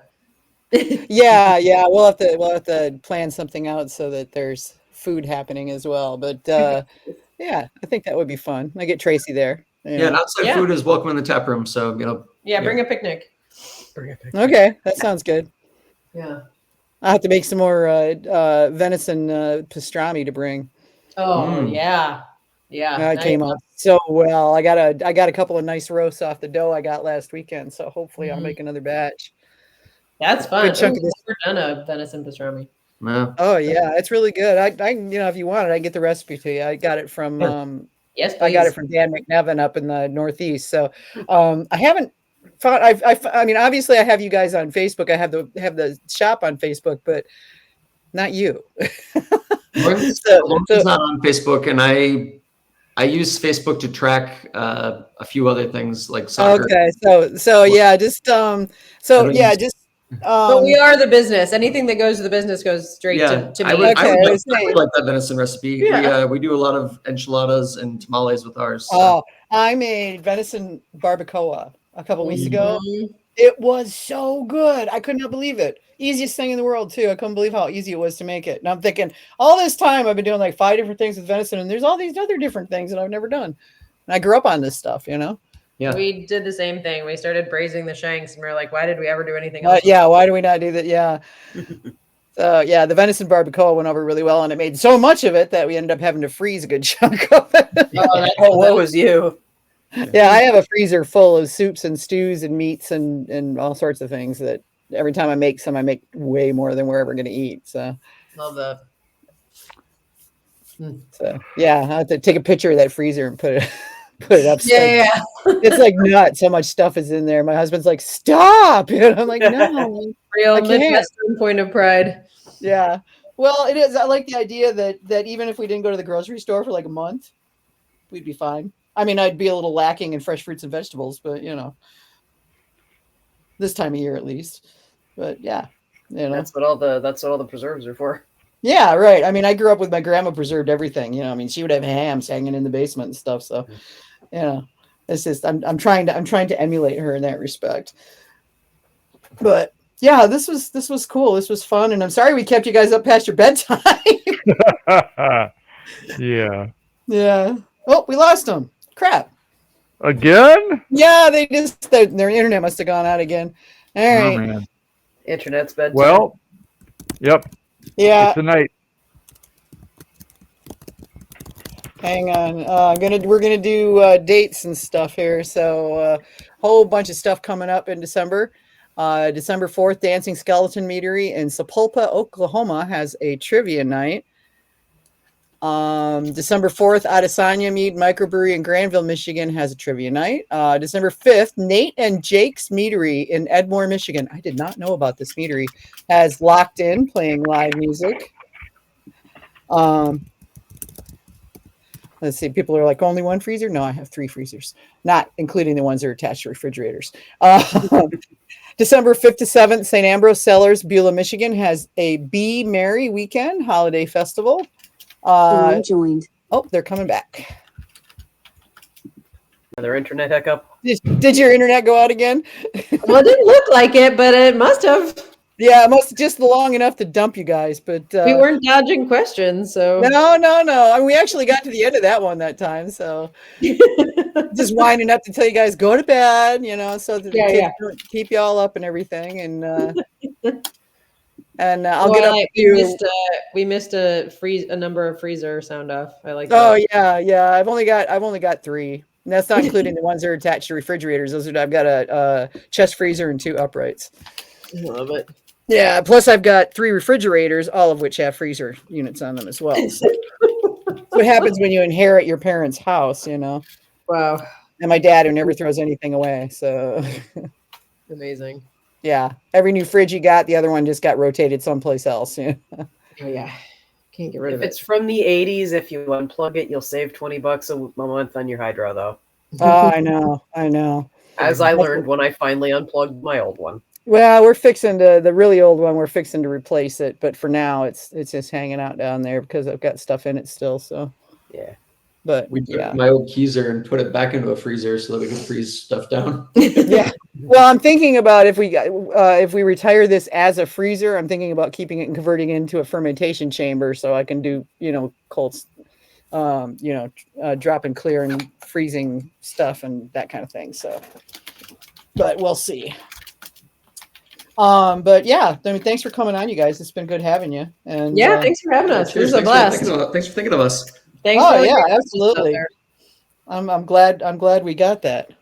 Yeah. We'll have to plan something out so that there's food happening as well. But yeah, I think that would be fun. I get Tracy there.
Yeah, and outside food is welcome in the tap room. So
bring a picnic.
Okay, that sounds good.
Yeah.
I'll have to make some more venison pastrami to bring.
Oh yeah.
That came out so well. I got a couple of nice roasts off the dough I got last weekend, so hopefully I'll make another batch.
That's fun.
Good chunk of this.
I've never done a venison pastrami.
Yeah.
Oh yeah, it's really good. I if you want it, I can get the recipe to you. I got it from
yes, please.
I got it from Dan McNevin up in the Northeast. So I haven't found. I mean, obviously, I have you guys on Facebook. I have the shop on Facebook, but not you.
Lauren's not on Facebook, and I use Facebook to track a few other things like soccer.
Okay, so yeah, just
but we are the business. Anything that goes to the business goes straight to me.
I would like that venison recipe. Yeah. We do a lot of enchiladas and tamales with ours. So.
Oh, I made venison barbacoa a couple weeks ago. It was so good. I could not believe it. Easiest thing in the world too. I couldn't believe how easy it was to make it. And I'm thinking, all this time I've been doing like 5 different things with venison, and there's all these other different things that I've never done. And I grew up on this stuff,
Yeah,
we did the same thing. We started braising the shanks, and we were like, "Why did we ever do anything else?"
Yeah, why do we not do that? Yeah. So yeah, the venison barbacoa went over really well, and it made so much of it that we ended up having to freeze a good chunk of it.
What was you?
Yeah, I have a freezer full of soups and stews and meats and all sorts of things that every time I make some, I make way more than we're ever going to eat. So
love that.
So yeah, I have to take a picture of that freezer and put it up.
Yeah.
It's like nuts. So much stuff is in there. My husband's like, "Stop!" And I'm like, "No,
real Midwestern point of pride."
Yeah. Well, it is. I like the idea that even if we didn't go to the grocery store for like a month, we'd be fine. I mean, I'd be a little lacking in fresh fruits and vegetables, but this time of year at least. But yeah,
that's what all the preserves are for.
Yeah, right. I mean, I grew up with my grandma preserved everything. I mean, she would have hams hanging in the basement and stuff. So, it's just I'm trying to emulate her in that respect. But yeah, this was cool. This was fun, and I'm sorry we kept you guys up past your bedtime.
Yeah.
Yeah. Oh, we lost them. Crap.
Again?
Yeah, their internet must have gone out again. All right.
Oh, man.
Internet's bedtime.
Well, yep.
Yeah.
It's the night.
Hang on. We're gonna do dates and stuff here. So a whole bunch of stuff coming up in December. December 4th, Dancing Skeleton Meadery in Sapulpa, Oklahoma has a trivia night. December 4th, Adesanya Mead Microbrewery in Granville, Michigan has a trivia night. December 5th, Nate and Jake's Meadery in Edmore, Michigan. I did not know about this meadery. Has Locked In playing live music. Let's see. People are like, only one freezer? No, I have 3 freezers, not including the ones that are attached to refrigerators. December 5th to 7th, St. Ambrose Cellars, Beulah, Michigan has a Be Merry Weekend holiday festival.
Joined.
Oh, they're coming back.
Another internet hiccup.
Did your internet go out again?
Well, it didn't look like it, but it must have.
Yeah, it must have just long enough to dump you guys, but
We weren't dodging questions, so
no. I mean, we actually got to the end of that one that time, so just winding up to tell you guys go to bed, so that the kids don't keep you all up and everything, and I'll get up.
We missed a number of freezer sound off. I like.
Oh
that.
yeah. I've only got 3. And that's not including the ones that are attached to refrigerators. I've got a chest freezer and 2 uprights.
I love it.
Yeah, plus I've got 3 refrigerators, all of which have freezer units on them as well. So that's what happens when you inherit your parents' house,
Wow.
And my dad, who never throws anything away. So
Amazing.
yeah, every new fridge you got, the other one just got rotated someplace else.
Oh yeah. Can't get rid of
If
it.
it's from the 80s, if you unplug it, you'll save $20 a month on your hydro, though.
Oh, I know.
As I learned when I finally unplugged my old one.
Well, we're fixing the really old one. We're fixing to replace it, but for now, it's just hanging out down there because I've got stuff in it still. So
yeah,
but
We took my old Keyser and put it back into a freezer so that we could freeze stuff down.
Yeah. Well, I'm thinking about if we retire this as a freezer, I'm thinking about keeping it and converting it into a fermentation chamber so I can do cold, drop and clear and freezing stuff and that kind of thing. So, but we'll see. But yeah, I mean, thanks for coming on, you guys. It's been good having you. And
Yeah, thanks for having us. It was a blast.
Thanks for thinking of us.
Thanks.
Oh
for
yeah,
the-
absolutely. I'm glad we got that.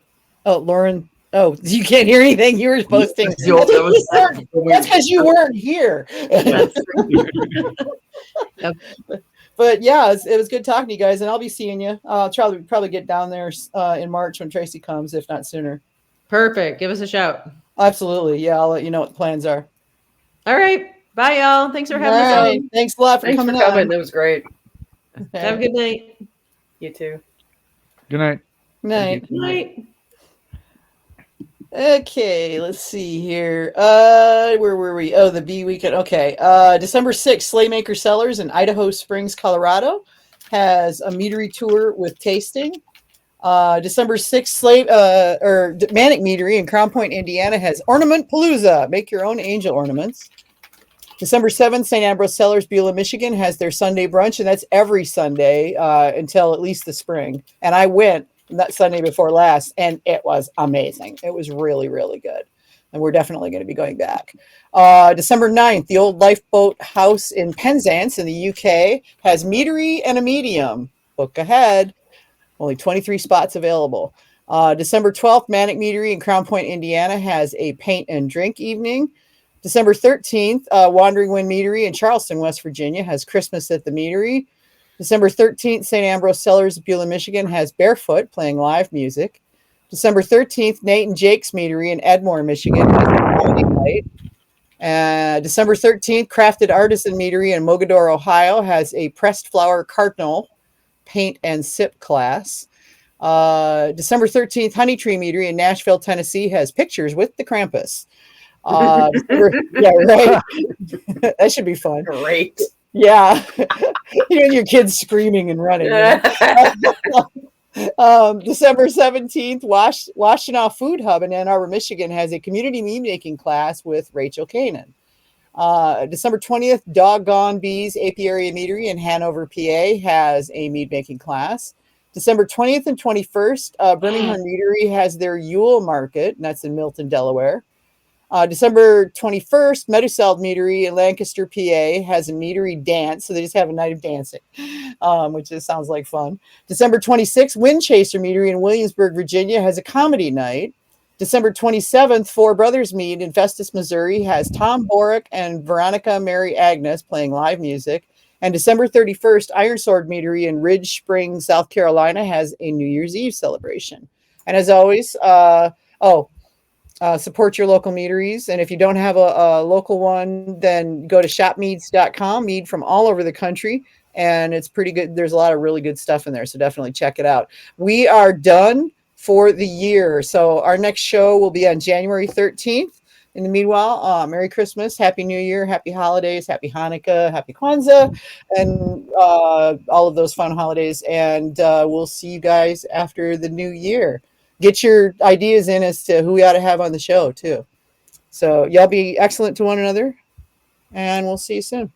Oh, Lauren. Oh, you can't hear anything. You were posting. That's because you weren't here. But yeah, it was good talking to you guys, and I'll be seeing you. I'll probably get down there in March when Tracy comes, if not sooner.
Perfect. Give us a shout.
Absolutely. Yeah, I'll let you know what the plans are.
All right. Bye, y'all. Thanks for having
All
us
right.
on.
Thanks a lot for
thanks
coming
for coming.
on.
That was great.
Have a good night.
You too.
Good night.
Night.
Good night.
Okay, let's see here. Where were we? Oh, the bee weekend. Okay. December 6th, Slaymaker Cellars in Idaho Springs, Colorado has a meadery tour with tasting. December 6th, Manic Meadery in Crown Point, Indiana has Ornament Palooza. Make your own angel ornaments. December 7th, St. Ambrose Cellars, Beulah, Michigan has their Sunday brunch, and that's every Sunday until at least the spring. And I went that Sunday before last, and it was amazing. It was really, really good. And we're definitely going to be going back. December 9th, the Old Lifeboat House in Penzance in the UK has meadery and a medium. Book ahead. Only 23 spots available. December 12th, Manic Meadery in Crown Point, Indiana has a paint and drink evening. December 13th, Wandering Wind Meadery in Charleston, West Virginia has Christmas at the Meadery. December 13th, St. Ambrose Cellars, Beulah, Michigan has Barefoot playing live music. December 13th, Nate and Jake's Meadery in Edmore, Michigan has a comedy night. December 13th, Crafted Artisan Meadery in Mogadore, Ohio has a pressed flower cardinal paint and sip class. December 13th, Honey Tree Meadery in Nashville, Tennessee has pictures with the Krampus. Yeah, right. That should be fun.
Great.
Yeah. And your kids screaming and running. December 17th, Washtenaw Food Hub in Ann Arbor, Michigan has a community mead making class with Rachel Kanan. December 20th, Doggone Bees Apiary Meadery in Hanover, PA has a mead making class. December 20th and 21st, Birmingham Meadery has their Yule Market, and that's in Milton, Delaware. December 21st, Meduseld Meadery in Lancaster, PA has a meadery dance. So they just have a night of dancing, which just sounds like fun. December 26th, Windchaser Meadery in Williamsburg, Virginia has a comedy night. December 27th, Four Brothers Mead in Festus, Missouri has Tom Borick and Veronica Mary Agnes playing live music. And December 31st, Iron Sword Meadery in Ridge Springs, South Carolina has a New Year's Eve celebration. And as always, support your local meaderies. And if you don't have a local one, then go to shopmeads.com, mead from all over the country. And it's pretty good. There's a lot of really good stuff in there. So definitely check it out. We are done for the year. So our next show will be on January 13th. In the meanwhile, Merry Christmas, Happy New Year, Happy Holidays, Happy Hanukkah, Happy Kwanzaa, and all of those fun holidays. And we'll see you guys after the new year. Get your ideas in as to who we ought to have on the show, too. So y'all be excellent to one another, and we'll see you soon.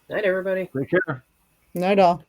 Night, everybody.
Take care.
Night, all.